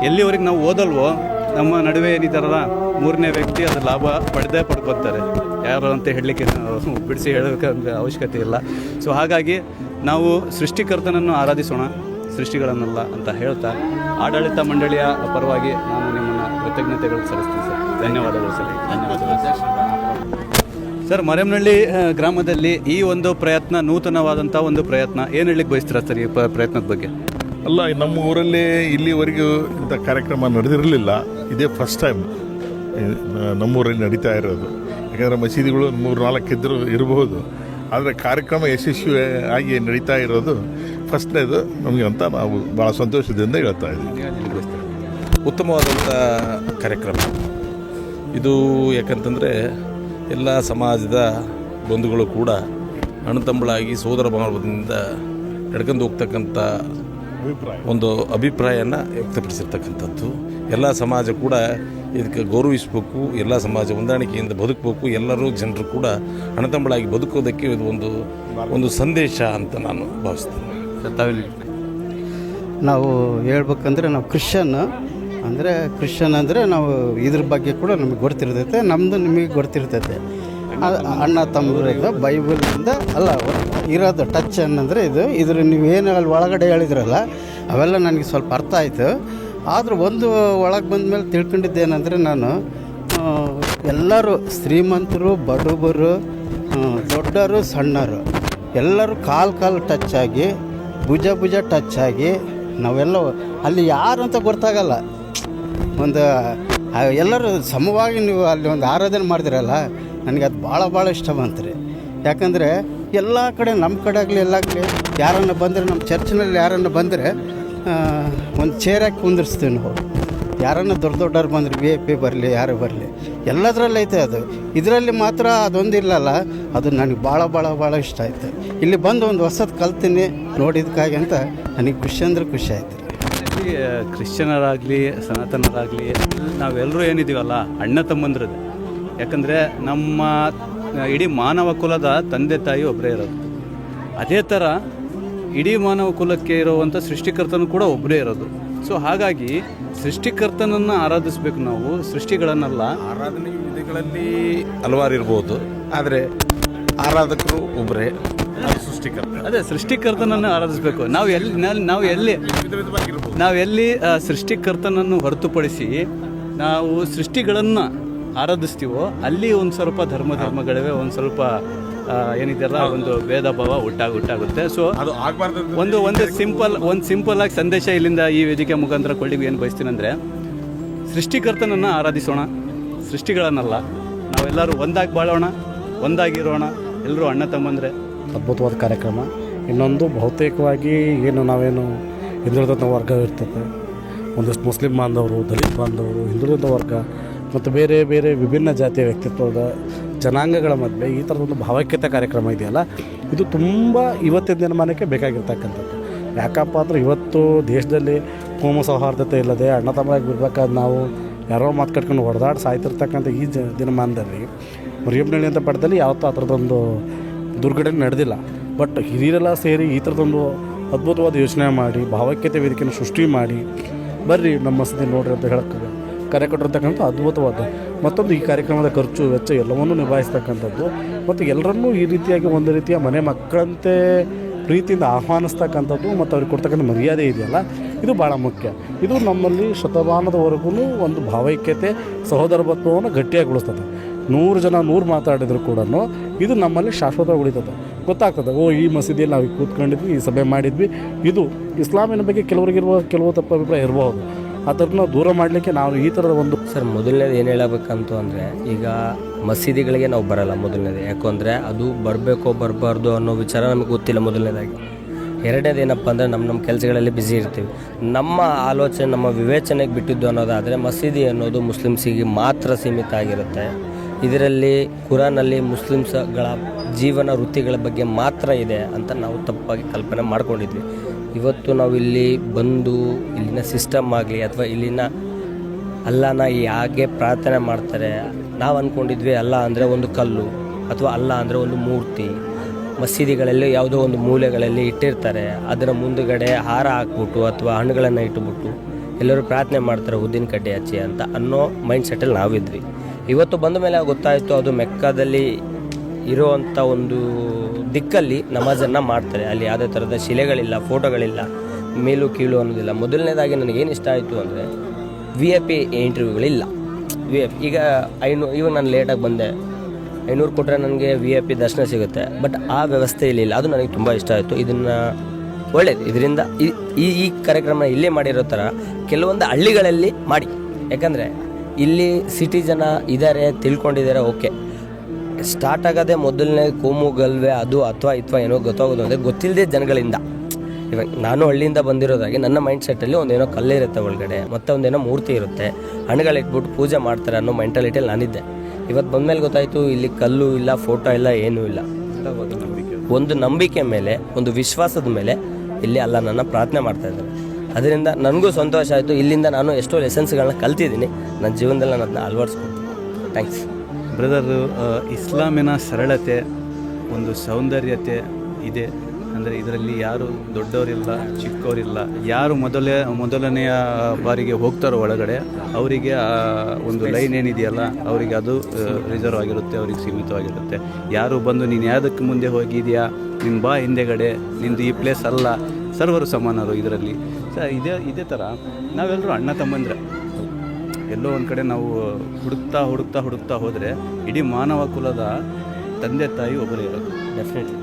ಎಲ್ಲಿವರೆಗೆ ನಾವು ಓದಲ್ವೋ ನಮ್ಮ ನಡುವೆ ಏನಿದ್ದಾರಲ್ಲ ಮೂರನೇ ವ್ಯಕ್ತಿ ಅದು ಲಾಭ ಪಡ್ಕೊತಾರೆ. ಯಾರು ಅಂತ ಹೇಳಲಿಕ್ಕೆ ಬಿಡಿಸಿ ಹೇಳೋಕ್ಕೆ ಅವಶ್ಯಕತೆ ಇಲ್ಲ. ಸೊ ಹಾಗಾಗಿ ನಾವು ಸೃಷ್ಟಿಕರ್ತನನ್ನು ಆರಾಧಿಸೋಣ, ಸೃಷ್ಟಿಗಳನ್ನಲ್ಲ ಅಂತ ಹೇಳ್ತಾ ಆಡಳಿತ ಮಂಡಳಿಯ ಪರವಾಗಿ ನಾನು ನಿಮ್ಮನ್ನು ಕೃತಜ್ಞತೆಗಳು ಸಲ್ಲಿಸ್ತೀನಿ ಸರ್. ಧನ್ಯವಾದಗಳು ಸರ್. ಸರ್, ಮರೆಮನಹಳ್ಳಿ ಗ್ರಾಮದಲ್ಲಿ ಈ ಒಂದು ಪ್ರಯತ್ನ ನೂತನವಾದಂಥ ಒಂದು ಪ್ರಯತ್ನ, ಏನು ಹೇಳಲಿಕ್ಕೆ ಬಯಸ್ತೀರಾ ಸರ್ ಈ ಪ್ರಯತ್ನದ ಬಗ್ಗೆ? ಅಲ್ಲ, ನಮ್ಮ ಊರಲ್ಲಿ ಇಲ್ಲಿವರೆಗೂ ಇಂಥ ಕಾರ್ಯಕ್ರಮ ನಡೆದಿರಲಿಲ್ಲ. ಇದೇ ಫಸ್ಟ್ ಟೈಮ್ ನಮ್ಮೂರಲ್ಲಿ ನಡೀತಾ ಇರೋದು. ಯಾಕಂದರೆ ಮಸೀದಿಗಳು 3-4 ಇರಬಹುದು, ಆದರೆ ಕಾರ್ಯಕ್ರಮ ಯಶಸ್ವಿ ಆಗಿ ನಡೀತಾ ಇರೋದು ಫಸ್ಟ್ನೇದು ನಮಗೆ ಅಂತ ನಾವು ಭಾಳ ಸಂತೋಷದಿಂದ ಹೇಳ್ತಾ ಇದ್ದೀವಿ. ಉತ್ತಮವಾದಂಥ ಕಾರ್ಯಕ್ರಮ ಇದು. ಯಾಕಂತಂದರೆ ಎಲ್ಲ ಸಮಾಜದ ಬಂಧುಗಳು ಕೂಡ ಅಣ್ಣತಂಬಳಾಗಿ ಸೋದರ ಭಾವದಿಂದ ನಡ್ಕೊಂಡು ಹೋಗ್ತಕ್ಕಂಥ ಒಂದು ಅಭಿಪ್ರಾಯನ ವ್ಯಕ್ತಪಡಿಸಿರ್ತಕ್ಕಂಥದ್ದು. ಎಲ್ಲ ಸಮಾಜ ಕೂಡ ಇದಕ್ಕೆ ಗೌರವಿಸಬೇಕು, ಎಲ್ಲ ಸಮಾಜ ಹೊಂದಾಣಿಕೆಯಿಂದ ಬದುಕಬೇಕು, ಎಲ್ಲರೂ ಜನರು ಕೂಡ ಅಣ್ಣತಂಬಳಾಗಿ ಬದುಕೋದಕ್ಕೆ ಇದು ಒಂದು ಸಂದೇಶ ಅಂತ ನಾನು ಭಾವಿಸ್ತೇನೆ. ನಾವು ಹೇಳ್ಬೇಕಂದ್ರೆ ನಾವು ಕ್ರಿಶ್ಚಿಯನ್ ಅಂದರೆ ನಾವು ಇದ್ರ ಬಗ್ಗೆ ಕೂಡ ನಮಗೆ ಗೊತ್ತಿರ್ತೈತೆ, ನಮ್ಮದು ನಿಮಗೆ ಗೊತ್ತಿರ್ತೈತೆ. ಅಣ್ಣ ತಮ್ಮದು ಬೈಬಲಿಂದ ಅಲ್ಲ ಇರೋದು ಟಚ್ ಅನ್ನಂದರೆ ಇದ್ರ ನೀವೇನು ಅಲ್ಲಿ ಒಳಗಡೆ ಹೇಳಿದ್ರಲ್ಲ ಅವೆಲ್ಲ ನನಗೆ ಸ್ವಲ್ಪ ಅರ್ಥ ಆಯಿತು. ಆದರೂ ಒಂದು ಒಳಗೆ ಬಂದ ಮೇಲೆ ತಿಳ್ಕೊಂಡಿದ್ದೇನೆಂದರೆ, ನಾನು ಎಲ್ಲರೂ ಶ್ರೀಮಂತರು, ಬಡವರು, ದೊಡ್ಡವರು, ಸಣ್ಣರು ಎಲ್ಲರೂ ಕಾಲು ಟಚ್ ಆಗಿ, ಭುಜ ಟಚ್ ಆಗಿ ನಾವೆಲ್ಲ ಅಲ್ಲಿ ಯಾರು ಅಂತ ಗೊತ್ತಾಗಲ್ಲ. ಎಲ್ಲರೂ ಸಮವಾಗಿ ನೀವು ಅಲ್ಲಿ ಒಂದು ಆರಾಧನೆ ಮಾಡಿದಿರಲ್ಲ, ನನಗೆ ಅದು ಭಾಳ ಇಷ್ಟ ಬಂತು ರೀ. ಯಾಕಂದರೆ ಎಲ್ಲ ಕಡೆ ನಮ್ಮ ಕಡೆ ಆಗಲಿ ಎಲ್ಲಾಗಲಿ ಯಾರನ್ನ ಬಂದರೆ, ನಮ್ಮ ಚರ್ಚ್ನಲ್ಲಿ ಯಾರನ್ನ ಬಂದರೆ ಒಂದು ಚೇರಾಗಿ ಕುಂದಿರ್ಸ್ತೀವಿ ನಾವು. ಯಾರನ್ನ ದೊಡ್ಡವ್ರು ಬಂದರೆ VIP ಬರಲಿ, ಯಾರು ಬರಲಿ, ಎಲ್ಲದರಲ್ಲಿ ಐತೆ ಅದು. ಇದರಲ್ಲಿ ಮಾತ್ರ ಅದೊಂದಿಲ್ಲಲ್ಲ, ಅದು ನನಗೆ ಭಾಳ ಇಷ್ಟ ಆಯಿತು. ಇಲ್ಲಿ ಬಂದು ಒಂದು ಹೊಸದು ಕಲ್ತೀನಿ ನೋಡಿದ್ದಕ್ಕಾಗಿ ಅಂತ ನನಗೆ ಖುಷಿ ಆಯಿತು. ಕ್ರಿಶ್ಚಿಯನರಾಗಲಿ ಸನಾತನರಾಗಲಿ ನಾವೆಲ್ಲರೂ ಏನಿದ್ದೀವಲ್ಲ ಅಣ್ಣ ತಮ್ಮಂದ್ರದ್ದು. ಯಾಕಂದರೆ ನಮ್ಮ ಇಡೀ ಮಾನವ ಕುಲದ ತಂದೆ ತಾಯಿ ಒಬ್ಬರೇ ಇರೋದು. ಅದೇ ಥರ ಇಡೀ ಮಾನವ ಕುಲಕ್ಕೆ ಇರುವಂಥ ಸೃಷ್ಟಿಕರ್ತನೂ ಕೂಡ ಒಬ್ಬರೇ ಇರೋದು. ಸೊ ಹಾಗಾಗಿ ಸೃಷ್ಟಿಕರ್ತನನ್ನು ಆರಾಧಿಸಬೇಕು ನಾವು, ಸೃಷ್ಟಿಗಳನ್ನೆಲ್ಲ. ಆರಾಧನೆ ವಿಧಿಗಳಲ್ಲಿ ಹಲವಾರು ಇರ್ಬೋದು, ಆದರೆ ಆರಾಧಕರು ಒಬ್ಬರೇ, ಅದೇ ಸೃಷ್ಟಿಕರ್ತನನ್ನು ಆರಾಧಿಸಬೇಕು. ನಾವು ಎಲ್ಲಿ ಸೃಷ್ಟಿಕರ್ತನನ್ನು ಹೊರತುಪಡಿಸಿ ನಾವು ಸೃಷ್ಟಿಗಳನ್ನು ಆರಾಧಿಸ್ತೀವೋ ಅಲ್ಲಿ ಒಂದು ಸ್ವಲ್ಪ ಧರ್ಮಗಳಿವೆ, ಒಂದು ಸ್ವಲ್ಪ ಏನಿದೆಯಲ್ಲ ಒಂದು ಭೇದ ಭಾವ ಉಟ್ಟಾಗುತ್ತೆ. ಸೊ ಅದು ಆಗಬಾರ್ದು. ಒಂದು ಸಿಂಪಲ್ ಆಗಿ ಸಂದೇಶ ಇಲ್ಲಿಂದ ಈ ವೇದಿಕೆ ಮುಖಾಂತರ ಕೊಳ್ಳಿಗೆ ಏನು ಬಯಸ್ತೀನಿ ಅಂದರೆ, ಸೃಷ್ಟಿಕರ್ತನನ್ನು ಆರಾಧಿಸೋಣ, ಸೃಷ್ಟಿಗಳನ್ನಲ್ಲ. ನಾವೆಲ್ಲರೂ ಒಂದಾಗಿ ಬಾಳೋಣ, ಒಂದಾಗಿರೋಣ, ಎಲ್ಲರೂ ಅಣ್ಣ ತಮ್ಮಂದರೆ. ಅದ್ಭುತವಾದ ಕಾರ್ಯಕ್ರಮ. ಇನ್ನೊಂದು ಬಹುತೇಕವಾಗಿ ನಾವೇನು ಹಿಂದುಳಿದ ವರ್ಗ ಇರ್ತದೆ, ಒಂದಷ್ಟು ಮುಸ್ಲಿಂ ಬಾಂಧವರು, ದಲಿತ ಬಾಂಧವರು, ಹಿಂದುಳಿದ ವರ್ಗ ಮತ್ತು ಬೇರೆ ವಿಭಿನ್ನ ಜಾತಿಯ ವ್ಯಕ್ತಿತ್ವದ ಜನಾಂಗಗಳ ಮಧ್ಯೆ ಈ ಥರದೊಂದು ಭಾವೈಕ್ಯತೆ ಕಾರ್ಯಕ್ರಮ ಇದೆಯಲ್ಲ, ಇದು ತುಂಬ ಇವತ್ತಿನ ದಿನಮಾನಕ್ಕೆ ಬೇಕಾಗಿರ್ತಕ್ಕಂಥದ್ದು. ಯಾಕಪ್ಪ ಅಂದರೆ ಇವತ್ತು ದೇಶದಲ್ಲಿ ಕೋಮು ಸೌಹಾರ್ದತೆ ಇಲ್ಲದೆ ಅಣ್ಣ ತಮ್ಮರಾಗಿ ಬಿಡ್ಬೇಕಾದ ನಾವು ಯಾರೋ ಮಾತು ಕಟ್ಕೊಂಡು ಹೊಡೆದಾಡಿ ಸಾಯ್ತಿರ್ತಕ್ಕಂಥ ಈ ದಿನಮಾನದಲ್ಲಿ ಮರಿಯಮ್ಮನಹಳ್ಳಿ ಅಂತ ಪಡೆದಲ್ಲಿ ಯಾವತ್ತೂ ಆ ಥರದೊಂದು ದುರ್ಘಟನೆ ನಡೆದಿಲ್ಲ. ಬಟ್ ಹಿರಿಯರೆಲ್ಲ ಸೇರಿ ಈ ಥರದೊಂದು ಅದ್ಭುತವಾದ ಯೋಚನೆ ಮಾಡಿ ಭಾವೈಕ್ಯತೆ ವೇದಿಕೆಯನ್ನು ಸೃಷ್ಟಿ ಮಾಡಿ ಬರ್ರಿ ನಮ್ಮ ಮಸೀದಿ ನೋಡ್ರಿ ಅಂತ ಹೇಳಕ್ಕೆ ಕರೆ ಕೊಟ್ಟಿರ್ತಕ್ಕಂಥ ಅದ್ಭುತವಾದ ಮತ್ತೊಂದು ಈ ಕಾರ್ಯಕ್ರಮದ ಖರ್ಚು ವೆಚ್ಚ ಎಲ್ಲವನ್ನೂ ನಿಭಾಯಿಸ್ತಕ್ಕಂಥದ್ದು ಮತ್ತು ಎಲ್ಲರನ್ನೂ ಈ ರೀತಿಯಾಗಿ ಒಂದು ರೀತಿಯ ಮನೆ ಮಕ್ಕಳಂತೆ ಪ್ರೀತಿಯಿಂದ ಆಹ್ವಾನಿಸ್ತಕ್ಕಂಥದ್ದು ಮತ್ತು ಅವ್ರಿಗೆ ಕೊಡ್ತಕ್ಕಂಥ ಮರ್ಯಾದೆ ಇದೆಯಲ್ಲ, ಇದು ಭಾಳ ಮುಖ್ಯ. ಇದು ನಮ್ಮಲ್ಲಿ ಶತಮಾನದವರೆಗೂ ಒಂದು ಭಾವೈಕ್ಯತೆ ಸಹೋದರತ್ವವನ್ನು ಗಟ್ಟಿಯಾಗಿಗೊಳಿಸ್ತದೆ. 100 ಜನ 100 ಮಾತಾಡಿದ್ರು ಕೂಡ ಇದು ನಮ್ಮಲ್ಲಿ ಶಾಶ್ವತ ಉಳಿತದೆ. ಗೊತ್ತಾಗ್ತದೆ, ಈ ಮಸೀದಿಯಲ್ಲಿ ನಾವು ಕೂತ್ಕೊಂಡಿದ್ವಿ, ಈ ಸಭೆ ಮಾಡಿದ್ವಿ. ಇದು ಇಸ್ಲಾಮಿನ ಬಗ್ಗೆ ಕೆಲವು ತಪ್ಪು ಅಭಿಪ್ರಾಯ ಇರಬಹುದು, ಅದನ್ನು ದೂರ ಮಾಡಲಿಕ್ಕೆ ನಾವು ಈ ಥರದ ಒಂದು ಸರ್ ಮೊದಲನೇದು ಏನು ಹೇಳಬೇಕಂತ ಅಂದರೆ, ಈಗ ಮಸೀದಿಗಳಿಗೆ ನಾವು ಬರಲ್ಲ ಮೊದಲನೇದು. ಯಾಕೆಂದರೆ ಅದು ಬರಬೇಕೋ ಬರಬಾರ್ದು ಅನ್ನೋ ವಿಚಾರ ನಮಗೆ ಗೊತ್ತಿಲ್ಲ ಮೊದಲನೇದಾಗಿ. ಎರಡನೇದೇನಪ್ಪ ಅಂದರೆ ನಮ್ಮ ಕೆಲಸಗಳಲ್ಲಿ ಬ್ಯುಸಿ ಇರ್ತೀವಿ. ನಮ್ಮ ಆಲೋಚನೆ ನಮ್ಮ ವಿವೇಚನೆಗೆ ಬಿಟ್ಟಿದ್ದು ಅನ್ನೋದಾದರೆ ಮಸೀದಿ ಅನ್ನೋದು ಮುಸ್ಲಿಮ್ಸಿಗೆ ಮಾತ್ರ ಸೀಮಿತ ಆಗಿರುತ್ತೆ. ಇದರಲ್ಲಿ ಕುರಾನಲ್ಲಿ ಮುಸ್ಲಿಮ್ಸ್ಗಳ ಜೀವನ ವೃತ್ತಿಗಳ ಬಗ್ಗೆ ಮಾತ್ರ ಇದೆ ಅಂತ ನಾವು ತಪ್ಪಾಗಿ ಕಲ್ಪನೆ ಮಾಡ್ಕೊಂಡಿದ್ವಿ. ಇವತ್ತು ನಾವು ಇಲ್ಲಿ ಬಂದು ಇಲ್ಲಿನ ಸಿಸ್ಟಮ್ ಆಗಲಿ ಅಥವಾ ಇಲ್ಲಿನ ಅಲ್ಲಾನ ಹೇಗೆ ಪ್ರಾರ್ಥನೆ ಮಾಡ್ತಾರೆ, ನಾವು ಅಂದ್ಕೊಂಡಿದ್ವಿ ಅಲ್ಲ ಅಂದರೆ ಒಂದು ಕಲ್ಲು ಅಥವಾ ಅಲ್ಲ ಅಂದರೆ ಒಂದು ಮೂರ್ತಿ ಮಸೀದಿಗಳಲ್ಲಿ ಯಾವುದೋ ಒಂದು ಮೂಲೆಗಳಲ್ಲಿ ಇಟ್ಟಿರ್ತಾರೆ. ಅದರ ಮುಂದುಗಡೆ ಹಾರ ಹಾಕ್ಬಿಟ್ಟು ಅಥವಾ ಹಣ್ಣುಗಳನ್ನು ಇಟ್ಟುಬಿಟ್ಟು ಎಲ್ಲರೂ ಪ್ರಾರ್ಥನೆ ಮಾಡ್ತಾರೆ ಉದ್ದಿನ ಕಡ್ಡಿ ಹಚ್ಚಿ ಅಂತ ಅನ್ನೋ ಮೈಂಡ್ ಸೆಟ್ಟಲ್ಲಿ ನಾವಿದ್ವಿ. ಇವತ್ತು ಬಂದ ಮೇಲೆ ಗೊತ್ತಾಯಿತು ಅದು ಮೆಕ್ಕಾದಲ್ಲಿ ಇರೋವಂಥ ಒಂದು ದಿಕ್ಕಲ್ಲಿ ನಮಾಜನ್ನು ಮಾಡ್ತಾರೆ. ಅಲ್ಲಿ ಯಾವುದೇ ಥರದ ಶಿಲೆಗಳಿಲ್ಲ, ಫೋಟೋಗಳಿಲ್ಲ, ಮೇಲು ಕೀಳು ಅನ್ನೋದಿಲ್ಲ. ಮೊದಲನೇದಾಗಿ ನನಗೇನು ಇಷ್ಟ ಆಯಿತು ಅಂದರೆ VIP ಇಂಟರ್ವ್ಯೂಗಳಿಲ್ಲ. VIP ಈಗ ಇವಾಗ ನಾನು ಲೇಟಾಗಿ ಬಂದೆ, 500 ಕೊಟ್ಟರೆ ನನಗೆ VIP ದರ್ಶನ ಸಿಗುತ್ತೆ. ಬಟ್ ಆ ವ್ಯವಸ್ಥೆ ಇಲ್ಲ. ಅದು ನನಗೆ ತುಂಬ ಇಷ್ಟ ಆಯಿತು. ಇದನ್ನು ಒಳ್ಳೇದು. ಇದರಿಂದ ಈ ಕಾರ್ಯಕ್ರಮ ಇಲ್ಲೇ ಮಾಡಿರೋ ಥರ ಕೆಲವೊಂದು ಹಳ್ಳಿಗಳಲ್ಲಿ ಮಾಡಿ. ಯಾಕಂದರೆ ಇಲ್ಲಿ ಸಿಟಿ ಜನ ಇದ್ದಾರೆ, ತಿಳ್ಕೊಂಡಿದ್ದಾರೆ, ಓಕೆ. ಸ್ಟಾರ್ಟ್ ಆಗೋದೇ ಮೊದಲನೇ ಕೋಮು ಗಲ್ವೆ ಅದು ಅಥವಾ ಏನೋ ಗೊತ್ತಾಗೋದು ಅಂದರೆ ಗೊತ್ತಿಲ್ಲದೆ ಜನಗಳಿಂದ. ಇವಾಗ ನಾನು ಹಳ್ಳಿಯಿಂದ ಬಂದಿರೋದಾಗಿ ನನ್ನ ಮೈಂಡ್ ಸೆಟ್ಟಲ್ಲಿ ಒಂದೇನೋ ಕಲ್ಲಿರುತ್ತೆ ಒಳಗಡೆ, ಮತ್ತು ಒಂದೇನೋ ಮೂರ್ತಿ ಇರುತ್ತೆ, ಹಣ್ಣುಗಳಿಟ್ಬಿಟ್ಟು ಪೂಜೆ ಮಾಡ್ತಾರೆ ಅನ್ನೋ ಮೆಂಟಾಲಿಟಿಯಲ್ಲಿ ನಾನಿದ್ದೆ. ಇವತ್ತು ಬಂದಮೇಲೆ ಗೊತ್ತಾಯಿತು ಇಲ್ಲಿ ಕಲ್ಲು ಇಲ್ಲ, ಫೋಟೋ ಇಲ್ಲ, ಏನೂ ಇಲ್ಲ. ಒಂದು ನಂಬಿಕೆ ಮೇಲೆ, ಒಂದು ವಿಶ್ವಾಸದ ಮೇಲೆ ಇಲ್ಲಿ ಅಲ್ಲ ನನ್ನ ಪ್ರಾರ್ಥನೆ ಮಾಡ್ತಾ ಇದ್ದಾರೆ. ಅದರಿಂದ ನನಗೂ ಸಂತೋಷ ಆಯಿತು. ಇಲ್ಲಿಂದ ನಾನು ಎಷ್ಟೋ ಲೆಸನ್ಸ್ಗಳನ್ನ ಕಲ್ತಿದ್ದೀನಿ, ನನ್ನ ಜೀವನದಲ್ಲಿ ನಾನು ಅದನ್ನ ಅಳವಡಿಸ್ಕೊಳ್ತೀನಿ. Thanks brother. ಇಸ್ಲಾಮಿನ ಸರಳತೆ, ಒಂದು ಸೌಂದರ್ಯತೆ ಇದೆ. ಅಂದರೆ ಇದರಲ್ಲಿ ಯಾರು ದೊಡ್ಡವರಿಲ್ಲ, ಚಿಕ್ಕವರಿಲ್ಲ. ಯಾರು ಮೊದಲನೆಯ ಬಾರಿಗೆ ಹೋಗ್ತಾರೋ ಒಳಗಡೆ ಅವರಿಗೆ ಒಂದು ಲೈನ್ ಏನಿದೆಯಲ್ಲ ಅವರಿಗೆ ಅದು ರಿಸರ್ವ್ ಆಗಿರುತ್ತೆ, ಅವ್ರಿಗೆ ಸೀಮಿತವಾಗಿರುತ್ತೆ. ಯಾರು ಬಂದು ನೀನು ಯಾವುದಕ್ಕೆ ಮುಂದೆ ಹೋಗಿದೆಯಾ, ನಿನ್ನ ಬಾ ಹಿಂದೆಗಡೆ, ನಿಂದು ಈ ಪ್ಲೇಸ್ ಅಲ್ಲ, ಸರ್ವರು ಸಮಾನರು ಇದರಲ್ಲಿ. ಇದೇ ಥರ ನಾವೆಲ್ಲರೂ ಅಣ್ಣ ತಮ್ಮಂದ್ರೆ. ಎಲ್ಲೋ ಒಂದು ಕಡೆ ನಾವು ಹುಡುಕ್ತಾ ಹೋದರೆ ಇಡೀ ಮಾನವ ಕುಲದ ತಂದೆ ತಾಯಿ ಒಬ್ಬರೇ ಇರೋದು. ಡೆಫಿನೆಟ್ಲಿ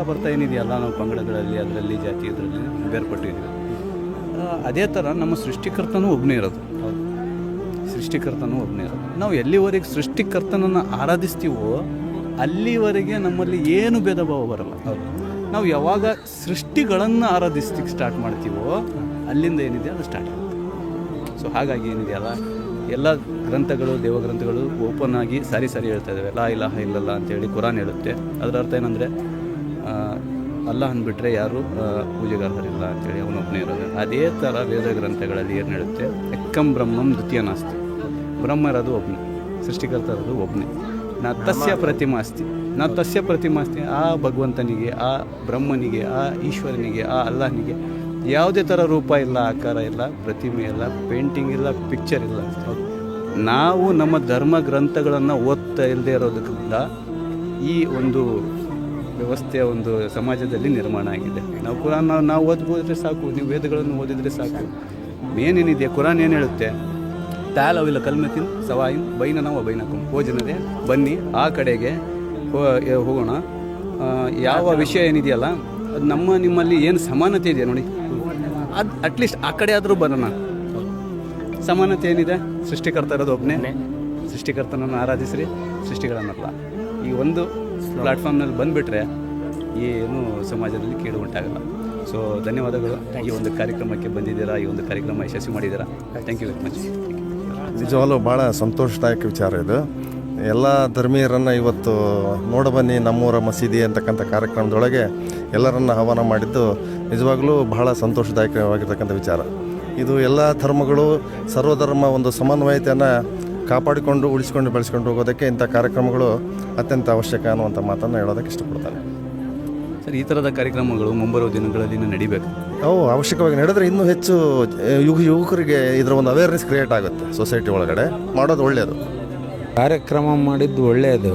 ಬರ್ತಾ ಏನಿದೆಯಲ್ಲ ನಾವು ಪಂಗಡಗಳಲ್ಲಿ, ಅದರಲ್ಲಿ ಜಾತಿ, ಇದರಲ್ಲಿ ಬೇರ್ಪಟ್ಟಿದ್ದೀವಿ. ಅದೇ ಥರ ನಮ್ಮ ಸೃಷ್ಟಿಕರ್ತನೂ ಒಬ್ಬನೇ ಇರೋದು. ನಾವು ಎಲ್ಲಿವರೆಗೆ ಸೃಷ್ಟಿಕರ್ತನನ್ನು ಆರಾಧಿಸ್ತೀವೋ ಅಲ್ಲಿವರೆಗೆ ನಮ್ಮಲ್ಲಿ ಏನು ಭೇದ ಭಾವ ಬರಲ್ಲ. ನಾವು ಯಾವಾಗ ಸೃಷ್ಟಿಗಳನ್ನು ಆರಾಧಿಸ್ಲಿಕ್ಕೆ ಸ್ಟಾರ್ಟ್ ಮಾಡ್ತೀವೋ ಅಲ್ಲಿಂದ ಏನಿದೆ ಅದು ಸ್ಟಾರ್ಟ್ ಆಗುತ್ತೆ. ಸೊ ಹಾಗಾಗಿ ಏನಿದೆಯಲ್ಲ ಎಲ್ಲ ಗ್ರಂಥಗಳು, ದೇವಗ್ರಂಥಗಳು ಓಪನ್ ಆಗಿ ಸಾರಿ ಹೇಳ್ತಾ ಇದ್ದಾವೆ. ಲಾ ಇಲಾಹ ಇಲ್ಲಲ್ಲ ಅಂತೇಳಿ ಕುರಾನ್ ಹೇಳುತ್ತೆ. ಅದರ ಅರ್ಥ ಏನಂದರೆ ಅಲ್ಲಾಹನ್ ಬಿಟ್ಟರೆ ಯಾರು ಪೂಜೆಗಾರರಿಲ್ಲ ಅಂತೇಳಿ ಅವನೊಬ್ಬನೇ ಇರೋದು. ಅದೇ ಥರ ವೇದ ಗ್ರಂಥಗಳಲ್ಲಿ ಏನು ಹೇಳುತ್ತೆ, ಎಕ್ಕಂ ಬ್ರಹ್ಮಂ ದ್ವಿತೀಯ ನಾಸ್ತಿ. ಬ್ರಹ್ಮ ಇರೋದು ಒಬ್ಬನೇ, ಸೃಷ್ಟಿಕರ್ತ ಇರೋದು ಒಬ್ಬನೇ. ನಾ ತಸ್ಯ ಪ್ರತಿಮಾಸ್ತಿ. ಆ ಭಗವಂತನಿಗೆ, ಆ ಬ್ರಹ್ಮನಿಗೆ, ಆ ಈಶ್ವರನಿಗೆ, ಆ ಅಲ್ಲಾಹನಿಗೆ ಯಾವುದೇ ಥರ ರೂಪ ಇಲ್ಲ, ಆಕಾರ ಇಲ್ಲ, ಪ್ರತಿಮೆ ಇಲ್ಲ, ಪೇಂಟಿಂಗ್ ಇಲ್ಲ, ಪಿಕ್ಚರ್ ಇಲ್ಲ. ನಾವು ನಮ್ಮ ಧರ್ಮ ಗ್ರಂಥಗಳನ್ನು ಓದ್ತಾ ಇಲ್ಲದೆ ಇರೋದಕ್ಕಿಂತ ಈ ಒಂದು ವ್ಯವಸ್ಥೆ ಒಂದು ಸಮಾಜದಲ್ಲಿ ನಿರ್ಮಾಣ ಆಗಿದೆ. ನಾವು ಕುರಾನ್ ನಾವು ಓದ್ಬೋದ್ರೆ ಸಾಕು, ನೀವು ವೇದಗಳನ್ನು ಓದಿದರೆ ಸಾಕು. ಮೇನೇನಿದೆ ಕುರಾನ್ ಏನು ಹೇಳುತ್ತೆ, ತಾಲವಿಲ್ಲ ಕಲ್ಮತಿನ್ ಸವಾಯಿನ್ ಬೈನನ ಬೈನಕಂ. ಓ ಜನರೇ ಬನ್ನಿ ಆ ಕಡೆಗೆ ಹೋಗೋಣ. ಯಾವ ವಿಷಯ ಏನಿದೆಯಲ್ಲ ಅದು ನಿಮ್ಮಲ್ಲಿ ಏನು ಸಮಾನತೆ ಇದೆ ನೋಡಿ, ಅದು ಅಟ್ಲೀಸ್ಟ್ ಆ ಕಡೆ ಆದರೂ ಬರೋಣ. ಸಮಾನತೆ ಏನಿದೆ, ಸೃಷ್ಟಿಕರ್ತ ಇರೋದು ಒಬ್ಬನೇ, ಸೃಷ್ಟಿಕರ್ತನನ್ನು ಆರಾಧಿಸ್ರಿ, ಸೃಷ್ಟಿಗಳನ್ನಲ್ಲ. ಈ ಒಂದು ಪ್ಲಾಟ್ಫಾರ್ಮ್ನಲ್ಲಿ ಬಂದುಬಿಟ್ರೆ ಏನು ಸಮಾಜದಲ್ಲಿ ಕೇಡು ಉಂಟಾಗಲ್ಲ. ಸೊ ಧನ್ಯವಾದಗಳು. ಈ ಒಂದು ಕಾರ್ಯಕ್ರಮಕ್ಕೆ ಬಂದಿದ್ದೀರಾ, ಈ ಒಂದು ಕಾರ್ಯಕ್ರಮ ಯಶಸ್ವಿ ಮಾಡಿದ್ದೀರಾ. Thank you very much. ನಿಜವಾಗ್ಲೂ ಭಾಳ ಸಂತೋಷದಾಯಕ ವಿಚಾರ ಇದು. ಎಲ್ಲ ಧರ್ಮೀಯರನ್ನು ಇವತ್ತು ನೋಡಬನ್ನಿ ನಮ್ಮೂರ ಮಸೀದಿ ಅಂತಕ್ಕಂಥ ಕಾರ್ಯಕ್ರಮದೊಳಗೆ ಎಲ್ಲರನ್ನು ಆಹ್ವಾನ ಮಾಡಿದ್ದು ನಿಜವಾಗ್ಲೂ ಬಹಳ ಸಂತೋಷದಾಯಕವಾಗಿರ್ತಕ್ಕಂಥ ವಿಚಾರ ಇದು. ಎಲ್ಲ ಧರ್ಮಗಳು ಸರ್ವಧರ್ಮ ಒಂದು ಸಮನ್ವಯತೆಯನ್ನು ಕಾಪಾಡಿಕೊಂಡು ಉಳಿಸ್ಕೊಂಡು ಬೆಳೆಸ್ಕೊಂಡು ಹೋಗೋದಕ್ಕೆ ಇಂಥ ಕಾರ್ಯಕ್ರಮಗಳು ಅತ್ಯಂತ ಅವಶ್ಯಕ ಅನ್ನುವಂಥ ಮಾತನ್ನು ಹೇಳೋದಕ್ಕೆ ಇಷ್ಟಪಡ್ತಾನೆ. ಸರ್, ಈ ಥರದ ಕಾರ್ಯಕ್ರಮಗಳು ಮುಂಬರುವ ದಿನಗಳಲ್ಲಿ ನಡಿಬೇಕು. ಅವು ಅವಶ್ಯಕವಾಗಿ ನಡೆದ್ರೆ ಇನ್ನೂ ಹೆಚ್ಚು ಯುವಕರಿಗೆ ಇದರ ಒಂದು ಅವೇರ್ನೆಸ್ ಕ್ರಿಯೇಟ್ ಆಗುತ್ತೆ. ಸೊಸೈಟಿ ಒಳಗಡೆ ಮಾಡೋದು ಒಳ್ಳೆಯದು. ಕಾರ್ಯಕ್ರಮ ಮಾಡಿದ್ದು ಒಳ್ಳೆಯದು.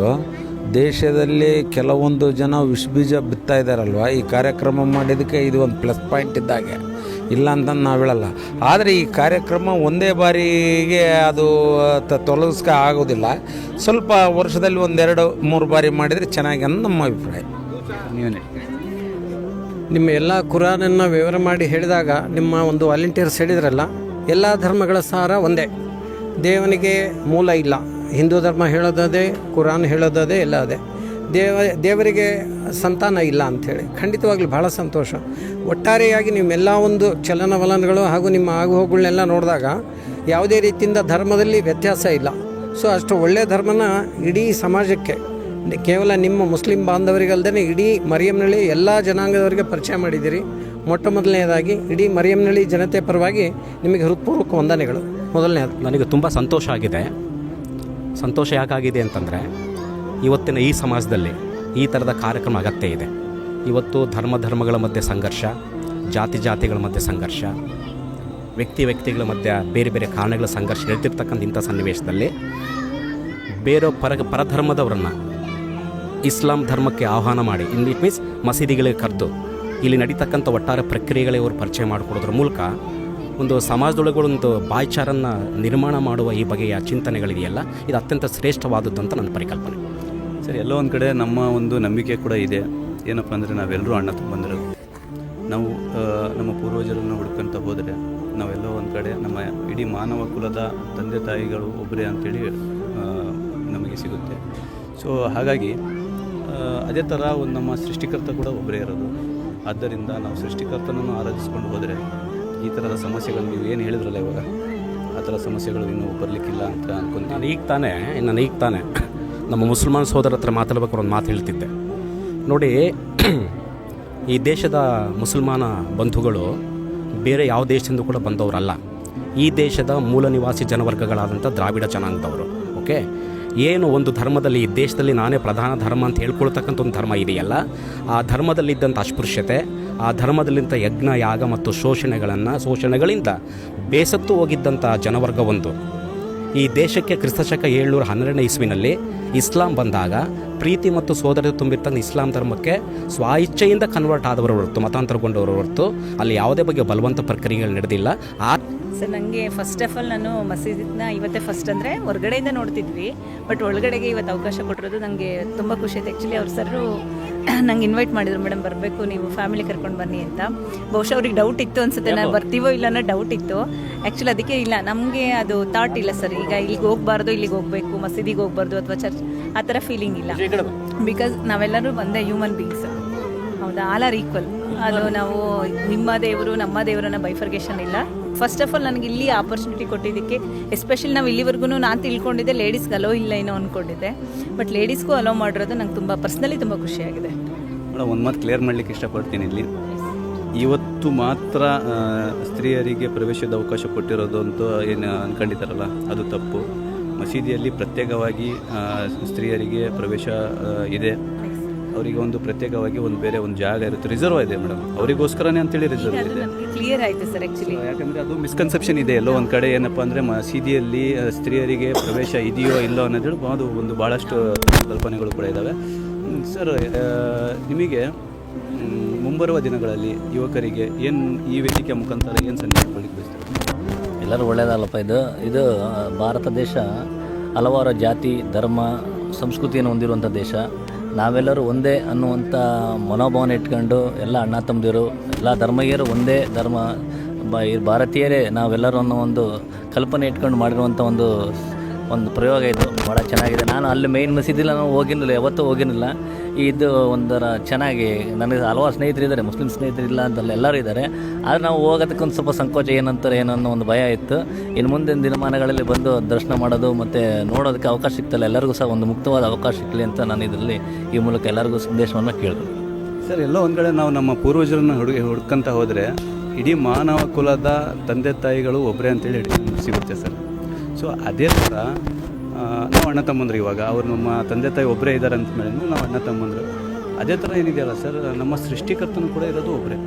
ದೇಶದಲ್ಲಿ ಕೆಲವೊಂದು ಜನ ವಿಷಬೀಜ ಬಿತ್ತಾ ಇದ್ದಾರಲ್ವ, ಈ ಕಾರ್ಯಕ್ರಮ ಮಾಡಿದ್ದಕ್ಕೆ ಇದು ಒಂದು ಪ್ಲಸ್ ಪಾಯಿಂಟ್ ಇದ್ದಾಗೆ, ಇಲ್ಲ ಅಂತ ನಾವು ಹೇಳಲ್ಲ. ಆದರೆ ಈ ಕಾರ್ಯಕ್ರಮ ಒಂದೇ ಬಾರಿಗೆ ಅದು ತೊಲಗಿಸ್ಕ ಆಗೋದಿಲ್ಲ. ಸ್ವಲ್ಪ ವರ್ಷದಲ್ಲಿ 1-2-3 ಬಾರಿ ಮಾಡಿದರೆ ಚೆನ್ನಾಗಿ ಅನ್ನೋ ನಮ್ಮ ಅಭಿಪ್ರಾಯ. ನೀವೇ ನಿಮ್ಮ ಎಲ್ಲ ಕುರಾನನ್ನು ವಿವರ ಮಾಡಿ ಹೇಳಿದಾಗ ನಿಮ್ಮ ಒಂದು ವಾಲಂಟಿಯರ್ಸ್ ಹೇಳಿದ್ರಲ್ಲ, ಎಲ್ಲ ಧರ್ಮಗಳ ಸಾರ ಒಂದೇ. ದೇವನಿಗೆ ಮೂಲ ಇಲ್ಲ. ಹಿಂದೂ ಧರ್ಮ ಹೇಳೋದದೇ, ಕುರಾನ್ ಹೇಳೋದದೇ, ಎಲ್ಲ ಅದೇ. ದೇವರಿಗೆ ಸಂತಾನ ಇಲ್ಲ ಅಂಥೇಳಿ. ಖಂಡಿತವಾಗ್ಲೂ ಭಾಳ ಸಂತೋಷ. ಒಟ್ಟಾರೆಯಾಗಿ ನಿಮ್ಮೆಲ್ಲ ಒಂದು ಚಲನವಲನಗಳು ಹಾಗೂ ನಿಮ್ಮ ಆಗುಹೋಗುಗಳನ್ನೆಲ್ಲ ನೋಡಿದಾಗ ಯಾವುದೇ ರೀತಿಯಿಂದ ಧರ್ಮದಲ್ಲಿ ವ್ಯತ್ಯಾಸ ಇಲ್ಲ. ಸೊ ಅಷ್ಟು ಒಳ್ಳೆಯ ಧರ್ಮನ ಇಡೀ ಸಮಾಜಕ್ಕೆ, ಕೇವಲ ನಿಮ್ಮ ಮುಸ್ಲಿಂ ಬಾಂಧವರಿಗಲ್ಲದೆ ಇಡೀ ಮರಿಯಮ್ನಳ್ಳಿ ಎಲ್ಲ ಜನಾಂಗದವರಿಗೆ ಪರಿಚಯ ಮಾಡಿದ್ದೀರಿ. ಮೊಟ್ಟ ಮೊದಲನೇದಾಗಿ ಇಡೀ ಮರಿಯಮ್ನಳ್ಳಿ ಜನತೆ ಪರವಾಗಿ ನಿಮಗೆ ಹೃತ್ಪೂರ್ವಕ ವಂದನೆಗಳು. ಮೊದಲನೇದು ನನಗೆ ತುಂಬ ಸಂತೋಷ ಆಗಿದೆ. ಸಂತೋಷ ಯಾಕಾಗಿದೆ ಅಂತಂದರೆ ಇವತ್ತಿನ ಈ ಸಮಾಜದಲ್ಲಿ ಈ ಥರದ ಕಾರ್ಯಕ್ರಮ ಅಗತ್ಯ ಇದೆ. ಇವತ್ತು ಧರ್ಮಗಳ ಮಧ್ಯೆ ಸಂಘರ್ಷ, ಜಾತಿಗಳ ಮಧ್ಯೆ ಸಂಘರ್ಷ, ವ್ಯಕ್ತಿಗಳ ಮಧ್ಯೆ ಬೇರೆ ಬೇರೆ ಕಾರಣಗಳ ಸಂಘರ್ಷ ಹೇಳ್ತಿರ್ತಕ್ಕಂಥ ಇಂಥ ಸನ್ನಿವೇಶದಲ್ಲಿ ಬೇರೆ ಪರಧರ್ಮದವರನ್ನು ಇಸ್ಲಾಂ ಧರ್ಮಕ್ಕೆ ಆಹ್ವಾನ ಮಾಡಿ, ಇಟ್ ಮೀನ್ಸ್ ಮಸೀದಿಗಳಿಗೆ ಕರೆದು ಇಲ್ಲಿ ನಡೀತಕ್ಕಂಥ ಒಟ್ಟಾರೆ ಪ್ರಕ್ರಿಯೆಗಳಿಗೆ ಅವರು ಪರಿಚಯ ಮಾಡಿಕೊಡೋದ್ರ ಮೂಲಕ ಒಂದು ಸಮಾಜದೊಳಗೆ ಒಂದು ಭಾಯ್ಚಾರನ್ನು ನಿರ್ಮಾಣ ಮಾಡುವ ಈ ಬಗೆಯ ಚಿಂತನೆಗಳಿದೆಯಲ್ಲ, ಇದು ಅತ್ಯಂತ ಶ್ರೇಷ್ಠವಾದದ್ದು ಅಂತ ನನ್ನ ಪರಿಕಲ್ಪನೆ. ಸರಿ, ಎಲ್ಲೋ ಒಂದು ಕಡೆ ನಮ್ಮ ಒಂದು ನಂಬಿಕೆ ಕೂಡ ಇದೆ. ಏನಪ್ಪ ಅಂದರೆ ನಾವೆಲ್ಲರೂ ಅಣ್ಣ ತಮ್ಮಂದಿರು. ನಾವು ನಮ್ಮ ಪೂರ್ವಜರನ್ನು ಹುಡ್ಕೊಂತ ಹೋದರೆ ನಾವೆಲ್ಲೋ ಒಂದು ಕಡೆ ನಮ್ಮ ಇಡೀ ಮಾನವ ಕುಲದ ತಂದೆ ತಾಯಿಗಳು ಒಬ್ಬರೇ ಅಂಥೇಳಿ ನಮಗೆ ಸಿಗುತ್ತೆ. ಸೊ ಹಾಗಾಗಿ ಅದೇ ಥರ ಒಂದು ನಮ್ಮ ಸೃಷ್ಟಿಕರ್ತ ಕೂಡ ಒಬ್ಬರೇ ಇರೋದು. ಆದ್ದರಿಂದ ನಾವು ಸೃಷ್ಟಿಕರ್ತನನ್ನು ಆರಾಧಿಸ್ಕೊಂಡು ಹೋದರೆ ಈ ಥರದ ಸಮಸ್ಯೆಗಳು ನೀವು ಏನು ಹೇಳಿದ್ರಲ್ಲ ಇವಾಗ, ಆ ಥರ ಸಮಸ್ಯೆಗಳು ಇನ್ನೂ ಬರಲಿಕ್ಕಿಲ್ಲ ಅಂತ ಅನ್ಕೊಂತೀನಿ. ನಾನು ಈಗ ತಾನೇ ನಮ್ಮ ಮುಸಲ್ಮಾನ್ ಸೋದರ ಹತ್ರ ಮಾತಾಡ್ಬೇಕಾದ್ರೆ ಒಂದು ಮಾತು ಹೇಳ್ತಿದ್ದೆ ನೋಡಿ. ಈ ದೇಶದ ಮುಸಲ್ಮಾನ ಬಂಧುಗಳು ಬೇರೆ ಯಾವ ದೇಶದಿಂದ ಕೂಡ ಬಂದವರಲ್ಲ. ಈ ದೇಶದ ಮೂಲ ನಿವಾಸಿ ಜನವರ್ಗಗಳಾದಂಥ ದ್ರಾವಿಡ ಜನಾಂಗದವರು. ಓಕೆ, ಏನು ಒಂದು ಧರ್ಮದಲ್ಲಿ ಈ ದೇಶದಲ್ಲಿ ನಾನೇ ಪ್ರಧಾನ ಧರ್ಮ ಅಂತ ಹೇಳ್ಕೊಳ್ತಕ್ಕಂಥ ಒಂದು ಧರ್ಮ ಇದೆಯಲ್ಲ, ಆ ಧರ್ಮದಲ್ಲಿದ್ದಂಥ ಅಸ್ಪೃಶ್ಯತೆ, ಆ ಧರ್ಮದಲ್ಲಿಂಥ ಯಜ್ಞ ಯಾಗ ಮತ್ತು ಶೋಷಣೆಗಳಿಂದ ಬೇಸತ್ತು ಹೋಗಿದ್ದಂಥ ಜನವರ್ಗ ಒಂದು ಈ ದೇಶಕ್ಕೆ ಕ್ರಿಸ್ತಶಕ 712 ಇಸ್ವಿನಲ್ಲಿ ಇಸ್ಲಾಂ ಬಂದಾಗ ಪ್ರೀತಿ ಮತ್ತು ಸೋದರತೆ ತುಂಬಿರ್ತಂಥ ಇಸ್ಲಾಂ ಧರ್ಮಕ್ಕೆ ಸ್ವ-ಇಚ್ಛೆಯಿಂದ ಕನ್ವರ್ಟ್ ಆದವರು ಹೊರತು, ಮತಾಂತರಗೊಂಡವರು ಹೊರತು ಅಲ್ಲಿ ಯಾವುದೇ ಬಗ್ಗೆ ಬಲವಂತ ಪ್ರಕ್ರಿಯೆಗಳು ನಡೆದಿಲ್ಲ. ಸರ್, ನನಗೆ ಫಸ್ಟ್ ಆಫ್ ಆಲ್ ನಾನು ಮಸೀದಿನ ಇವತ್ತೇ ಫಸ್ಟ್ ಅಂದರೆ ಹೊರಗಡೆಯಿಂದ ನೋಡ್ತಿದ್ವಿ, ಬಟ್ ಒಳಗಡೆಗೆ ಇವತ್ತು ಅವಕಾಶ ಕೊಟ್ಟಿರೋದು ನನಗೆ ತುಂಬ ಖುಷಿ ಆಯ್ತು. ಆ್ಯಕ್ಚುಲಿ ಅವ್ರು ಸರ್ ನಂಗೆ ಇನ್ವೈಟ್ ಮಾಡಿದ್ರು, ಮೇಡಮ್ ಬರಬೇಕು ನೀವು ಫ್ಯಾಮಿಲಿ ಕರ್ಕೊಂಡು ಬನ್ನಿ ಅಂತ. ಬಹುಶಃ ಅವ್ರಿಗೆ ಡೌಟ್ ಇತ್ತು ಅನ್ಸುತ್ತೆ, ನಾನು ಬರ್ತೀವೋ ಇಲ್ಲ ಅನ್ನೋ ಡೌಟ್ ಇತ್ತು. ಆ್ಯಕ್ಚುಲಿ ಅದಕ್ಕೆ ಇಲ್ಲ, ನಮಗೆ ಅದು ಥಾಟ್ ಇಲ್ಲ ಸರ್. ಈಗ ಇಲ್ಲಿಗೆ ಹೋಗಬಾರ್ದು, ಇಲ್ಲಿಗೆ ಹೋಗಬೇಕು, ಮಸೀದಿಗೆ ಹೋಗಬಾರ್ದು ಅಥವಾ ಚರ್ಚ್ ಆ ಥರ ಫೀಲಿಂಗ್ ಇಲ್ಲ. ಬಿಕಾಸ್ ನಾವೆಲ್ಲರೂ ಒಂದೇ ಹ್ಯೂಮನ್ ಬೀಯಿಂಗ್ಸ್, ಹೌದಾ, ಆಲ್ ಆರ್ ಈಕ್ವಲ್. ಅದು ನಾವು ನಿಮ್ಮ ದೇವರು ನಮ್ಮ ದೇವರನ್ನ ಬೈಫರ್ಗೇಷನ್ ಇಲ್ಲ. ಫಸ್ಟ್ ಆಫ್ ಆಲ್ ನನಗೆ ಇಲ್ಲಿ ಆಪರ್ಚುನಿಟಿ ಕೊಟ್ಟಿದ್ದಕ್ಕೆ, ಎಸ್ಪೆಷಲಿ ನಾವು ಇಲ್ಲಿವರೆಗೂ ನಾನು ತಿಳ್ಕೊಂಡಿದ್ದೆ ಲೇಡೀಸ್ಗೆ ಅಲೋ ಇಲ್ಲ ಏನೋ ಅಂದ್ಕೊಂಡಿದ್ದೆ, ಬಟ್ ಲೇಡೀಸ್ಗೂ ಅಲೋ ಮಾಡಿರೋದು ನಂಗೆ ತುಂಬ ಪರ್ಸ್ನಲಿ ತುಂಬ ಖುಷಿಯಾಗಿದೆ. ಮೇಡಮ್, ಒಂದು ಮಾತು ಕ್ಲಿಯರ್ ಮಾಡಲಿಕ್ಕೆ ಇಷ್ಟಪಡ್ತೀನಿ. ಇಲ್ಲಿ ಇವತ್ತು ಮಾತ್ರ ಸ್ತ್ರೀಯರಿಗೆ ಪ್ರವೇಶದ ಅವಕಾಶ ಕೊಟ್ಟಿರೋದು ಅಂತ ಏನು ಅಂದ್ಕೊಂಡಿದ್ದಾರಲ್ಲ, ಅದು ತಪ್ಪು. ಮಸೀದಿಯಲ್ಲಿ ಪ್ರತ್ಯೇಕವಾಗಿ ಸ್ತ್ರೀಯರಿಗೆ ಪ್ರವೇಶ ಇದೆ. ಅವರಿಗೆ ಒಂದು ಪ್ರತ್ಯೇಕವಾಗಿ ಒಂದು ಬೇರೆ ಒಂದು ಜಾಗ ಇರುತ್ತೆ, ರಿಸರ್ವ್ ಇದೆ ಮೇಡಮ್, ಅವರಿಗೋಸ್ಕರನೇ ಅಂತೇಳಿ ರಿಸರ್ವ್ ಇದೆ. ಕ್ಲಿಯರ್ ಆಯಿತು ಸರ್. ಆ್ಯಕ್ಚುಲಿ ಯಾಕಂದರೆ ಅದು ಮಿಸ್ಕನ್ಸೆಪ್ಷನ್ ಇದೆ ಎಲ್ಲೋ ಒಂದು ಕಡೆ. ಏನಪ್ಪ ಅಂದರೆ ಮಸೀದಿಯಲ್ಲಿ ಸ್ತ್ರೀಯರಿಗೆ ಪ್ರವೇಶ ಇದೆಯೋ ಇಲ್ಲೋ ಅನ್ನೋದು ಅದು ಒಂದು ಭಾಳಷ್ಟು ಕಲ್ಪನೆಗಳು ಕೂಡ ಇದ್ದಾವೆ. ಸರ್, ನಿಮಗೆ ಮುಂಬರುವ ದಿನಗಳಲ್ಲಿ ಯುವಕರಿಗೆ ಏನು ಈ ವೇದಿಕೆ ಮುಖಾಂತರ ಏನು ಸಂದೇಶ ಕೊಡಲಿಕ್ಕೆ ಬಯಸ್ತಾರೆ? ಎಲ್ಲರೂ ಒಳ್ಳೆಯದಲ್ಲಪ್ಪ. ಇದು ಭಾರತ ದೇಶ ಹಲವಾರು ಜಾತಿ ಧರ್ಮ ಸಂಸ್ಕೃತಿಯನ್ನು ಹೊಂದಿರುವಂಥ ದೇಶ. ನಾವೆಲ್ಲರೂ ಒಂದೇ ಅನ್ನುವಂಥ ಮನೋಭಾವನೆ ಇಟ್ಕೊಂಡು ಎಲ್ಲ ಅಣ್ಣ ತಮ್ಮದಿರು, ಎಲ್ಲ ಧರ್ಮೀಯರು ಒಂದೇ ಧರ್ಮ, ಭಾರತೀಯರೇ ನಾವೆಲ್ಲರೂ ಅನ್ನೋ ಒಂದು ಕಲ್ಪನೆ ಇಟ್ಕೊಂಡು ಮಾಡಿರುವಂಥ ಒಂದು ಪ್ರಯೋಗ ಇದು ಭಾಳ ಚೆನ್ನಾಗಿದೆ. ನಾನು ಅಲ್ಲಿ ಮೇಯ್ನ್ ಮಸೀದಿಲ್ಲ ನಾವು ಹೋಗಿರಲಿಲ್ಲ, ಯಾವತ್ತೂ ಹೋಗಿರಲಿಲ್ಲ. ಇದು ಒಂಥರ ಚೆನ್ನಾಗಿ, ನನಗೆ ಹಲವಾರು ಸ್ನೇಹಿತರಿದ್ದಾರೆ, ಮುಸ್ಲಿಂ ಸ್ನೇಹಿತರಿಲ್ಲ ಅಂತಲ್ಲ, ಎಲ್ಲರೂ ಇದ್ದಾರೆ. ಆದರೆ ನಾವು ಹೋಗೋದಕ್ಕೊಂದು ಸ್ವಲ್ಪ ಸಂಕೋಚ ಏನಂತಾರೆ ಏನೋ ಅನ್ನೋ ಒಂದು ಭಯ ಇತ್ತು. ಇನ್ನು ಮುಂದಿನ ದಿನಮಾನಗಳಲ್ಲಿ ಬಂದು ದರ್ಶನ ಮಾಡೋದು ಮತ್ತು ನೋಡೋದಕ್ಕೆ ಅವಕಾಶ ಸಿಗ್ತಲ್ಲ, ಎಲ್ಲರಿಗೂ ಸಹ ಒಂದು ಮುಕ್ತವಾದ ಅವಕಾಶ ಸಿಗಲಿ ಅಂತ ನಾನು ಇದರಲ್ಲಿ ಈ ಮೂಲಕ ಎಲ್ಲರಿಗೂ ಸಂದೇಶವನ್ನು ಕೇಳಿದೆ. ಸರ್, ಎಲ್ಲೋ ಒಂದು ಕಡೆ ನಾವು ನಮ್ಮ ಪೂರ್ವಜರನ್ನು ಹುಡ್ಕೊಂತ ಹೋದರೆ ಇಡೀ ಮಾನವ ಕುಲದ ತಂದೆ ತಾಯಿಗಳು ಒಬ್ಬರೇ ಅಂತೇಳಿ ಸಿಗುತ್ತೆ ಸರ್. ಸೊ ಅದೇ ಥರ ನಾವು ಅಣ್ಣ ತಮ್ಮಂದ್ರು, ಇವಾಗ ಅವ್ರು ನಮ್ಮ ತಂದೆ ತಾಯಿ ಒಬ್ಬರೇ ಇದ್ದಾರೆ ಅಂತ ಮೇಲೆ ನಾವು ಅಣ್ಣ ತಮ್ಮಂದ್ರು. ಅದೇ ಥರ ಏನಿದೆಯಲ್ಲ ಸರ್, ನಮ್ಮ ಸೃಷ್ಟಿಕರ್ತನೂ ಕೂಡ ಇರೋದು ಒಬ್ಬರೇ.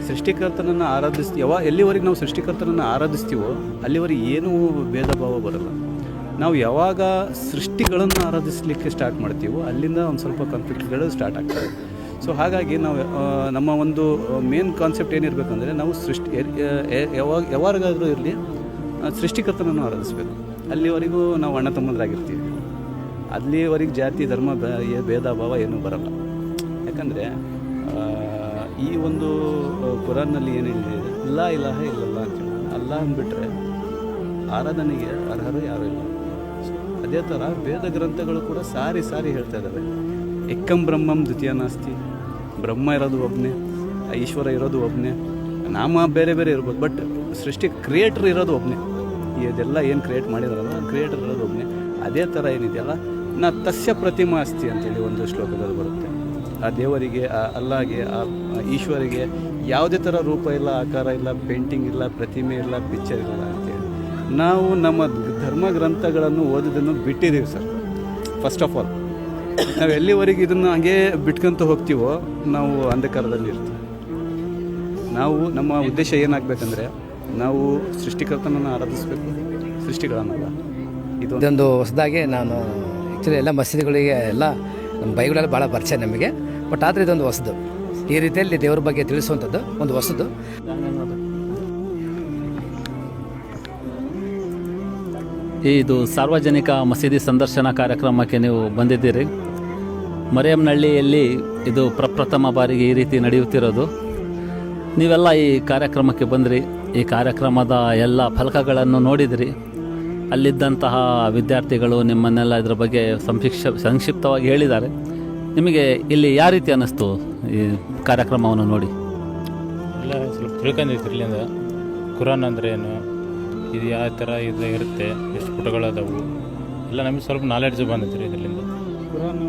ಸೃಷ್ಟಿಕರ್ತನನ್ನು ಎಲ್ಲಿವರೆಗೆ ನಾವು ಸೃಷ್ಟಿಕರ್ತನನ್ನು ಆರಾಧಿಸ್ತೀವೋ ಅಲ್ಲಿವರೆಗೆ ಏನೂ ಭೇದ ಭಾವ ಬರೋಲ್ಲ. ನಾವು ಯಾವಾಗ ಸೃಷ್ಟಿಗಳನ್ನು ಆರಾಧಿಸಲಿಕ್ಕೆ ಸ್ಟಾರ್ಟ್ ಮಾಡ್ತೀವೋ ಅಲ್ಲಿಂದ ಒಂದು ಸ್ವಲ್ಪ ಕಾನ್ಫ್ಲಿಕ್ಟ್ಗಳು ಸ್ಟಾರ್ಟ್ ಆಗ್ತವೆ. ಸೊ ಹಾಗಾಗಿ ನಾವು ನಮ್ಮ ಒಂದು ಮೇನ್ ಕಾನ್ಸೆಪ್ಟ್ ಏನಿರಬೇಕಂದ್ರೆ, ನಾವು ಯಾವಾಗಾದರೂ ಇರಲಿ ಸೃಷ್ಟಿಕರ್ತನನ್ನು ಆರಾಧಿಸಬೇಕು. ಅಲ್ಲಿವರೆಗೂ ನಾವು ಅಣ್ಣ ತಮ್ಮಂದರಾಗಿರ್ತೀವಿ. ಅಲ್ಲಿವರೆಗೆ ಜಾತಿ ಧರ್ಮ ಭೇದ ಭಾವ ಏನೂ ಬರಲ್ಲ. ಯಾಕಂದರೆ ಈ ಒಂದು ಕುರಾನ್ನಲ್ಲಿ ಏನಿದೆ, ಲಾ ಇಲಾಹ ಇಲ್ಲಲ್ಲ ಅಂತೇಳಿ, ಅಲ್ಲ ಅಂದ್ಬಿಟ್ರೆ ಆರಾಧನೆಗೆ ಅರ್ಹರು ಯಾರೂ ಇಲ್ಲ. ಅದೇ ಥರ ವೇದ ಗ್ರಂಥಗಳು ಕೂಡ ಸಾರಿ ಸಾರಿ ಹೇಳ್ತಾ ಇದ್ದಾವೆ. ಎಕ್ಕಂ ಬ್ರಹ್ಮಂ ದ್ವಿತೀಯ ನಾಸ್ತಿ, ಬ್ರಹ್ಮ ಇರೋದು ಒಬ್ಬನೇ, ಈಶ್ವರ ಇರೋದು ಒಬ್ಬನೇ, ನಾಮ ಬೇರೆ ಬೇರೆ ಇರ್ಬೋದು, ಬಟ್ ಸೃಷ್ಟಿ ಕ್ರಿಯೇಟರ್ ಇರೋದು ಒಬ್ಬನೇ. ಇದೆಲ್ಲ ಏನು ಕ್ರಿಯೇಟ್ ಮಾಡಿದಾರಲ್ಲ ಕ್ರಿಯೇಟರ್ ಇರೋದು ಒಬ್ಬನೇ. ಅದೇ ಥರ ಏನಿದೆಯಲ್ಲ, ನಾ ತಸ್ಯ ಪ್ರತಿಮಾ ಅಸ್ತಿ ಅಂತೇಳಿ ಒಂದು ಶ್ಲೋಕದಲ್ಲಿ ಬರುತ್ತೆ. ಆ ದೇವರಿಗೆ, ಆ ಅಲ್ಲಾಗೆ, ಆ ಈಶ್ವರಿಗೆ ಯಾವುದೇ ಥರ ರೂಪ ಇಲ್ಲ, ಆಕಾರ ಇಲ್ಲ, ಪೇಂಟಿಂಗ್ ಇಲ್ಲ, ಪ್ರತಿಮೆ ಇಲ್ಲ, ಪಿಕ್ಚರ್ ಇಲ್ಲ ಅಂತೇಳಿ ನಾವು ನಮ್ಮ ಧರ್ಮ ಗ್ರಂಥಗಳನ್ನು ಓದೋದನ್ನು ಬಿಟ್ಟಿದ್ದೀವಿ ಸರ್. ಫಸ್ಟ್ ಆಫ್ ಆಲ್ ನಾವು ಎಲ್ಲಿವರೆಗೆ ಇದನ್ನು ಹಾಗೇ ಬಿಟ್ಕೊಂತ ಹೋಗ್ತೀವೋ ನಾವು ಅಂಧಕಾರದಲ್ಲಿ ಇರ್ತೀವಿ. ನಾವು ನಮ್ಮ ಉದ್ದೇಶ ಏನಾಗಬೇಕಂದ್ರೆ ನಾವು ಸೃಷ್ಟಿಕರ್ತನನ್ನು ಆರಾಧಿಸಬೇಕು, ಸೃಷ್ಟಿಗಳನ್ನಲ್ಲ. ಇದೊಂದು ಹೊಸದಾಗಿ ನಾನು ಆ್ಯಕ್ಚುಲಿ ಎಲ್ಲ ಮಸೀದಿಗಳಿಗೆ ಎಲ್ಲ ನಮ್ಮ ಬೈಗಳೆಲ್ಲ ಭಾಳ ಪರಿಚಯ ನಮಗೆ, ಬಟ್ ಆದರೆ ಇದೊಂದು ಹೊಸದು, ಈ ರೀತಿಯಲ್ಲಿ ದೇವ್ರ ಬಗ್ಗೆ ತಿಳಿಸುವಂಥದ್ದು ಒಂದು ಹೊಸದು. ಇದು ಸಾರ್ವಜನಿಕ ಮಸೀದಿ ಸಂದರ್ಶನ ಕಾರ್ಯಕ್ರಮಕ್ಕೆ ನೀವು ಬಂದಿದ್ದೀರಿ. ಮರಿಯಮ್ನಹಳ್ಳಿಯಲ್ಲಿ ಇದು ಪ್ರಪ್ರಥಮ ಬಾರಿಗೆ ಈ ರೀತಿ ನಡೆಯುತ್ತಿರೋದು. ನೀವೆಲ್ಲ ಈ ಕಾರ್ಯಕ್ರಮಕ್ಕೆ ಬಂದಿರಿ, ಈ ಕಾರ್ಯಕ್ರಮದ ಎಲ್ಲ ಫಲಕಗಳನ್ನು ನೋಡಿದಿರಿ. ಅಲ್ಲಿದ್ದಂತಹ ವಿದ್ಯಾರ್ಥಿಗಳು ನಿಮ್ಮನ್ನೆಲ್ಲ ಇದರ ಬಗ್ಗೆ ಸಂಕ್ಷಿಪ್ತವಾಗಿ ಹೇಳಿದ್ದಾರೆ. ನಿಮಗೆ ಇಲ್ಲಿ ಯಾವ ರೀತಿ ಅನ್ನಿಸ್ತು ಈ ಕಾರ್ಯಕ್ರಮವನ್ನು ನೋಡಿ? ಎಲ್ಲ ಸ್ವಲ್ಪ ತಿಳ್ಕೊಂಡಿರ್ತೀರಿ ಇಲ್ಲಿಂದ ಕುರಾನ್ ಅಂದರೆ ಏನು, ಇದು ಯಾವ ಥರ ಇದು ಇರುತ್ತೆ, ಎಷ್ಟು ಪುಟಗಳದಾವು ಎಲ್ಲ ನಮಗೆ ಸ್ವಲ್ಪ ನಾಲೆಡ್ಜ್ ಬಂದೈತ್ರಿ ಇದರಿಂದ. ಕುರಾನ್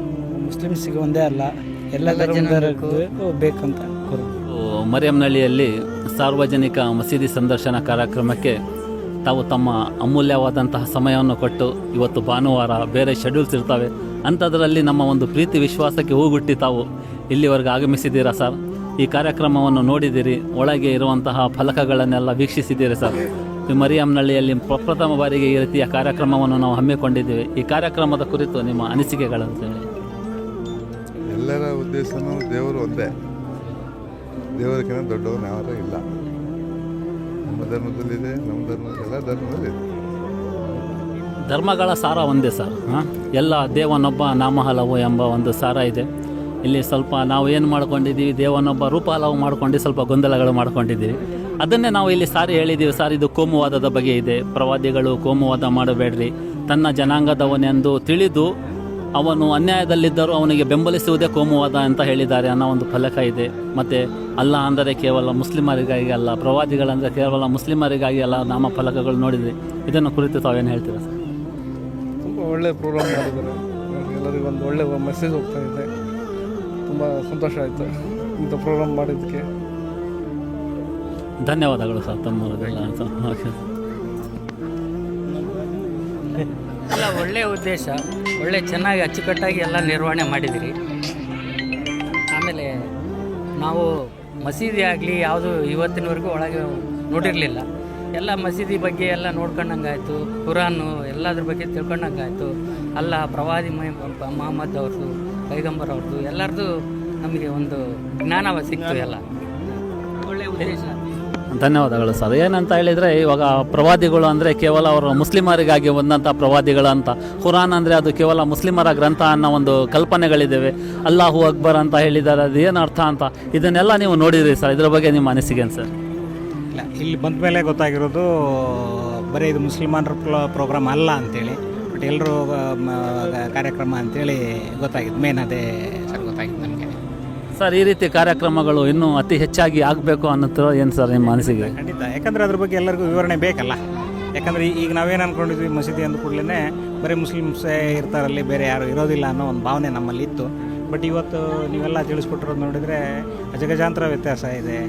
ಮುಸ್ಲಿಮ್ಸಿಗೆ ಒಂದೇ ಅಲ್ಲ, ಎಲ್ಲ ಧರ್ಮದವರಿಗೂ ಬೇಕಂತ. ಮರಿಯಮ್ನಹಳ್ಳಿಯಲ್ಲಿ ಸಾರ್ವಜನಿಕ ಮಸೀದಿ ಸಂದರ್ಶನ ಕಾರ್ಯಕ್ರಮಕ್ಕೆ ತಾವು ತಮ್ಮ ಅಮೂಲ್ಯವಾದಂತಹ ಸಮಯವನ್ನು ಕೊಟ್ಟು, ಇವತ್ತು ಭಾನುವಾರ ಬೇರೆ ಶೆಡ್ಯೂಲ್ಸ್ ಇರ್ತವೆ, ಅಂಥದ್ರಲ್ಲಿ ನಮ್ಮ ಒಂದು ಪ್ರೀತಿ ವಿಶ್ವಾಸಕ್ಕೆ ಹೂಗುಟ್ಟಿ ತಾವು ಇಲ್ಲಿವರೆಗೆ ಆಗಮಿಸಿದ್ದೀರಾ ಸರ್. ಈ ಕಾರ್ಯಕ್ರಮವನ್ನು ನೋಡಿದ್ದೀರಿ, ಒಳಗೆ ಇರುವಂತಹ ಫಲಕಗಳನ್ನೆಲ್ಲ ವೀಕ್ಷಿಸಿದ್ದೀರಿ ಸರ್. ಈ ಮರಿಯಮ್ನಹಳ್ಳಿಯಲ್ಲಿ ಪ್ರಪ್ರಥಮ ಬಾರಿಗೆ ಈ ರೀತಿಯ ಕಾರ್ಯಕ್ರಮವನ್ನು ನಾವು ಹಮ್ಮಿಕೊಂಡಿದ್ದೇವೆ. ಈ ಕಾರ್ಯಕ್ರಮದ ಕುರಿತು ನಿಮ್ಮ ಅನಿಸಿಕೆಗಳಂತ ಹೇಳಿ. ಎಲ್ಲರ ಉದ್ದೇಶನೂ ದೇವರು ಒಂದೇ, ದೇವರಿಗಿಂತ ದೊಡ್ಡವನು ಯಾರು ಇಲ್ಲ. ನಮ್ಮ ಧರ್ಮದಲ್ಲಿದೆ, ನಮ್ಮ ಧರ್ಮದಲ್ಲಿ, ಎಲ್ಲ ಧರ್ಮದಲ್ಲಿದೆ. ಧರ್ಮಗಳ ಸಾರ ಒಂದೇ ಸರ್. ಎಲ್ಲ ದೇವನೊಬ್ಬ ನಾಮ ಹಲವು ಎಂಬ ಒಂದು ಸಾರ ಇದೆ. ಇಲ್ಲಿ ಸ್ವಲ್ಪ ನಾವು ಏನು ಮಾಡ್ಕೊಂಡಿದ್ದೀವಿ, ದೇವನೊಬ್ಬ ರೂಪ ಹಲವು ಮಾಡ್ಕೊಂಡು ಸ್ವಲ್ಪ ಗೊಂದಲಗಳು ಮಾಡ್ಕೊಂಡಿದ್ದೀವಿ. ಅದನ್ನೇ ನಾವು ಇಲ್ಲಿ ಸಾರಿ ಹೇಳಿದ್ದೀವಿ ಸರ್. ಇದು ಕೋಮುವಾದದ ಬಗ್ಗೆ ಇದೆ. ಪ್ರವಾದಿಗಳು ಕೋಮುವಾದ ಮಾಡಬೇಡ್ರಿ, ತನ್ನ ಜನಾಂಗದವನೆಂದು ತಿಳಿದು ಅವನು ಅನ್ಯಾಯದಲ್ಲಿದ್ದರೂ ಅವನಿಗೆ ಬೆಂಬಲಿಸುವುದೇ ಕೋಮುವಾದ ಅಂತ ಹೇಳಿದ್ದಾರೆ ಅನ್ನೋ ಒಂದು ಫಲಕ ಇದೆ. ಮತ್ತು ಅಲ್ಲ ಅಂದರೆ ಕೇವಲ ಮುಸ್ಲಿಮರಿಗಾಗಿ ಅಲ್ಲ, ಪ್ರವಾದಿಗಳಂದರೆ ಕೇವಲ ಮುಸ್ಲಿಮರಿಗಾಗಿ ಅಲ್ಲ ನಾಮ ಫಲಕಗಳು ನೋಡಿದ್ರಿ. ಇದನ್ನು ಕುರಿತು ತಾವೇನು ಹೇಳ್ತೀರಾ ಸರ್? ತುಂಬ ಒಳ್ಳೆ ಪ್ರೋಗ್ರಾಮ್ ಮಾಡಿದ್ದಾರೆ, ಎಲ್ಲರಿಗೂ ಒಂದು ಒಳ್ಳೆ ಮೆಸೇಜ್ ಹೋಗ್ತಾ ಇದೆ. ತುಂಬ ಸಂತೋಷ ಆಯಿತು ಇಂಥ ಪ್ರೋಗ್ರಾಮ್ ಮಾಡಿದ್ದಕ್ಕೆ. ಧನ್ಯವಾದಗಳು ಸರ್ ತಮ್ಮದೆಲ್ಲ. ಎಲ್ಲ ಒಳ್ಳೆಯ ಉದ್ದೇಶ, ಒಳ್ಳೆ ಚೆನ್ನಾಗಿ ಅಚ್ಚುಕಟ್ಟಾಗಿ ಎಲ್ಲ ನಿರ್ವಹಣೆ ಮಾಡಿದಿರಿ. ಆಮೇಲೆ ನಾವು ಮಸೀದಿ ಆಗಲಿ ಯಾವುದು ಇವತ್ತಿನವರೆಗೂ ಒಳಗೆ ನೋಡಿರಲಿಲ್ಲ. ಎಲ್ಲ ಮಸೀದಿ ಬಗ್ಗೆ ಎಲ್ಲ ನೋಡ್ಕೊಂಡಂಗಾಯಿತು, ಕುರಾನು ಎಲ್ಲದ್ರ ಬಗ್ಗೆ ತಿಳ್ಕೊಂಡಂಗಾಯಿತು. ಅಲ್ಲ ಪ್ರವಾದಿ ಮಹಮ್ಮದ್ ಅವ್ರದ್ದು, ಪೈಗಂಬರ್ ಅವ್ರದ್ದು ಎಲ್ಲರದ್ದು ನಮಗೆ ಒಂದು ಜ್ಞಾನ ಸಿಕ್ತು. ಎಲ್ಲ ಒಳ್ಳೆಯ ಉದ್ದೇಶ. ಧನ್ಯವಾದಗಳು ಸರ್. ಏನಂತ ಹೇಳಿದರೆ, ಇವಾಗ ಪ್ರವಾದಿಗಳು ಅಂದರೆ ಕೇವಲ ಅವರು ಮುಸ್ಲಿಮರಿಗಾಗಿ ಬಂದಂಥ ಪ್ರವಾದಿಗಳು ಅಂತ. ಕುರಾನ್ ಅಂದರೆ ಅದು ಕೇವಲ ಮುಸ್ಲಿಮರ ಗ್ರಂಥ ಅನ್ನೋ ಒಂದು ಕಲ್ಪನೆಗಳಿದ್ದಾವೆ. ಅಲ್ಲಾಹು ಅಕ್ಬರ್ ಅಂತ ಹೇಳಿದ್ದಾರೆ, ಅದು ಏನು ಅರ್ಥ ಅಂತ ಇದನ್ನೆಲ್ಲ ನೀವು ನೋಡಿದ್ರಿ ಸರ್. ಇದರ ಬಗ್ಗೆ ನಿಮ್ಮ ಅನಿಸಿಕೆ ಸರ್? ಇಲ್ಲ, ಇಲ್ಲಿ ಬಂದ ಮೇಲೆ ಗೊತ್ತಾಗಿರೋದು ಬರೀ ಇದು ಮುಸ್ಲಿಮರ ಪ್ರೋಗ್ರಾಮ್ ಅಲ್ಲ ಅಂತೇಳಿ, ಬಟ್ ಎಲ್ಲರೂ ಕಾರ್ಯಕ್ರಮ ಅಂತೇಳಿ ಗೊತ್ತಾಗಿದ್ದು. ಮೇನ್ ಅದೇ ಸರ್ ಗೊತ್ತಾಗಿದ್ದು ನಮಗೆ ಸರ್. ಈ ರೀತಿ ಕಾರ್ಯಕ್ರಮಗಳು ಇನ್ನೂ ಅತಿ ಹೆಚ್ಚಾಗಿ ಆಗಬೇಕು ಅನ್ನೋದು ಏನು ಸರ್ ನಿಮ್ಮ ಅನಿಸಿಕೆ? ಖಂಡಿತ, ಯಾಕಂದರೆ ಅದ್ರ ಬಗ್ಗೆ ಎಲ್ಲರಿಗೂ ವಿವರಣೆ ಬೇಕಲ್ಲ. ಯಾಕಂದರೆ ಈಗ ನಾವೇನು ಅಂದ್ಕೊಂಡಿದ್ವಿ, ಮಸೀದಿ ಅಂದ ಕೂಡಲೇ ಬರೀ ಮುಸ್ಲಿಮ್ಸೇ ಇರ್ತಾರಲ್ಲಿ, ಬೇರೆ ಯಾರು ಇರೋದಿಲ್ಲ ಅನ್ನೋ ಒಂದು ಭಾವನೆ ನಮ್ಮಲ್ಲಿ ಇತ್ತು. ಬಟ್ ಇವತ್ತು ನೀವೆಲ್ಲ ತಿಳಿಸ್ಕೊಟ್ಟಿರೋದು ನೋಡಿದರೆ ಅಜಗಜಾಂತರ ವ್ಯತ್ಯಾಸ ಇದೆ.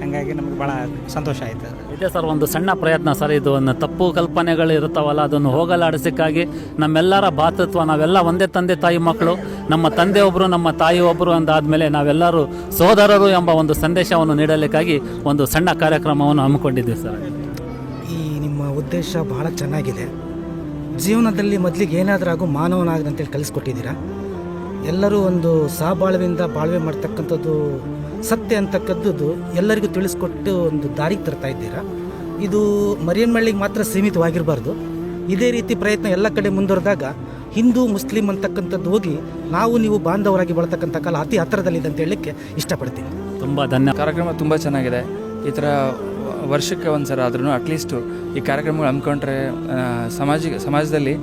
ಹಾಗಾಗಿ ನಮಗೆ ಭಾಳ ಸಂತೋಷ ಆಯಿತು. ಇದೆ ಸರ್, ಒಂದು ಸಣ್ಣ ಪ್ರಯತ್ನ ಸರ್. ಇದು ಒಂದು ತಪ್ಪು ಕಲ್ಪನೆಗಳು ಇರ್ತಾವಲ್ಲ, ಅದನ್ನು ಹೋಗಲಾಡಿಸಕ್ಕಾಗಿ ನಮ್ಮೆಲ್ಲರ ಭಾತೃತ್ವ, ನಾವೆಲ್ಲ ಒಂದೇ ತಂದೆ ತಾಯಿ ಮಕ್ಕಳು, ನಮ್ಮ ತಂದೆ ಒಬ್ಬರು ನಮ್ಮ ತಾಯಿ ಒಬ್ಬರು ಅಂದಾದಮೇಲೆ ನಾವೆಲ್ಲರೂ ಸೋದರರು ಎಂಬ ಒಂದು ಸಂದೇಶವನ್ನು ನೀಡಲಿಕ್ಕಾಗಿ ಒಂದು ಸಣ್ಣ ಕಾರ್ಯಕ್ರಮವನ್ನು ಹಮ್ಮಿಕೊಂಡಿದ್ದೀವಿ ಸರ್. ಈ ನಿಮ್ಮ ಉದ್ದೇಶ ಬಹಳ ಚೆನ್ನಾಗಿದೆ. ಜೀವನದಲ್ಲಿ ಮೊದಲಿಗೆ ಏನಾದರೂ ಆಗೋ ಮಾನವನಾಗದಂತೇಳಿ ಕಲಿಸ್ಕೊಟ್ಟಿದ್ದೀರಾ. ಎಲ್ಲರೂ ಒಂದು ಸಹಬಾಳ್ವೆಯಿಂದ ಬಾಳ್ವೆ ಮಾಡ್ತಕ್ಕಂಥದ್ದು ಸತ್ಯ ಅಂತಕ್ಕಂಥದ್ದು ಎಲ್ಲರಿಗೂ ತಿಳಿಸ್ಕೊಟ್ಟು ಒಂದು ದಾರಿಗೆ ತರ್ತಾ ಇದ್ದೀರಾ. ಇದು ಮರಿಯಮ್ನಹಳ್ಳಿಗೆ ಮಾತ್ರ ಸೀಮಿತವಾಗಿರಬಾರ್ದು. ಇದೇ ರೀತಿ ಪ್ರಯತ್ನ ಎಲ್ಲ ಕಡೆ ಮುಂದುವರೆದಾಗ ಹಿಂದೂ ಮುಸ್ಲಿಂ ಅಂತಕ್ಕಂಥದ್ದು ಹೋಗಿ ನಾವು ನೀವು ಬಾಂಧವರಾಗಿ ಬಳತಕ್ಕಂಥ ಕಾಲ ಅತಿ ಹತ್ತಿರದಲ್ಲಿದೆ ಅಂತ ಹೇಳಲಿಕ್ಕೆ ಇಷ್ಟಪಡ್ತೀನಿ. ತುಂಬ ಧನ್ಯವಾದ. ಕಾರ್ಯಕ್ರಮ ತುಂಬ ಚೆನ್ನಾಗಿದೆ. ಈ ಥರ ವರ್ಷಕ್ಕೆ ಒಂದು ಸಲ ಆದ್ರೂ ಅಟ್ಲೀಸ್ಟು ಈ ಕಾರ್ಯಕ್ರಮಗಳು ಹಮ್ಮಿಕೊಂಡ್ರೆ ಸಮಾಜದಲ್ಲಿ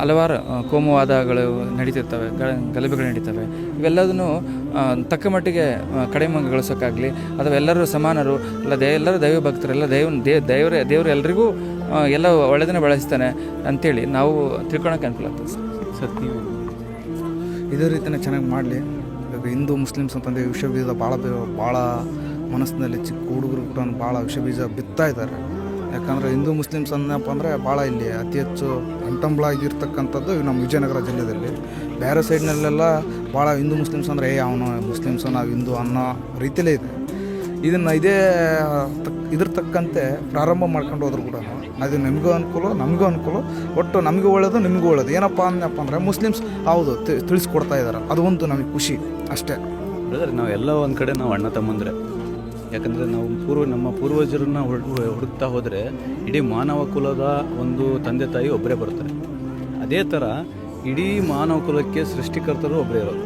ಹಲವಾರು ಕೋಮುವಾದಗಳು ನಡೀತಿರ್ತವೆ, ಗಲಭೆಗಳು ನಡೀತವೆ. ಇವೆಲ್ಲದನ್ನು ತಕ್ಕ ಮಟ್ಟಿಗೆ ಕಡಿಮೆಗೊಳಿಸೋಕ್ಕಾಗಲಿ ಅಥವಾ ಎಲ್ಲರೂ ಸಮಾನರು, ಎಲ್ಲರೂ ದೈವ ಭಕ್ತರು, ಎಲ್ಲ ದೇವರು ಎಲ್ರಿಗೂ ಎಲ್ಲ ಒಳ್ಳೆಯದನ್ನೇ ಬಳಸ್ತಾನೆ ಅಂಥೇಳಿ ನಾವು ತಿಳ್ಕೊಳಕ್ಕೆ ಅನುಕೂಲ ಆಗ್ತದೆ ಸರ್. ಇದೇ ರೀತಿಯೇ ಚೆನ್ನಾಗಿ ಮಾಡಲಿ. ಹಿಂದೂ ಮುಸ್ಲಿಮ್ಸ್ ಅಂತಂದರೆ ವಿಷ ಬೀಜ ಭಾಳ ಮನಸ್ಸಿನಲ್ಲಿ ಚಿಕ್ಕ ಹುಡುಗರು ಕೂಡ ಭಾಳ ವಿಷ ಬೀಜ ಬಿತ್ತಾ ಇದ್ದಾರೆ. ಯಾಕಂದರೆ ಹಿಂದೂ ಮುಸ್ಲಿಮ್ಸ್ ಅನ್ನಪ್ಪ ಅಂದರೆ ಭಾಳ ಇಲ್ಲಿ ಅತಿ ಹೆಚ್ಚು ಅಂಟಂಬಳಾಗಿರ್ತಕ್ಕಂಥದ್ದು ನಮ್ಮ ವಿಜಯನಗರ ಜಿಲ್ಲೆಯಲ್ಲಿ. ಬೇರೆ ಸೈಡ್ನಲ್ಲೆಲ್ಲ ಭಾಳ ಹಿಂದೂ ಮುಸ್ಲಿಮ್ಸ್ ಅಂದರೆ ಅವನು ಮುಸ್ಲಿಮ್ಸು ನಾವು ಹಿಂದೂ ಅನ್ನೋ ರೀತಿಯಲ್ಲೇ ಇದೆ. ಇದನ್ನು ಇದ್ರ ತಕ್ಕಂತೆ ಪ್ರಾರಂಭ ಮಾಡ್ಕೊಂಡು ಹೋದ್ರು ಕೂಡ ಅದು ನಿಮಗೂ ಅನುಕೂಲ, ನಮಗೂ ಅನುಕೂಲ, ಒಟ್ಟು ನಮಗೂ ಒಳ್ಳೆಯದು, ನಿಮಗೂ ಒಳ್ಳೆಯದು. ಏನಪ್ಪ ಅಂದರೆ ಮುಸ್ಲಿಮ್ಸ್ ಹೌದು ತಿಳಿಸ್ಕೊಡ್ತಾ ಇದ್ದಾರೆ, ಅದು ಒಂದು ನಮಗೆ ಖುಷಿ ಅಷ್ಟೇ. ಬ್ರದರ್, ನಾವೆಲ್ಲ ಒಂದು ಕಡೆ ನಾವು ಅಣ್ಣ ತಮ್ಮಂದ್ರೆ. ಯಾಕಂದರೆ ನಾವು ನಮ್ಮ ಪೂರ್ವಜರನ್ನ ಹುಡುಕ್ತಾ ಹೋದರೆ ಇಡೀ ಮಾನವ ಕುಲದ ಒಂದು ತಂದೆ ತಾಯಿ ಒಬ್ಬರೇ ಬರ್ತಾರೆ. ಅದೇ ಥರ ಇಡೀ ಮಾನವ ಕುಲಕ್ಕೆ ಸೃಷ್ಟಿಕರ್ತರು ಒಬ್ಬರೇ ಇರೋದು.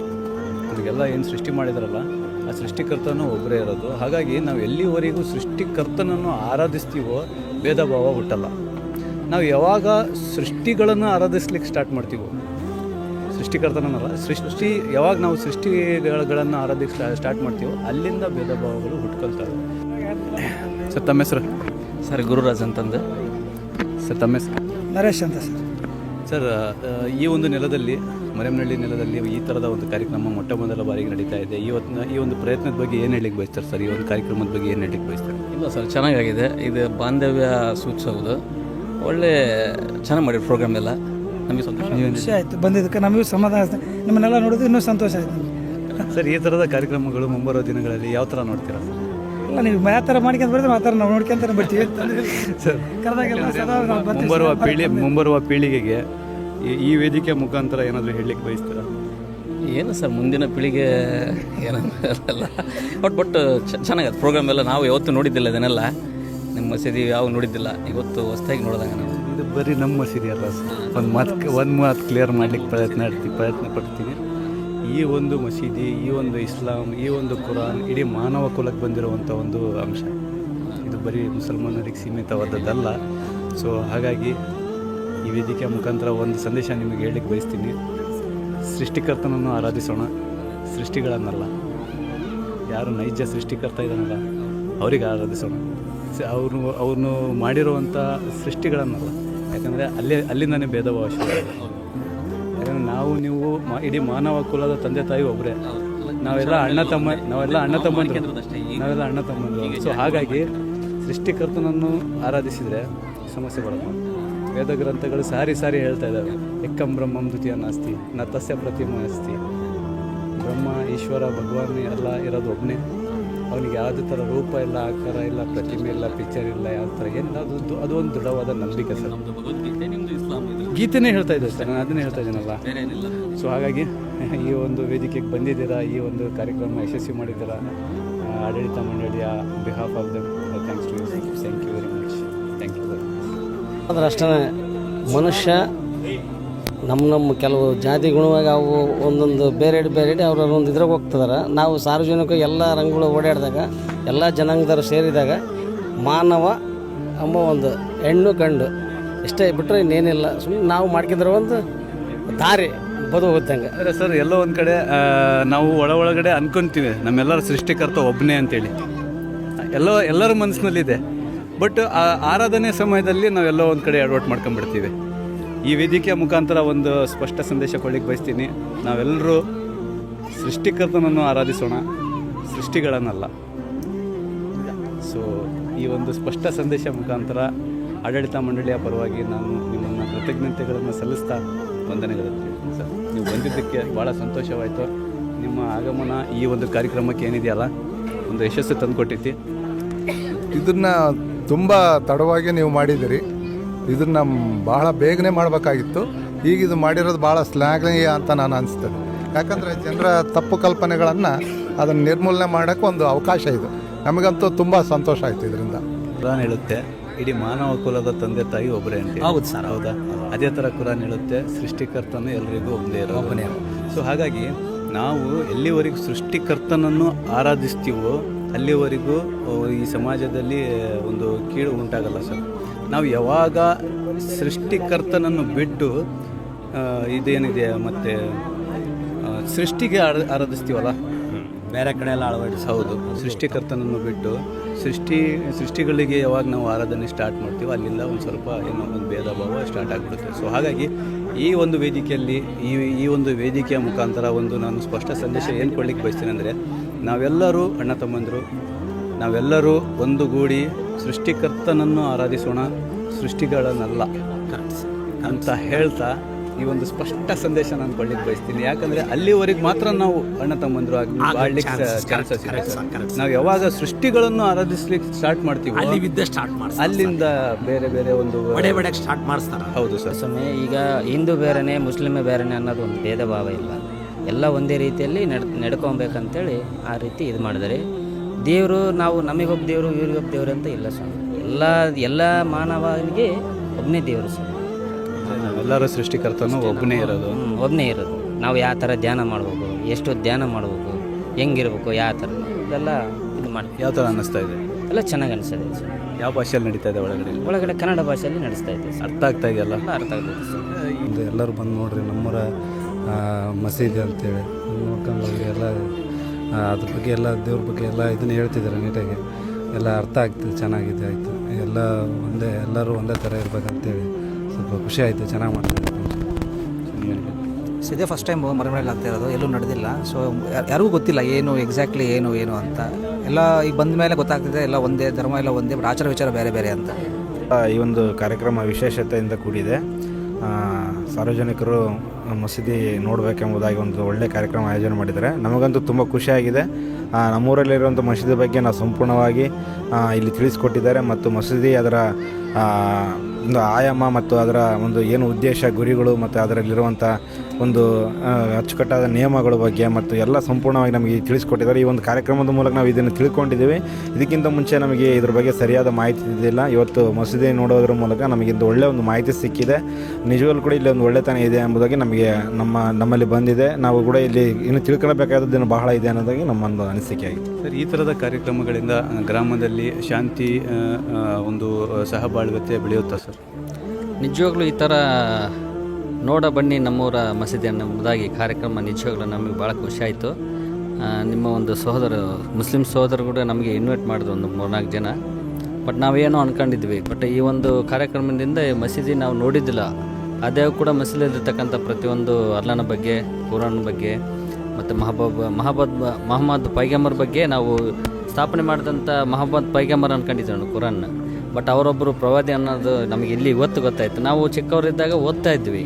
ನಮಗೆಲ್ಲ ಏನು ಸೃಷ್ಟಿ ಮಾಡಿದಾರಲ್ಲ ಆ ಸೃಷ್ಟಿಕರ್ತನೂ ಒಬ್ಬರೇ ಇರೋದು. ಹಾಗಾಗಿ ನಾವು ಎಲ್ಲಿವರೆಗೂ ಸೃಷ್ಟಿಕರ್ತನನ್ನು ಆರಾಧಿಸ್ತೀವೋ ಭೇದ ಭಾವ ಹುಟ್ಟಲ್ಲ. ನಾವು ಯಾವಾಗ ಸೃಷ್ಟಿಗಳನ್ನು ಆರಾಧಿಸ್ಲಿಕ್ಕೆ ಸ್ಟಾರ್ಟ್ ಮಾಡ್ತೀವೋ, ಸೃಷ್ಟಿಕರ್ತನಲ್ಲ ಸೃಷ್ಟಿ ಯಾವಾಗ ನಾವು ಸೃಷ್ಟಿಗಳನ್ನು ಆರಾಧಿಸಿ ಸ್ಟಾರ್ಟ್ ಮಾಡ್ತೀವೋ ಅಲ್ಲಿಂದ ಭೇದ ಭಾವಗಳು ಹುಟ್ಕೊಳ್ತವೆ. ಸರ್ ತಮ್ಮ ಹೆಸರು? ಸರ್ ಗುರುರಾಜ್ ಅಂತಂದು. ಸರ್ ತಮ್ಮ ಹೆಸರು? ನರೇಶ್ ಅಂತ ಸರ್. ಸರ್, ಈ ಒಂದು ನೆಲದಲ್ಲಿ, ಮರೆಮನಹಳ್ಳಿ ನೆಲದಲ್ಲಿ ಈ ಥರದ ಒಂದು ಕಾರ್ಯಕ್ರಮ ಮೊಟ್ಟ ಮೊದಲ ಬಾರಿಗೆ ನಡೀತಾ ಇದೆ. ಈ ಒಂದು ಪ್ರಯತ್ನದ ಬಗ್ಗೆ ಏನು ಹೇಳಲಿಕ್ಕೆ ಬಯಸ್ತಾರೆ ಸರ್? ಈ ಒಂದು ಕಾರ್ಯಕ್ರಮದ ಬಗ್ಗೆ ಏನು ಹೇಳಲಿಕ್ಕೆ ಬಯಸ್ತಾರೆ? ಇಲ್ಲ ಸರ್, ಚೆನ್ನಾಗಿದೆ. ಇದು ಬಾಂಧವ್ಯ ಸೂಚಿಸೋದು ಒಳ್ಳೆ ಚೆನ್ನಾಗಿ ಮಾಡಿರೋ ಪ್ರೋಗ್ರಾಮ್ ಎಲ್ಲ. ನಮಗೆ ಖುಷಿ ಆಯಿತು ಬಂದಿದ್ದಕ್ಕೆ, ನಮಗೂ ಸಮಾಧಾನ ಆಯ್ತು. ನಿಮ್ಮನ್ನೆಲ್ಲ ನೋಡಿದ್ರೆ ಇನ್ನೂ ಸಂತೋಷ ಆಯಿತು ಸರ್. ಈ ಥರದ ಕಾರ್ಯಕ್ರಮಗಳು ಮುಂಬರುವ ದಿನಗಳಲ್ಲಿ ಯಾವ ಥರ ನೋಡ್ತೀರಾ? ಇಲ್ಲ, ನೀವು ಯಾವ ಥರ ಮಾಡ್ಕೊಂಡು ಬರ್ತೀವಿ ಆ ಥರ ನಾವು ನೋಡ್ಕೊಂತಾನೆ ಬರ್ತೀವಿ ಸರ್. ಮುಂಬರುವ ಪೀಳಿಗೆಗೆ ಈ ವೇದಿಕೆ ಮುಖಾಂತರ ಏನಾದರೂ ಹೇಳಲಿಕ್ಕೆ ಬಯಸ್ತೀರಾ? ಏನು ಸರ್, ಮುಂದಿನ ಪೀಳಿಗೆ ಏನಲ್ಲ ಬಟ್ ಚೆನ್ನಾಗಿದೆ ಪ್ರೋಗ್ರಾಮ್ ಎಲ್ಲ. ನಾವು ಯಾವತ್ತೂ ನೋಡಿದ್ದಿಲ್ಲ ಇದನ್ನೆಲ್ಲ, ನಿಮ್ಮ ಮಸೀದಿ ಯಾವ ನೋಡಿದ್ದಿಲ್ಲ, ಇವತ್ತು ಹೊಸದಾಗಿ ನೋಡಿದಂಗೆ ನಾವು. ಇದು ಬರೀ ನಮ್ಮ ಮಸೀದಿ ಅಲ್ಲ ಸರ್. ಒಂದು ಮಾತು ಕ್ಲಿಯರ್ ಮಾಡಲಿಕ್ಕೆ ಪ್ರಯತ್ನ ಪಡ್ತೀನಿ. ಈ ಒಂದು ಮಸೀದಿ, ಈ ಒಂದು ಇಸ್ಲಾಂ, ಈ ಒಂದು ಕುರಾನ್ ಇಡೀ ಮಾನವ ಕುಲಕ್ಕೆ ಬಂದಿರುವಂಥ ಒಂದು ಅಂಶ. ಇದು ಬರೀ ಮುಸಲ್ಮಾನರಿಗೆ ಸೀಮಿತವಾದದ್ದಲ್ಲ. ಸೊ ಹಾಗಾಗಿ ಈ ವೇದಿಕೆಯ ಮುಖಾಂತರ ಒಂದು ಸಂದೇಶ ನಿಮಗೆ ಹೇಳಲಿಕ್ಕೆ ಬಯಸ್ತೀನಿ. ಸೃಷ್ಟಿಕರ್ತನನ್ನು ಆರಾಧಿಸೋಣ, ಸೃಷ್ಟಿಗಳನ್ನಲ್ಲ. ಯಾರು ನೈಜ ಸೃಷ್ಟಿಕರ್ತ ಇದ್ದಾನಲ್ಲ ಅವರಿಗೆ ಆರಾಧಿಸೋಣ. ಅವ್ರನ್ನು ಮಾಡಿರುವಂಥ ಸೃಷ್ಟಿಗಳನ್ನಲ್ಲ. ಯಾಕಂದರೆ ಅಲ್ಲಿಂದನೇ ಭೇದ ಭಾವ ಶುರು. ಯಾಕಂದರೆ ನೀವು ಇಡೀ ಮಾನವ ಕುಲದ ತಂದೆ ತಾಯಿ ಒಬ್ಬರೇ. ನಾವೆಲ್ಲ ಅಣ್ಣ ತಮ್ಮಂದರು. ಸೊ ಹಾಗಾಗಿ ಸೃಷ್ಟಿಕರ್ತನನ್ನು ಆರಾಧಿಸಿದರೆ ಸಮಸ್ಯೆ ಬರೋದು. ವೇದ ಗ್ರಂಥಗಳು ಸಾರಿ ಹೇಳ್ತಾ ಇದ್ದಾವೆ, ಎಕ್ಕಂ ಬ್ರಹ್ಮಂ ದ್ವಿತೀಯ ನಾಸ್ತಿ ನ ತಸ್ಯ ಪ್ರತಿಮ ಅಸ್ತಿ. ಬ್ರಹ್ಮ, ಈಶ್ವರ, ಭಗವಾನ್ ಎಲ್ಲ ಇರೋದು ಒಬ್ಬನೇ. ಅವನಿಗೆ ಯಾವುದೇ ಥರ ರೂಪ ಇಲ್ಲ, ಆಕಾರ ಇಲ್ಲ, ಪ್ರತಿಮೆ ಇಲ್ಲ, ಪಿಕ್ಚರ್ ಇಲ್ಲ, ಯಾವ ಥರ ಅದು ಒಂದು ದೃಢವಾದ ನಂಬಿಕೆ ಸರ್. ಗೀತೆನೇ ಹೇಳ್ತಾ ಇದ್ದೆ ಸರ್, ನಾನು ಅದನ್ನೇ ಹೇಳ್ತಾ ಇದ್ದೀನಲ್ಲ. ಸೊ ಹಾಗಾಗಿ ಈ ಒಂದು ವೇದಿಕೆಗೆ ಬಂದಿದ್ದೀರಾ, ಈ ಒಂದು ಕಾರ್ಯಕ್ರಮ ಯಶಸ್ವಿ ಮಾಡಿದ್ದೀರಾ. ಆಡಳಿತ ಮಂಡಳಿಯ behalf of them thanks to you. Thank you very much. Thank you. ಆದರೆ ಅಷ್ಟೇ ಮನುಷ್ಯ ನಮ್ಮ ಕೆಲವು ಜಾತಿ ಗುಣವಾಗಿ ಅವು ಒಂದೊಂದು ಬೇರೆ ಅವ್ರ ಒಂದು ಇದ್ರಾಗ ಹೋಗ್ತಿದಾರೆ. ನಾವು ಸಾರ್ವಜನಿಕ ಎಲ್ಲ ರಂಗಗಳು ಓಡಾಡಿದಾಗ ಎಲ್ಲ ಜನಾಂಗದವರು ಸೇರಿದಾಗ ಮಾನವ ಎಂಬ ಒಂದು ಹೆಣ್ಣು ಕಂಡು ಇಷ್ಟೇ ಬಿಟ್ಟರೆ ಇನ್ನೇನಿಲ್ಲ. ಸುಮ್ಮನೆ ನಾವು ಮಾಡ್ಕಿದ್ರೆ ಒಂದು ದಾರಿ ಬದುಕುತ್ತಂಗೆ. ಅಂದರೆ ಸರ್, ಎಲ್ಲೋ ಒಂದು ಕಡೆ ನಾವು ಒಳಗಡೆ ಅನ್ಕೊತೀವಿ ನಮ್ಮೆಲ್ಲರ ಸೃಷ್ಟಿಕರ್ತ ಒಬ್ಬನೇ ಅಂತೇಳಿ. ಎಲ್ಲರ ಮನಸ್ಸಿನಲ್ಲಿದೆ. ಬಟ್ ಆರಾಧನೆ ಸಮಯದಲ್ಲಿ ನಾವೆಲ್ಲೋ ಒಂದು ಕಡೆ ಅಡ್ವರ್ಟ್ ಮಾಡ್ಕೊಂಡ್ಬಿಡ್ತೀವಿ. ಈ ವೇದಿಕೆಯ ಮುಖಾಂತರ ಒಂದು ಸ್ಪಷ್ಟ ಸಂದೇಶ ಕೊಡ್ಲಿಕ್ಕೆ ಬಯಸ್ತೀನಿ. ನಾವೆಲ್ಲರೂ ಸೃಷ್ಟಿಕರ್ತನನ್ನು ಆರಾಧಿಸೋಣ, ಸೃಷ್ಟಿಗಳನ್ನಲ್ಲ. ಸೊ ಈ ಒಂದು ಸ್ಪಷ್ಟ ಸಂದೇಶ ಮುಖಾಂತರ ಆಡಳಿತ ಮಂಡಳಿಯ ಪರವಾಗಿ ನಾನು ನಿಮ್ಮನ್ನು ಕೃತಜ್ಞತೆಗಳನ್ನು ಸಲ್ಲಿಸ್ತಾ ವಂದನೆಗಳನ್ನು ಸರ್. ನೀವು ಬಂದಿದ್ದಕ್ಕೆ ಭಾಳ ಸಂತೋಷವಾಯಿತು. ನಿಮ್ಮ ಆಗಮನ ಈ ಒಂದು ಕಾರ್ಯಕ್ರಮಕ್ಕೆ ಏನಿದೆಯಲ್ಲ ಒಂದು ಯಶಸ್ಸು ತಂದುಕೊಟ್ಟೈತಿ. ಇದನ್ನು ತುಂಬ ತಡವಾಗಿ ನೀವು ಮಾಡಿದ್ದೀರಿ. ಇದನ್ನು ಬಹಳ ಬೇಗನೆ ಮಾಡಬೇಕಾಗಿತ್ತು. ಈಗ ಇದು ಮಾಡಿರೋದು ಭಾಳ ಶ್ಲಾಘನೀಯ ಅಂತ ನಾನು ಅನಿಸ್ತದೆ. ಯಾಕಂದರೆ ಜನರ ತಪ್ಪು ಕಲ್ಪನೆಗಳನ್ನು ಅದನ್ನು ನಿರ್ಮೂಲನೆ ಮಾಡೋಕ್ಕೆ ಒಂದು ಅವಕಾಶ ಇದು. ನಮಗಂತೂ ತುಂಬ ಸಂತೋಷ ಆಯಿತು ಇದರಿಂದ. ಕುರಾನ್ ಹೇಳುತ್ತೆ ಇಡೀ ಮಾನವ ಕುಲದ ತಂದೆ ತಾಯಿ ಒಬ್ಬರೇ ಅಂತ. ಹೌದು ಸರ್, ಹೌದಾ? ಅದೇ ಥರ ಕುರಾನ್ ಹೇಳುತ್ತೆ ಸೃಷ್ಟಿಕರ್ತನು ಎಲ್ಲರಿಗೂ ಒಂದೇ ಒಬ್ಬನೇ. ಸೊ ಹಾಗಾಗಿ ನಾವು ಎಲ್ಲಿವರೆಗೂ ಸೃಷ್ಟಿಕರ್ತನನ್ನು ಆರಾಧಿಸ್ತೀವೋ ಅಲ್ಲಿವರೆಗೂ ಈ ಸಮಾಜದಲ್ಲಿ ಒಂದು ಕೀಳು ಉಂಟಾಗಲ್ಲ ಸರ್. ನಾವು ಯಾವಾಗ ಸೃಷ್ಟಿಕರ್ತನನ್ನು ಬಿಟ್ಟು ಇದೇನಿದೆ ಮತ್ತು ಸೃಷ್ಟಿಗೆ ಆರಾಧಿಸ್ತೀವಲ್ಲ, ಬೇರೆ ಕಡೆ ಎಲ್ಲ ಅಳವಡಿಸಿ. ಹೌದು, ಸೃಷ್ಟಿಕರ್ತನನ್ನು ಬಿಟ್ಟು ಸೃಷ್ಟಿಗಳಿಗೆ ಯಾವಾಗ ನಾವು ಆರಾಧನೆ ಸ್ಟಾರ್ಟ್ ಮಾಡ್ತೀವೋ ಅಲ್ಲಿಂದ ಒಂದು ಸ್ವಲ್ಪ ಏನೋ ಒಂದು ಭೇದ ಭಾವ ಸ್ಟಾರ್ಟ್ ಆಗಿಬಿಡುತ್ತೆ. ಸೊ ಹಾಗಾಗಿ ಈ ಒಂದು ವೇದಿಕೆಯಲ್ಲಿ ಈ ಒಂದು ವೇದಿಕೆಯ ಮುಖಾಂತರ ಒಂದು ನಾನು ಸ್ಪಷ್ಟ ಸಂದೇಶ ಏನು ಕೊಡ್ಲಿಕ್ಕೆ ಬಯಸ್ತೀನಿ ಅಂದರೆ, ನಾವೆಲ್ಲರೂ ಅಣ್ಣ ತಮ್ಮಂದರು, ನಾವೆಲ್ಲರೂ ಒಂದುಗೂಡಿ ಸೃಷ್ಟಿಕರ್ತನನ್ನು ಆರಾಧಿಸೋಣ, ಸೃಷ್ಟಿಗಳನ್ನಲ್ಲ ಅಂತ ಹೇಳ್ತಾ ಈ ಒಂದು ಸ್ಪಷ್ಟ ಸಂದೇಶ ನಾನು ಕೊಡ್ಲಿಕ್ಕೆ ಬಯಸ್ತೀನಿ. ಯಾಕಂದರೆ ಅಲ್ಲಿವರೆಗೆ ಮಾತ್ರ ನಾವು ಅಣ್ಣ ತಮ್ಮಂದರು ಆಡ್ಲಿಕ್ಕೆ ಚಾನ್ಸಸ್ ಇದೆ. ನಾವು ಯಾವಾಗ ಸೃಷ್ಟಿಗಳನ್ನು ಆರಾಧಿಸ್ಲಿಕ್ಕೆ ಸ್ಟಾರ್ಟ್ ಮಾಡ್ತೀವಿ ಅಲ್ಲಿಂದ ಬೇರೆ ಬೇರೆ ಒಂದು ಸ್ಟಾರ್ಟ್ ಮಾಡಿಸ್ತಾರೆ. ಹೌದು ಸರ್. ಸಮಯ ಈಗ ಹಿಂದೂ ಬೇರೆನೆ ಮುಸ್ಲಿಮೇ ಬೇರೆನೆ ಅನ್ನೋದು ಒಂದು ಭೇದ ಭಾವ ಇಲ್ಲ, ಎಲ್ಲ ಒಂದೇ ರೀತಿಯಲ್ಲಿ ನಡ್ಕೊಬೇಕಂತೇಳಿ ಆ ರೀತಿ ಇದು ಮಾಡಿದರೆ ದೇವರು ನಾವು ನಮಗೊಬ್ಬ ದೇವರು ಇವ್ರಿಗೊಬ್ಬ ದೇವರು ಅಂತ ಇಲ್ಲ ಸ್ವಾಮಿ. ಎಲ್ಲ ಮಾನವನಿಗೆ ಒಬ್ಬನೇ ದೇವರು ಸ್ವಾಮಿ. ನಾವೆಲ್ಲರೂ ಸೃಷ್ಟಿಕರ್ತನೂ ಒಬ್ಬನೇ ಇರೋದು. ನಾವು ಯಾವ ಥರ ಧ್ಯಾನ ಮಾಡ್ಬೇಕು, ಎಷ್ಟು ಧ್ಯಾನ ಮಾಡ್ಬೇಕು, ಹೆಂಗಿರ್ಬೇಕು, ಯಾವ ಥರ ಇದೆಲ್ಲ ಇದು ಮಾಡಿ. ಯಾವ ಥರ ಅನ್ನಿಸ್ತಾ ಇದೆ? ಎಲ್ಲ ಚೆನ್ನಾಗಿ ಅನಿಸ್ತದೆ ಸರ್. ಯಾವ ಭಾಷೆಯಲ್ಲಿ ನಡೀತಾ ಇದೆ? ಒಳಗಡೆ ಕನ್ನಡ ಭಾಷೆಯಲ್ಲಿ ನಡೆಸ್ತಾ ಇದೆ ಸರ್. ಅರ್ಥ ಆಗ್ತಾ ಇದೆಯಲ್ಲ? ಅರ್ಥ ಆಗ್ತದೆ ಸರ್. ಎಲ್ಲರೂ ಬಂದು ನೋಡ್ರಿ ನಮ್ಮೂರ ಮಸೀದಿ ಅಂತೇಳಿ ನೋಡ್ಕೊಂಡು ಹೋಗ್ರಿ. ಎಲ್ಲ ಅದ್ರ ಬಗ್ಗೆ ಎಲ್ಲ ದೇವ್ರ ಬಗ್ಗೆ ಎಲ್ಲ ಇದನ್ನು ಹೇಳ್ತಿದ್ದಾರೆ ನೀಟಾಗಿ, ಎಲ್ಲ ಅರ್ಥ ಆಗ್ತದೆ, ಚೆನ್ನಾಗಿದೆ, ಆಯಿತು. ಎಲ್ಲ ಎಲ್ಲರೂ ಒಂದೇ ಥರ ಇರ್ಬೇಕಂತೇಳಿ ಸ್ವಲ್ಪ ಖುಷಿ ಆಯಿತು, ಚೆನ್ನಾಗಿ ಮಾಡ್ತಾರೆ. ಇದೇ ಫಸ್ಟ್ ಟೈಮ್ ಮರಮನೆಯಲ್ಲಿ ಆಗ್ತಾ ಇರೋದು, ಎಲ್ಲೂ ನಡೆದಿಲ್ಲ. ಸೊ ಯಾರಿಗೂ ಗೊತ್ತಿಲ್ಲ ಏನು ಎಕ್ಸಾಕ್ಟ್ಲಿ ಏನು ಅಂತ. ಎಲ್ಲ ಈಗ ಬಂದ ಮೇಲೆ ಗೊತ್ತಾಗ್ತಿದೆ, ಎಲ್ಲ ಒಂದೇ ಧರ್ಮ, ಎಲ್ಲ ಒಂದೇ, ಬಟ್ ಆಚಾರ ವಿಚಾರ ಬೇರೆ ಬೇರೆ ಅಂತ. ಈ ಒಂದು ಕಾರ್ಯಕ್ರಮ ವಿಶೇಷತೆಯಿಂದ ಕೂಡಿದೆ. ಸಾರ್ವಜನಿಕರು ಮಸೀದಿ ನೋಡಬೇಕೆಂಬುದಾಗಿ ಒಂದು ಒಳ್ಳೆಯ ಕಾರ್ಯಕ್ರಮ ಆಯೋಜನೆ ಮಾಡಿದ್ದಾರೆ. ನಮಗಂತೂ ತುಂಬ ಖುಷಿಯಾಗಿದೆ. ನಮ್ಮೂರಲ್ಲಿರುವಂಥ ಮಸೀದಿ ಬಗ್ಗೆ ನಾವು ಸಂಪೂರ್ಣವಾಗಿ ಇಲ್ಲಿ ತಿಳಿಸ್ಕೊಟ್ಟಿದ್ದಾರೆ, ಮತ್ತು ಮಸೀದಿ ಅದರ ಒಂದು ಆಯಾಮ ಮತ್ತು ಅದರ ಒಂದು ಏನು ಉದ್ದೇಶ, ಗುರಿಗಳು ಮತ್ತು ಅದರಲ್ಲಿರುವಂಥ ಒಂದು ಅಚ್ಚುಕಟ್ಟಾದ ನಿಯಮಗಳ ಬಗ್ಗೆ ಮತ್ತು ಎಲ್ಲ ಸಂಪೂರ್ಣವಾಗಿ ನಮಗೆ ತಿಳಿಸ್ಕೊಟ್ಟಿದ್ದಾರೆ. ಈ ಒಂದು ಕಾರ್ಯಕ್ರಮದ ಮೂಲಕ ನಾವು ಇದನ್ನು ತಿಳ್ಕೊಂಡಿದ್ದೀವಿ. ಇದಕ್ಕಿಂತ ಮುಂಚೆ ನಮಗೆ ಇದ್ರ ಬಗ್ಗೆ ಸರಿಯಾದ ಮಾಹಿತಿ ಇದ್ದಿಲ್ಲ. ಇವತ್ತು ಮಸೀದಿ ನೋಡೋದ್ರ ಮೂಲಕ ನಮಗೆ ಇದು ಒಳ್ಳೆಯ ಒಂದು ಮಾಹಿತಿ ಸಿಕ್ಕಿದೆ. ನಿಜವಾಗ್ಲೂ ಕೂಡ ಇಲ್ಲಿ ಒಂದು ಒಳ್ಳೆತನ ಇದೆ ಎಂಬುದಾಗಿ ನಮಗೆ ನಮ್ಮಲ್ಲಿ ಬಂದಿದೆ. ನಾವು ಕೂಡ ಇಲ್ಲಿ ಇನ್ನು ತಿಳ್ಕೊಳ್ಬೇಕಾದದ್ದು ಬಹಳ ಇದೆ ಅನ್ನೋದಾಗಿ ನಮ್ಮೊಂದು ಅನಿಸಿಕೆ ಆಗಿದೆ. ಸರ್, ಈ ಥರದ ಕಾರ್ಯಕ್ರಮಗಳಿಂದ ಗ್ರಾಮದಲ್ಲಿ ಶಾಂತಿ ಒಂದು ಸಹಬಾಳ್ವತೆ ಬೆಳೆಯುತ್ತಾ ಸರ್? ನಿಜವಾಗ್ಲೂ ಈ ಥರ ನೋಡ ಬನ್ನಿ ನಮ್ಮೂರ ಮಸೀದಿ ಅನ್ನೋದಾಗಿ ಕಾರ್ಯಕ್ರಮ ನಿಜವಾಗ್ಲೂ ನಮಗೆ ಭಾಳ ಖುಷಿ ಆಯಿತು. ನಿಮ್ಮ ಒಂದು ಮುಸ್ಲಿಂ ಸಹೋದರರು ಕೂಡ ನಮಗೆ ಇನ್ವೈಟ್ ಮಾಡಿದ್ರು ಒಂದು 3-4 ಜನ. ಬಟ್ ನಾವೇನೋ ಅಂದ್ಕೊಂಡಿದ್ವಿ, ಬಟ್ ಈ ಒಂದು ಕಾರ್ಯಕ್ರಮದಿಂದ ಮಸೀದಿ ನಾವು ನೋಡಿದ್ದಿಲ್ಲ. ಅದೇ ಕೂಡ ಮಸೀದಿಯಲ್ಲಿರ್ತಕ್ಕಂಥ ಪ್ರತಿಯೊಂದು ಅಲ್ಲಾನ ಬಗ್ಗೆ, ಕುರಾನ್ ಬಗ್ಗೆ ಮತ್ತು ಮೊಹಮ್ಮದ್ ಪೈಗಂಬರ್ ಬಗ್ಗೆ ನಾವು ಸ್ಥಾಪನೆ ಮಾಡಿದಂಥ ಮೊಹಮ್ಮದ್ ಪೈಗಂಬರ್ ಅಂದ್ಕೊಂಡಿದ್ದೆ ನಾನು ಕುರಾನ್ನ. ಬಟ್ ಅವರೊಬ್ಬರು ಪ್ರವಾದಿ ಅನ್ನೋದು ನಮಗೆ ಇಲ್ಲಿ ಇವತ್ತು ಗೊತ್ತಾಯಿತು. ನಾವು ಚಿಕ್ಕವರಿದ್ದಾಗ ಓದ್ತಾ ಇದ್ವಿ,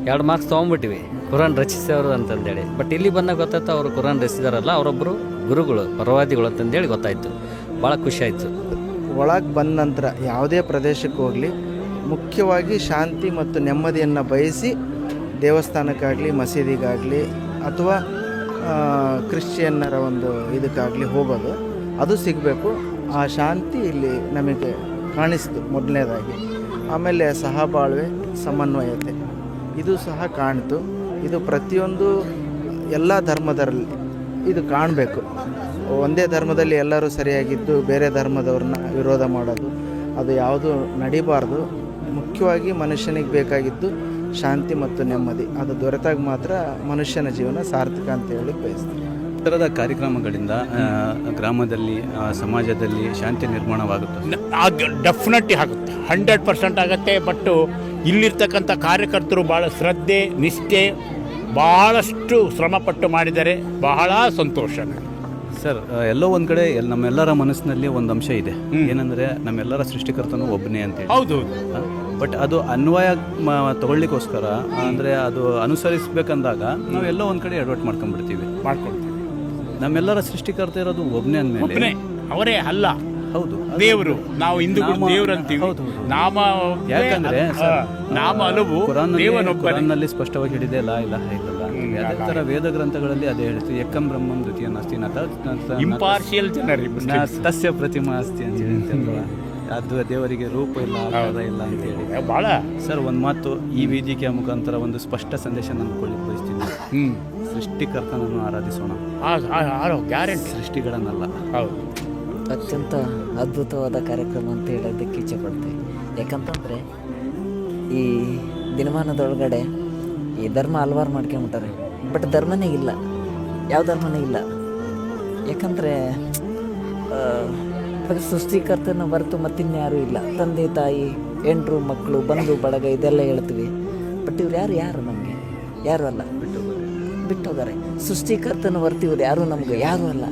2 ಮಾರ್ಕ್ಸ್ ತೊಗೊಂಡ್ಬಿಟ್ವಿ ಕುರಾನ್ ರಚಿಸಿದವರು ಅಂತಂದೇಳಿ. ಬಟ್ ಇಲ್ಲಿ ಬಂದಾಗ ಗೊತ್ತಾಯ್ತು ಅವರು ಕುರಾನ್ ರಚಿಸಿದಾರಲ್ಲ, ಅವರೊಬ್ಬರು ಗುರುಗಳು, ಪ್ರವಾದಿಗಳು ಅಂತಂದೇಳಿ ಗೊತ್ತಾಯಿತು. ಭಾಳ ಖುಷಿ ಆಯಿತು. ಒಳಗೆ ಬಂದ ನಂತರ ಯಾವುದೇ ಪ್ರದೇಶಕ್ಕೆ ಹೋಗಲಿ, ಮುಖ್ಯವಾಗಿ ಶಾಂತಿ ಮತ್ತು ನೆಮ್ಮದಿಯನ್ನು ಬಯಸಿ ದೇವಸ್ಥಾನಕ್ಕಾಗಲಿ, ಮಸೀದಿಗಾಗಲಿ ಅಥವಾ ಕ್ರಿಶ್ಚಿಯನ್ನರ ಒಂದು ಇದಕ್ಕಾಗಲಿ ಹೋಗೋದು, ಅದು ಸಿಗಬೇಕು. ಆ ಶಾಂತಿ ಇಲ್ಲಿ ನಮಗೆ ಕಾಣಿಸ್ತು ಮೊದಲನೇದಾಗಿ. ಆಮೇಲೆ ಸಹಬಾಳ್ವೆ, ಸಮನ್ವಯತೆ ಇದು ಸಹ ಕಾಣ್ತು. ಇದು ಪ್ರತಿಯೊಂದು ಎಲ್ಲ ಧರ್ಮದಲ್ಲಿ ಇದು ಕಾಣಬೇಕು. ಒಂದೇ ಧರ್ಮದಲ್ಲಿ ಎಲ್ಲರೂ ಸರಿಯಾಗಿದ್ದು ಬೇರೆ ಧರ್ಮದವ್ರನ್ನ ವಿರೋಧ ಮಾಡೋದು ಅದು ಯಾವುದೂ ನಡಿಬಾರ್ದು. ಮುಖ್ಯವಾಗಿ ಮನುಷ್ಯನಿಗೆ ಬೇಕಾಗಿದ್ದು ಶಾಂತಿ ಮತ್ತು ನೆಮ್ಮದಿ. ಅದು ದೊರೆತಾಗ ಮಾತ್ರ ಮನುಷ್ಯನ ಜೀವನ ಸಾರ್ಥಕ ಅಂತ ಹೇಳಿ ಬಯಸ್ತೀನಿ. ಈ ಥರದ ಕಾರ್ಯಕ್ರಮಗಳಿಂದ ಗ್ರಾಮದಲ್ಲಿ, ಸಮಾಜದಲ್ಲಿ ಶಾಂತಿ ನಿರ್ಮಾಣವಾಗುತ್ತೆ. ಡೆಫಿನೆಟ್ಲಿ ಆಗುತ್ತೆ, 100% ಆಗುತ್ತೆ. ಬಟ್ ಇಲ್ಲಿರ್ತಕ್ಕಂಥ ಕಾರ್ಯಕರ್ತರು ಭಾಳ ಶ್ರದ್ಧೆ, ನಿಷ್ಠೆ, ಭಾಳಷ್ಟು ಶ್ರಮಪಟ್ಟು ಮಾಡಿದ್ದಾರೆ. ಬಹಳ ಸಂತೋಷ ಸರ್. ಎಲ್ಲೋ ಒಂದು ಕಡೆ ನಮ್ಮೆಲ್ಲರ ಮನಸ್ಸಿನಲ್ಲಿ ಒಂದು ಅಂಶ ಇದೆ, ಏನಂದರೆ ನಮ್ಮೆಲ್ಲರ ಸೃಷ್ಟಿಕರ್ತನೂ ಒಬ್ಬನೇ ಅಂತೇಳಿ. ಹೌದು. ಬಟ್ ಅದು ಅನ್ವಯ ತಗೊಳ್ಳಿಕ್ಕೋಸ್ಕರ, ಅಂದರೆ ಅದು ಅನುಸರಿಸಬೇಕಂದಾಗ ನಾವು ಎಲ್ಲೋ ಒಂದು ಕಡೆ ಎಡವಟ್ಟು ಮಾಡ್ಕೊಂಡ್ಬಿಡ್ತೀವಿ. ನಮ್ಮೆಲ್ಲರ ಸೃಷ್ಟಿಕರ್ತ ಇರೋದು ಒಬ್ಬನೇ ಅಂದಮೇಲೆ ಅವರೇ ಅಲ್ಲ. ಹೌದು, ದೇವರು. ನಾವು ಹಿಂದೂಗಳು ದೇವರು ಅಂತೀವಿ. ನಾಮ ಯಾಕಂದ್ರೆ ನಾಮ ಹಲವು, ಕುರಾನ್ನಲ್ಲಿ ಸ್ಪಷ್ಟವಾಗಿ ಹೇಳಿದೆ ಲಾ ಇಲಾಹ ಇಲ್ಲಲ್ಲಾಹ್. ಅದೇ ಥರ ವೇದ ಗ್ರಂಥಗಳಲ್ಲಿ ಅದೇ ಹೇಳ್ತು, ಏಕಂ ಬ್ರಹ್ಮಂ ದ್ವಿತೀಯ ನಾಸ್ತಿ ಇಂಪಾರ್ಷಿಯಲ್ ಜನರಿ ತಸ್ಯ ಪ್ರತಿಮಾ ಅಸ್ತಿ ಅಂತ ಹೇಳಿ. ಅದು ದೇವರಿಗೆ ರೂಪ ಇಲ್ಲ, ಆಕಾರ ಇಲ್ಲ ಅಂತೇಳಿ ಭಾಳ. ಸರ್, ಒಂದು ಮಾತು ಈ ವೇದಿಕೆಯ ಮುಖಾಂತರ ಒಂದು ಸ್ಪಷ್ಟ ಸಂದೇಶ ನಾನು ಕೊಡ್ಲಿಕ್ಕೆ ಬಯಸ್ತೀನಿ. ಸೃಷ್ಟಿಕರ್ತನನ್ನು ಆರಾಧಿಸೋಣ, ಗ್ಯಾರಂಟಿ, ಸೃಷ್ಟಿಗಳನ್ನಲ್ಲ. ಹೌದು. ಅತ್ಯಂತ ಅದ್ಭುತವಾದ ಕಾರ್ಯಕ್ರಮ ಅಂತ ಹೇಳೋದಕ್ಕೆ ಇಚ್ಛೆಪಡ್ತೀನಿ. ಯಾಕಂತಂದರೆ ಈ ದಿನಮಾನದೊಳಗಡೆ ಈ ಧರ್ಮ ಹಲವಾರು ಮಾಡ್ಕೊಂಬಿಟ್ಟಾರೆ, ಬಟ್ ಧರ್ಮನೇ ಇಲ್ಲ, ಯಾವ ಧರ್ಮನೇ ಇಲ್ಲ. ಯಾಕಂದರೆ ಸೃಷ್ಟಿಕರ್ತನ ಹೊರತು ಮತ್ತಿನ್ಯಾರೂ ಇಲ್ಲ. ತಂದೆ ತಾಯಿ, ಹೆಂಡ್ರು ಮಕ್ಕಳು, ಬಂಧು ಬಳಗ ಇದೆಲ್ಲ ಹೇಳ್ತೀವಿ, ಬಟ್ ಇವ್ರು ಯಾರು ನಮಗೆ ಯಾರು ಅಲ್ಲ, ಬಿಟ್ಟೋಗಾರೆ. ಸೃಷ್ಟಿಕರ್ತನ ಹೊರತು ಇವ್ರು ಯಾರು ನಮಗೆ ಯಾರೂ ಅಲ್ಲ.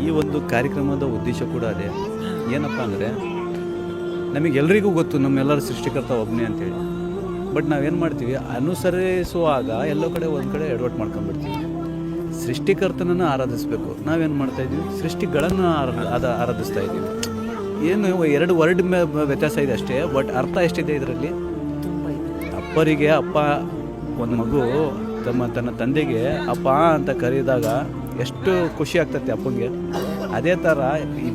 ಈ ಒಂದು ಕಾರ್ಯಕ್ರಮದ ಉದ್ದೇಶ ಕೂಡ ಅದೇ. ಏನಪ್ಪ ಅಂದರೆ, ನಮಗೆಲ್ಲರಿಗೂ ಗೊತ್ತು ನಮ್ಮೆಲ್ಲರ ಸೃಷ್ಟಿಕರ್ತ ಒಬ್ಬನೇ ಅಂತೇಳಿ. ಬಟ್ ನಾವೇನು ಮಾಡ್ತೀವಿ, ಅನುಸರಿಸುವಾಗ ಎಲ್ಲೋ ಕಡೆ ಒಂದು ಕಡೆ ಎಡವಟ್ಟು ಮಾಡ್ಕೊಂಡ್ಬಿಡ್ತೀವಿ. ಸೃಷ್ಟಿಕರ್ತನನ್ನು ಆರಾಧಿಸಬೇಕು, ನಾವೇನು ಮಾಡ್ತಾಯಿದ್ವಿ, ಸೃಷ್ಟಿಗಳನ್ನು ಆರಾಧಿಸ್ತಾ ಇದ್ದೀವಿ. ಏನು 2 ವರ್ಡ್ ವ್ಯತ್ಯಾಸ ಇದೆ ಅಷ್ಟೇ, ಬಟ್ ಅರ್ಥ ಎಷ್ಟಿದೆ ಇದರಲ್ಲಿ. ಅಪ್ಪರಿಗೆ ಅಪ್ಪ, ಒಂದು ಮಗು ತನ್ನ ತಂದೆಗೆ ಅಪ್ಪ ಅಂತ ಕರೆದಾಗ ಎಷ್ಟು ಖುಷಿ ಆಗ್ತೈತೆ ಅಪ್ಪನಿಗೆ. ಅದೇ ಥರ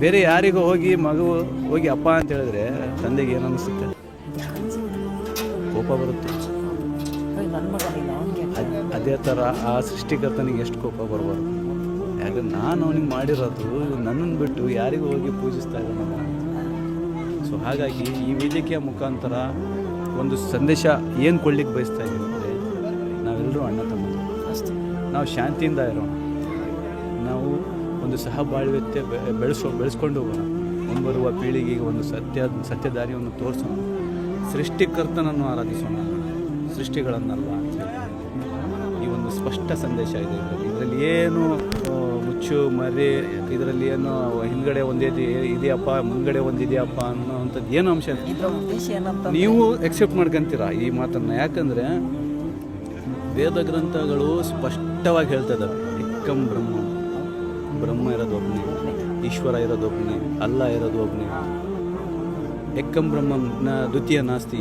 ಬೇರೆ ಯಾರಿಗೂ ಮಗು ಹೋಗಿ ಅಪ್ಪ ಅಂತ ಹೇಳಿದ್ರೆ ತಂದೆಗೆ ಏನು ಅನಿಸುತ್ತೆ, ಕೋಪ ಬರುತ್ತೆ. ಅದೇ ಥರ ಆ ಸೃಷ್ಟಿಕರ್ತನಿಗೆ ಎಷ್ಟು ಕೋಪ ಬರ್ಬಾರ್ದು. ಯಾಕಂದ್ರೆ ನಾನು ಅವನಿಗೆ ಮಾಡಿರೋದು, ನನ್ನನ್ನು ಬಿಟ್ಟು ಯಾರಿಗೂ ಹೋಗಿ ಪೂಜಿಸ್ತಾ ಇದ್ದಾನಲ್ಲ. ಸೊ ಹಾಗಾಗಿ ಈ ವೇದಿಕೆಯ ಮುಖಾಂತರ ಒಂದು ಸಂದೇಶ ಏನು ಕೊಡ್ಲಿಕ್ಕೆ ಬಯಸ್ತಾ ಇದ್ದೀವಿ ಅಂದರೆ, ನಾವೆಲ್ಲರೂ ಅಣ್ಣ ತಮ್ಮಂದಿರು, ನಾವು ಶಾಂತಿಯಿಂದ ಇರೋಣ, ನಾವು ಒಂದು ಸಹಬಾಳ್ವೆತೆ ಬೆಳೆಸ್ಕೊಂಡು ಹೋಗೋಣ, ಮುಂಬರುವ ಪೀಳಿಗೆಗೆ ಒಂದು ಸತ್ಯ ದಾರಿಯನ್ನು ತೋರಿಸೋಣ, ಸೃಷ್ಟಿಕರ್ತನನ್ನು ಆರಾಧಿಸೋಣ, ಸೃಷ್ಟಿಗಳನ್ನಲ್ಲ ಅಂತೇಳಿ ಈ ಒಂದು ಸ್ಪಷ್ಟ ಸಂದೇಶ ಇದೆ ಇದರಲ್ಲಿ. ಏನು ಮುಚ್ಚು ಮರೆ, ಇದರಲ್ಲಿ ಏನು ಹಿಂದ್ಗಡೆ ಇದೆಯಪ್ಪ ಮುಂದ್ಗಡೆ ಒಂದಿದೆಯಪ್ಪ ಅನ್ನೋವಂಥದ್ದು ಏನು ಅಂಶ ನೀವು ಎಕ್ಸೆಪ್ಟ್ ಮಾಡ್ಕೊಂತೀರಾ ಈ ಮಾತನ್ನು. ಯಾಕಂದರೆ ವೇದ ಗ್ರಂಥಗಳು ಸ್ಪಷ್ಟವಾಗಿ ಹೇಳ್ತದೆ, ಏಕಂ ಬ್ರಹ್ಮ ಇರೋದು ಒಬ್ಬನೇ, ಈಶ್ವರ ಇರೋದು ಒಬ್ಬನೇ, ಅಲ್ಲ ಇರೋದು ಒಬ್ಬನೇ. ಏಕಂ ಬ್ರಹ್ಮನ ದ್ವಿತೀಯ ನಾಸ್ತಿ,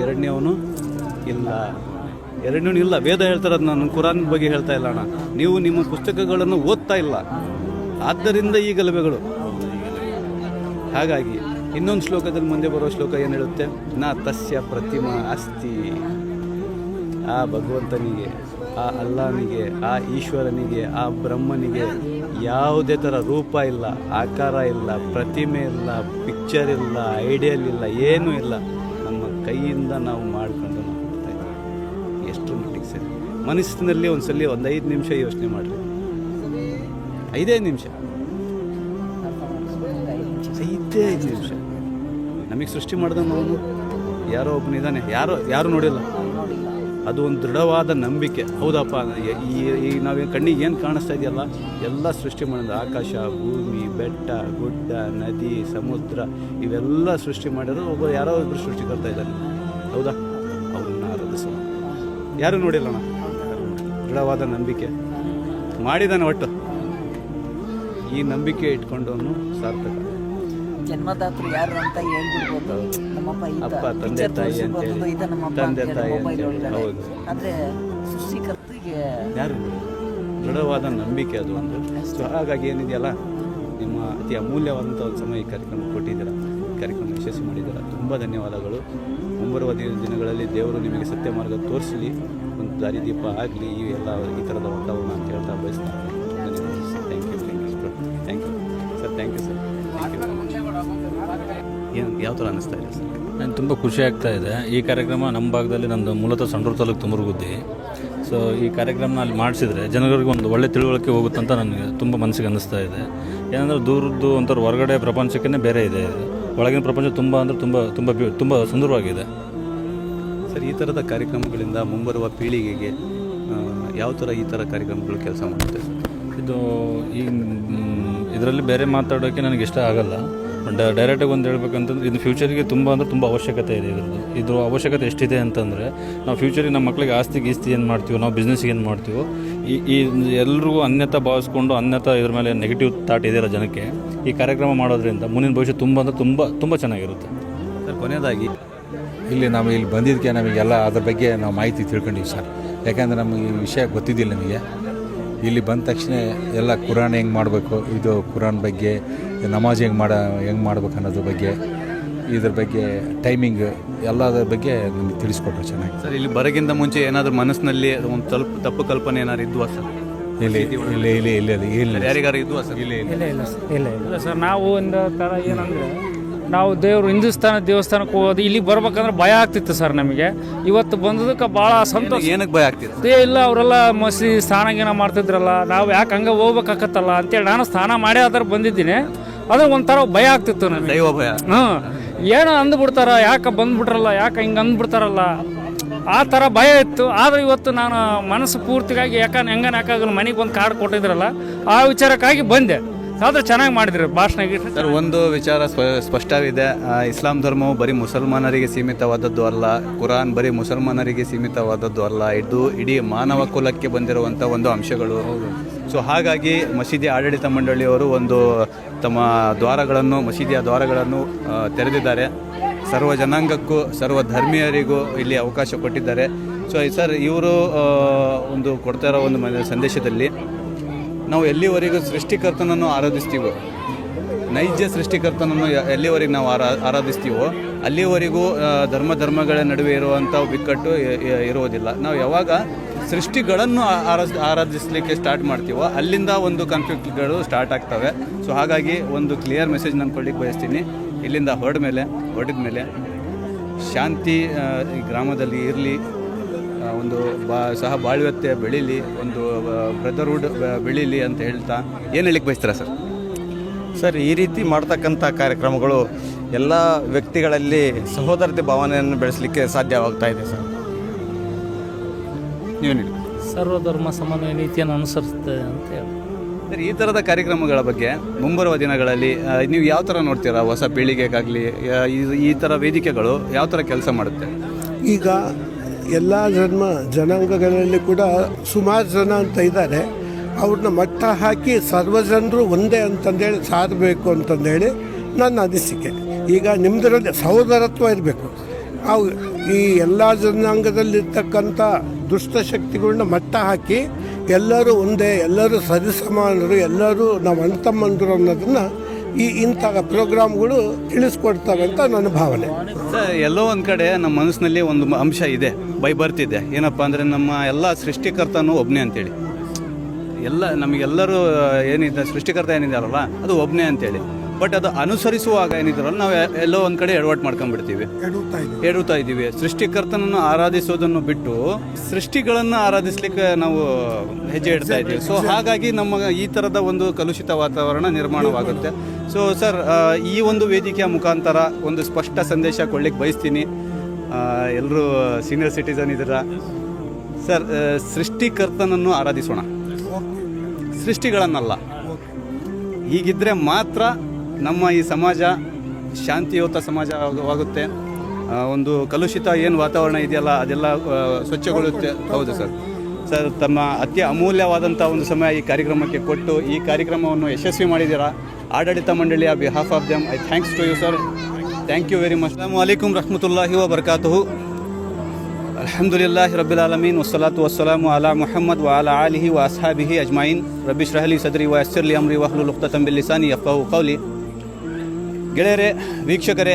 ಎರಡನೇವನು ಇಲ್ಲ, ಎರಡನೇವನು ಇಲ್ಲ. ವೇದ ಹೇಳ್ತಾರದು, ನಾನು ಕುರಾನ್ ಬಗ್ಗೆ ಹೇಳ್ತಾ ಇಲ್ಲ ಅಣ್ಣ. ನೀವು ನಿಮ್ಮ ಪುಸ್ತಕಗಳನ್ನು ಓದ್ತಾ ಇಲ್ಲ, ಆದ್ದರಿಂದ ಈ ಗಲಭೆಗಳು. ಹಾಗಾಗಿ ಇನ್ನೊಂದು ಶ್ಲೋಕದಲ್ಲಿ ಮುಂದೆ ಬರೋ ಶ್ಲೋಕ ಏನು ಹೇಳುತ್ತೆ, ನಾ ತಸ್ಯ ಪ್ರತಿಮಾ ಅಸ್ತಿ. ಆ ಭಗವಂತನಿಗೆ, ಆ ಅಲ್ಲಾನಿಗೆ, ಆ ಈಶ್ವರನಿಗೆ, ಆ ಬ್ರಹ್ಮನಿಗೆ ಯಾವುದೇ ಥರ ರೂಪ ಇಲ್ಲ, ಆಕಾರ ಇಲ್ಲ, ಪ್ರತಿಮೆ ಇಲ್ಲ, ಪಿಕ್ಚರ್ ಇಲ್ಲ, ಐಡಿಯಲ್ ಇಲ್ಲ, ಏನೂ ಇಲ್ಲ. ನಮ್ಮ ಕೈಯಿಂದ ನಾವು ಮಾಡ್ಕೊಂಡು ನಾವು ಕೊಡ್ತಾ ಇದ್ದೀವಿ. ಎಷ್ಟು ಮಟ್ಟಿಗೆ ಸರಿ. ಮನಸ್ಸಿನಲ್ಲಿ ಒಂದು 5 ನಿಮಿಷ ಯೋಚನೆ ಮಾಡಿರಿ, 5 ನಿಮಿಷ, 5 ನಿಮಿಷ. ನಮಗೆ ಸೃಷ್ಟಿ ಮಾಡಿದವನು ಅವನು ಯಾರೋ ಒಬ್ಬನಿದ್ದಾನೆ, ಯಾರು ನೋಡಿಲ್ಲ. ಅದು ಒಂದು ದೃಢವಾದ ನಂಬಿಕೆ. ಹೌದಪ್ಪ, ಈ ನಾವೇನು ಕಣ್ಣಿಗೆ ಏನು ಕಾಣಿಸ್ತಾ ಇದೆಯಲ್ಲ, ಎಲ್ಲ ಸೃಷ್ಟಿ ಮಾಡಿದ ಆಕಾಶ, ಭೂಮಿ, ಬೆಟ್ಟ, ಗುಡ್ಡ, ನದಿ, ಸಮುದ್ರ, ಇವೆಲ್ಲ ಸೃಷ್ಟಿ ಮಾಡಿರೋದು ಯಾರೋ ಒಬ್ಬರು ಸೃಷ್ಟಿಕರ್ತಾ ಇದ್ದಾನೆ. ಹೌದಾ? ಅವ್ರನ್ನ ಆರಾಧಿಸೋಣ. ಯಾರು ನೋಡಿಲ್ಲಣ್ಣ, ದೃಢವಾದ ನಂಬಿಕೆ ಮಾಡಿದಾನೆ. ಒಟ್ಟು ಈ ನಂಬಿಕೆ ಇಟ್ಕೊಂಡವನು ಸಾರ್ಥಕ. ಜನ್ಮದಾತರು ಯಾರು ಅಂತ ಹೇಳ್ಬಿಡ್ಬೋದು. ನಮ್ಮಪ್ಪ ಅಪ್ಪ, ತಂದೆ ತಾಯಿ ಅಂತೇಳಿ, ತಂದೆ ತಾಯಿ ಅಂತೇಳಿ. ಹೌದು, ಆದರೆ ಸೃಷ್ಟಿಕರ್ತಿಗೆ ಯಾರು ದೃಢವಾದ ನಂಬಿಕೆ ಅದು ಒಂದು. ಸೊ ಹಾಗಾಗಿ ಏನಿದೆಯಲ್ಲ, ನಿಮ್ಮ ಅತಿ ಅಮೂಲ್ಯವಾದಂಥ ಒಂದು ಸಮಯ ಈ ಕಾರ್ಯಕ್ರಮ ಕೊಟ್ಟಿದ್ದೀರಾ, ಕಾರ್ಯಕ್ರಮ ಯಶಸ್ವಿ ಮಾಡಿದ್ದೀರಾ. ತುಂಬ ಧನ್ಯವಾದಗಳು. ಮುಂಬರುವ ದಿನಗಳಲ್ಲಿ ದೇವರು ನಿಮಗೆ ಸತ್ಯ ಮಾರ್ಗ ತೋರಿಸಲಿ, ಒಂದು ದಾರಿದೀಪ ಆಗಲಿ ಈ ಥರದ ವಾತಾವರಣ ಅಂತ ಹೇಳ್ತಾ ಬಯಸ್ತಾ. Thank you sir. Thank you sir. ಏನು ಯಾವ ಥರ ಅನ್ನಿಸ್ತಾ ಇದೆ ಸರ್? ನನಗೆ ತುಂಬ ಖುಷಿ ಆಗ್ತಾ ಇದೆ. ಈ ಕಾರ್ಯಕ್ರಮ ನಮ್ಮ ಭಾಗದಲ್ಲಿ, ನಂದು ಮೂಲತಃ ಸಂಡೂರು ತಾಲೂಕು ತುಮರುಗುದ್ದಿ. ಸೊ ಈ ಕಾರ್ಯಕ್ರಮನ ಅಲ್ಲಿ ಮಾಡಿಸಿದ್ರೆ ಜನಗಳಿಗೆ ಒಂದು ಒಳ್ಳೆ ತಿಳುವಳಿಕೆ ಹೋಗುತ್ತಂತ ನನಗೆ ತುಂಬ ಮನಸ್ಸಿಗೆ ಅನ್ನಿಸ್ತಾ ಇದೆ. ಏನಂದರೆ ದೂರದ್ದು ಒಂಥರ ಹೊರಗಡೆ ಪ್ರಪಂಚಕ್ಕೇ ಬೇರೆ ಇದೆ, ಒಳಗಿನ ಪ್ರಪಂಚ ತುಂಬ ಅಂದರೆ ತುಂಬ ಸುಂದರವಾಗಿದೆ ಸರ್. ಈ ಥರದ ಕಾರ್ಯಕ್ರಮಗಳಿಂದ ಮುಂಬರುವ ಪೀಳಿಗೆಗೆ ಯಾವ ಥರ ಈ ಥರ ಕಾರ್ಯಕ್ರಮಗಳು ಕೆಲಸ ಮಾಡುತ್ತೆ ಸರ್? ಇದು ಇದರಲ್ಲಿ ಬೇರೆ ಮಾತಾಡೋಕ್ಕೆ ನನಗೆ ಇಷ್ಟ ಆಗಲ್ಲ. ಡೈರೆಕ್ಟಾಗಿ ಒಂದು ಹೇಳ್ಬೇಕಂತಂದ್ರೆ ಇದು ಫ್ಯೂಚರಿಗೆ ತುಂಬ ಅವಶ್ಯಕತೆ ಇದೆ. ಇದ್ರ ಅವಶ್ಯಕತೆ ಎಷ್ಟಿದೆ ಅಂತಂದರೆ, ನಾವು ಫ್ಯೂಚರಿಗೆ ನಮ್ಮ ಮಕ್ಕಳಿಗೆ ಗೀಸ್ತಿ ಏನು ಮಾಡ್ತೀವೋ, ನಾವು ಬಿಸ್ನೆಸ್ಗೆ ಏನು ಮಾಡ್ತೀವೋ, ಈ ಎಲ್ರಿಗೂ ಅನ್ಯತಾ ಭಾವಿಸ್ಕೊಂಡು ಇದ್ರ ಮೇಲೆ ನೆಗೆಟಿವ್ ಥಾಟ್ ಇದೆಯಲ್ಲ ಜನಕ್ಕೆ, ಈ ಕಾರ್ಯಕ್ರಮ ಮಾಡೋದ್ರಿಂದ ಮುಂದಿನ ಭವಿಷ್ಯ ತುಂಬ ಚೆನ್ನಾಗಿರುತ್ತೆ ಸರ್. ಕೊನೆಯದಾಗಿ ಇಲ್ಲಿ ಬಂದಿದ್ದಕ್ಕೆ ನಮಗೆಲ್ಲ ಅದ್ರ ಬಗ್ಗೆ ನಾವು ಮಾಹಿತಿ ತಿಳ್ಕೊಂಡಿವಿ ಸರ್. ಯಾಕಂದರೆ ನಮಗೆ ಈ ವಿಷಯ ಗೊತ್ತಿದ್ದಿಲ್ಲ. ನಮಗೆ ಇಲ್ಲಿ ಬಂದ ತಕ್ಷಣ ಎಲ್ಲ ಕುರಾನ್ ಹೆಂಗೆ ಮಾಡಬೇಕು, ಇದು ಕುರಾನ್ ಬಗ್ಗೆ, ನಮಾಜ್ ಹೆಂಗೆ ಮಾಡ್ಬೇಕು ಅನ್ನೋದ್ರ ಬಗ್ಗೆ, ಇದ್ರ ಬಗ್ಗೆ ಟೈಮಿಂಗ್ ಎಲ್ಲದ್ರ ಬಗ್ಗೆ ನಮಗೆ ತಿಳಿಸ್ಕೊಟ್ರು ಚೆನ್ನಾಗಿ ಸರ್. ಇಲ್ಲಿ ಬರೋಕ್ಕಿಂತ ಮುಂಚೆ ಏನಾದರೂ ಮನಸ್ಸಿನಲ್ಲಿ ಒಂದು ತಪ್ಪು ಕಲ್ಪನೆ ಏನಾದ್ರು ಇದ್ವಾ ಸರ್? ಇಲ್ಲ ಯಾರಿಗಾರು ಇದ್ವಾ ಸರ್? ಇಲ್ಲ ಸರ್. ನಾವು ಒಂದು ಥರ ಏನಂದರೆ ನಾವು ಹಿಂದೂಸ್ತಾನ ದೇವಸ್ಥಾನಕ್ಕೆ ಹೋಗೋದು ಇಲ್ಲಿಗೆ ಬರ್ಬೇಕಂದ್ರೆ ಭಯ ಆಗ್ತಿತ್ತು ಸರ್ ನಮಗೆ. ಇವತ್ತು ಬಂದದಕ್ಕೆ ಭಾಳ ಸಂತೋಷ. ಏನಕ್ಕೆ ಭಯ ಆಗ್ತಿತ್ತು? ಇಲ್ಲ ಅವರೆಲ್ಲ ಮಸೀದಿ ಸ್ನಾನ ಗೀನ ಮಾಡ್ತಿದ್ರಲ್ಲ, ನಾವು ಯಾಕೆ ಹಂಗೆ ಹೋಗ್ಬೇಕಾಗತ್ತಲ್ಲ ಅಂತೇಳಿ ನಾನು ಸ್ನಾನ ಮಾಡೇ ಆದ್ರೆ ಬಂದಿದ್ದೀನಿ. ಅದ್ರ ಒಂಥರ ಭಯ ಆಗ್ತಿತ್ತು ನನಗೆ. ದೈವ ಭಯ. ಏನೋ ಅಂದ್ಬಿಡ್ತಾರ, ಯಾಕೆ ಬಂದ್ಬಿಟ್ರಲ್ಲ, ಯಾಕೆ ಹಿಂಗೆ ಅಂದ್ಬಿಡ್ತಾರಲ್ಲ, ಆ ಥರ ಭಯ ಇತ್ತು. ಆದರೆ ಇವತ್ತು ನಾನು ಮನಸ್ಸು ಪೂರ್ತಿಗಾಗಿ ಯಾಕಾಗಲ್ಲ ಮನೆಗೆ ಬಂದು ಕಾರ್ಡ್ ಕೊಟ್ಟಿದ್ರಲ್ಲ, ಆ ವಿಚಾರಕ್ಕಾಗಿ ಬಂದೆ. ಆದರೆ ಚೆನ್ನಾಗಿ ಮಾಡಿದ್ರು ಭಾಷಣ. ಸರ್, ಒಂದು ವಿಚಾರ ಸ್ಪಷ್ಟವಿದೆ. ಇಸ್ಲಾಂ ಧರ್ಮವು ಬರೀ ಮುಸಲ್ಮಾನರಿಗೆ ಸೀಮಿತವಾದದ್ದು ಅಲ್ಲ, ಕುರಾನ್ ಬರೀ ಮುಸಲ್ಮಾನರಿಗೆ ಸೀಮಿತವಾದದ್ದು ಅಲ್ಲ, ಇದು ಇಡೀ ಮಾನವ ಕುಲಕ್ಕೆ ಬಂದಿರುವಂಥ ಒಂದು ಅಂಶಗಳು. ಸೊ ಹಾಗಾಗಿ ಮಸೀದಿ ಆಡಳಿತ ಮಂಡಳಿಯವರು ಒಂದು ತಮ್ಮ ಮಸೀದಿಯ ದ್ವಾರಗಳನ್ನು ತೆರೆದಿದ್ದಾರೆ. ಸರ್ವ ಜನಾಂಗಕ್ಕೂ ಸರ್ವ ಧರ್ಮೀಯರಿಗೂ ಇಲ್ಲಿ ಅವಕಾಶ ಕೊಟ್ಟಿದ್ದಾರೆ. ಸೊ ಸರ್, ಇವರು ಒಂದು ಕೊಡ್ತಾ ಇರೋ ಒಂದು ಸಂದೇಶದಲ್ಲಿ ನಾವು ಎಲ್ಲಿವರೆಗೂ ಸೃಷ್ಟಿಕರ್ತನನ್ನು ಆರಾಧಿಸ್ತೀವೋ, ನೈಜ ಸೃಷ್ಟಿಕರ್ತನನ್ನು ಎಲ್ಲಿವರೆಗೂ ನಾವು ಆರಾಧಿಸ್ತೀವೋ ಅಲ್ಲಿವರೆಗೂ ಧರ್ಮಗಳ ನಡುವೆ ಇರುವಂಥ ಬಿಕ್ಕಟ್ಟು ಇರುವುದಿಲ್ಲ. ನಾವು ಯಾವಾಗ ಸೃಷ್ಟಿಗಳನ್ನು ಆರಾಧಿಸಲಿಕ್ಕೆ ಸ್ಟಾರ್ಟ್ ಮಾಡ್ತೀವೋ ಅಲ್ಲಿಂದ ಒಂದು ಕಾನ್ಫ್ಲಿಕ್ಟ್ಗಳು ಸ್ಟಾರ್ಟ್ ಆಗ್ತವೆ. ಸೊ ಹಾಗಾಗಿ ಒಂದು ಕ್ಲಿಯರ್ ಮೆಸೇಜ್ ನಾನು ಕೊಡ್ಲಿಕ್ಕೆ ಬಯಸ್ತೀನಿ. ಇಲ್ಲಿಂದ ಹೊರಟಿದ ಮೇಲೆ ಶಾಂತಿ ಈ ಗ್ರಾಮದಲ್ಲಿ ಇರಲಿ, ಒಂದು ಸಹ ಬಾಳ್ವತೆ ಬೆಳೀಲಿ, ಒಂದು ಬ್ರದರ್ಹುಡ್ ಬೆಳೀಲಿ ಅಂತ ಹೇಳ್ತಾ ಏನು ಹೇಳಿಕ್ಕೆ ಬಯಸ್ತೀರಾ ಸರ್? ಸರ್, ಈ ರೀತಿ ಮಾಡ್ತಕ್ಕಂಥ ಕಾರ್ಯಕ್ರಮಗಳು ಎಲ್ಲ ವ್ಯಕ್ತಿಗಳಲ್ಲಿ ಸಹೋದರತೆ ಭಾವನೆಯನ್ನು ಬೆಳೆಸಲಿಕ್ಕೆ ಸಾಧ್ಯವಾಗ್ತಾ ಇದೆ ಸರ್. ನೀವೇನು ಹೇಳಿ? ಸರ್ವಧರ್ಮ ಸಮನ್ವಯ ನೀತಿಯನ್ನು ಅನುಸರಿಸುತ್ತೆ ಅಂತ ಹೇಳಿ ಸರ್, ಈ ಥರದ ಕಾರ್ಯಕ್ರಮಗಳ ಬಗ್ಗೆ ಮುಂಬರುವ ದಿನಗಳಲ್ಲಿ ನೀವು ಯಾವ ಥರ ನೋಡ್ತೀರಾ? ಹೊಸ ಪೀಳಿಗೆಗಾಗಲಿ ಈ ಥರ ವೇದಿಕೆಗಳು ಯಾವ ಥರ ಕೆಲಸ ಮಾಡುತ್ತೆ? ಈಗ ಎಲ್ಲ ಜನಾಂಗಗಳಲ್ಲಿ ಕೂಡ ಸುಮಾರು ಜನ ಅಂತ ಇದ್ದಾರೆ. ಅವ್ರನ್ನ ಮಟ್ಟ ಹಾಕಿ ಸರ್ವಜನರು ಒಂದೇ ಅಂತಂದೇಳಿ ಸಾರಬೇಕು ಅಂತಂದೇಳಿ ನನ್ನ ಅನಿಸಿಕೆ. ಈಗ ನಿಮ್ಮದರಲ್ಲಿ ಸಹೋದರತ್ವ ಇರಬೇಕು. ಅವು ಈ ಎಲ್ಲ ಜನಾಂಗದಲ್ಲಿರ್ತಕ್ಕಂಥ ದುಷ್ಟಶಕ್ತಿಗಳನ್ನ ಮಟ್ಟ ಹಾಕಿ ಎಲ್ಲರೂ ಒಂದೇ, ಎಲ್ಲರೂ ಸರಿಸಮಾನರು, ಎಲ್ಲರೂ ನಾವು ಅಣ್ಣ ತಮ್ಮಂದರು ಅನ್ನೋದನ್ನು ಇಂಥ ಪ್ರೋಗ್ರಾಮ್ಗಳು ತಿಳಿಸ್ಕೊಡ್ತವೆ ಅಂತ ನನ್ನ ಭಾವನೆ. ಸರ್, ಎಲ್ಲೋ ಒಂದು ಕಡೆ ನಮ್ಮ ಮನಸ್ಸಿನಲ್ಲಿ ಒಂದು ಅಂಶ ಇದೆ, ಬರ್ತಿದೆ. ಏನಪ್ಪ ಅಂದರೆ ನಮ್ಮ ಎಲ್ಲ ಸೃಷ್ಟಿಕರ್ತನೂ ಒಬ್ಬನೇ ಅಂತೇಳಿ. ನಮಗೆಲ್ಲರೂ ಏನಿದೆ ಸೃಷ್ಟಿಕರ್ತ ಏನಿದಾರಲ್ಲ ಅದು ಒಬ್ಬನೇ ಅಂತೇಳಿ. ಬಟ್ ಅದು ಅನುಸರಿಸುವಾಗ ಏನಿದಾರಲ್ಲ ನಾವು ಎಲ್ಲೋ ಒಂದು ಕಡೆ ಎಡವಟ್ಟು ಮಾಡ್ಕೊಂಡ್ಬಿಡ್ತೀವಿ, ಎಡುತ್ತಾ ಇದ್ದೀವಿ. ಸೃಷ್ಟಿಕರ್ತನನ್ನು ಆರಾಧಿಸೋದನ್ನು ಬಿಟ್ಟು ಸೃಷ್ಟಿಗಳನ್ನು ಆರಾಧಿಸ್ಲಿಕ್ಕೆ ನಾವು ಹೆಜ್ಜೆ ಇಡ್ತಾ ಇದ್ದೀವಿ. ಸೊ ಹಾಗಾಗಿ ನಮ್ಮ ಈ ಥರದ ಒಂದು ಕಲುಷಿತ ವಾತಾವರಣ ನಿರ್ಮಾಣವಾಗುತ್ತೆ. ಸೊ ಸರ್, ಈ ಒಂದು ವೇದಿಕೆಯ ಮುಖಾಂತರ ಒಂದು ಸ್ಪಷ್ಟ ಸಂದೇಶ ಕೊಡ್ಲಿಕ್ಕೆ ಬಯಸ್ತೀನಿ. ಎಲ್ಲರೂ ಸೀನಿಯರ್ ಸಿಟಿಸನ್ ಇದ್ದೀರ ಸರ್. ಸೃಷ್ಟಿಕರ್ತನನ್ನು ಆರಾಧಿಸೋಣ, ಸೃಷ್ಟಿಗಳನ್ನಲ್ಲ. ಹೀಗಿದ್ದರೆ ಮಾತ್ರ ನಮ್ಮ ಈ ಸಮಾಜ ಶಾಂತಿಯುತ ಸಮಾಜವಾಗುತ್ತೆ. ಒಂದು ಕಲುಷಿತ ಏನು ವಾತಾವರಣ ಇದೆಯಲ್ಲ ಅದೆಲ್ಲ ಸ್ವಚ್ಛಗೊಳ್ಳುತ್ತೆ. ಹೌದು ಸರ್. ಸರ್, ತಮ್ಮ ಅತಿ ಅಮೂಲ್ಯವಾದಂಥ ಒಂದು ಸಮಯ ಈ ಕಾರ್ಯಕ್ರಮಕ್ಕೆ ಕೊಟ್ಟು ಈ ಕಾರ್ಯಕ್ರಮವನ್ನು ಯಶಸ್ವಿ ಮಾಡಿದ್ದೀರಾ. ಆಡಳಿತ ಮಂಡಳಿಯ behalf of them I thanks to you sir. Thank you very much. ಅಸ್ಸಲಾಮು ಅಲೈಕುಮ್ ರಹಮತುಲ್ಲಾಹಿ ವ ಬರಕಾತುಹು. ಅಲ್ಹಮ್ದುಲಿಲ್ಲಾಹಿ ರಬ್ಬಿಲ್ ಆಲಮೀನ್ ವಸ್ಸಲಾತು ವಸ್ಸಲಾಮು ಅಲಾ ಮುಹಮ್ಮದ್ ವ ಅಲಾ ಆಲಿಹಿ ವ ಅಸ್ಹಾಬಿಹಿ ಅಜ್ಮಾಯಿನ್. ರಬ್ಬಿ ಇಶ್ರಹ್ ಲೀ ಸದ್ರಿ ವ ಯಸ್ಸಿರ್ ಲೀ ಅಮ್ರಿ ವಹ್ಲುಲ್ ಉಖ್ದತಂ ಮಿನ್ ಲಿಸಾನಿ ಯಫ್ಕಹು ಕೌಲಿ. ಗೆಳೆಯರೇ, ವೀಕ್ಷಕರೇ,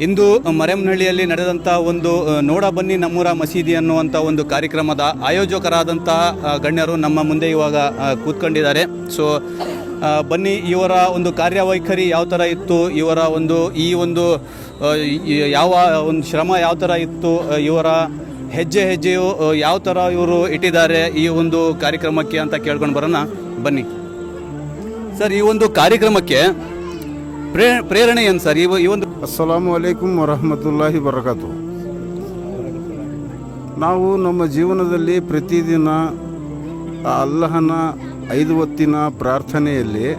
ಇಂದು ಮರೆಮನಹಳ್ಳಿಯಲ್ಲಿ ನಡೆದಂಥ ಒಂದು ನೋಡ ಬನ್ನಿ ನಮ್ಮೂರ ಮಸೀದಿ ಅನ್ನುವಂಥ ಒಂದು ಕಾರ್ಯಕ್ರಮದ ಆಯೋಜಕರಾದಂತಹ ಗಣ್ಯರು ನಮ್ಮ ಮುಂದೆ ಇವಾಗ ಕೂತ್ಕೊಂಡಿದ್ದಾರೆ. ಸೊ ಬನ್ನಿ, ಇವರ ಒಂದು ಕಾರ್ಯವೈಖರಿ ಯಾವ ಥರ ಇತ್ತು, ಇವರ ಒಂದು ಯಾವ ಒಂದು ಶ್ರಮ ಯಾವ ಥರ ಇತ್ತು, ಇವರ ಹೆಜ್ಜೆಯು ಯಾವ ಥರ ಇವರು ಇಟ್ಟಿದ್ದಾರೆ ಈ ಒಂದು ಕಾರ್ಯಕ್ರಮಕ್ಕೆ ಅಂತ ಕೇಳ್ಕೊಂಡು ಬರೋಣ ಬನ್ನಿ. ಸರ್, ಈ ಒಂದು ಕಾರ್ಯಕ್ರಮಕ್ಕೆ ಪ್ರೇರಣೆ ಏನು ಸರ್? ಈ ಒಂದು ಅಸ್ಸಲಾಮು ಅಲೈಕುಮ್ ವರಹಮತುಲ್ಲಾಹಿ ಬರಕಾತು. ನಾವು ನಮ್ಮ ಜೀವನದಲ್ಲಿ ಪ್ರತಿದಿನ ಅಲ್ಲಹನ 5 ಹೊತ್ತಿನ ಪ್ರಾರ್ಥನೆಯಲ್ಲಿ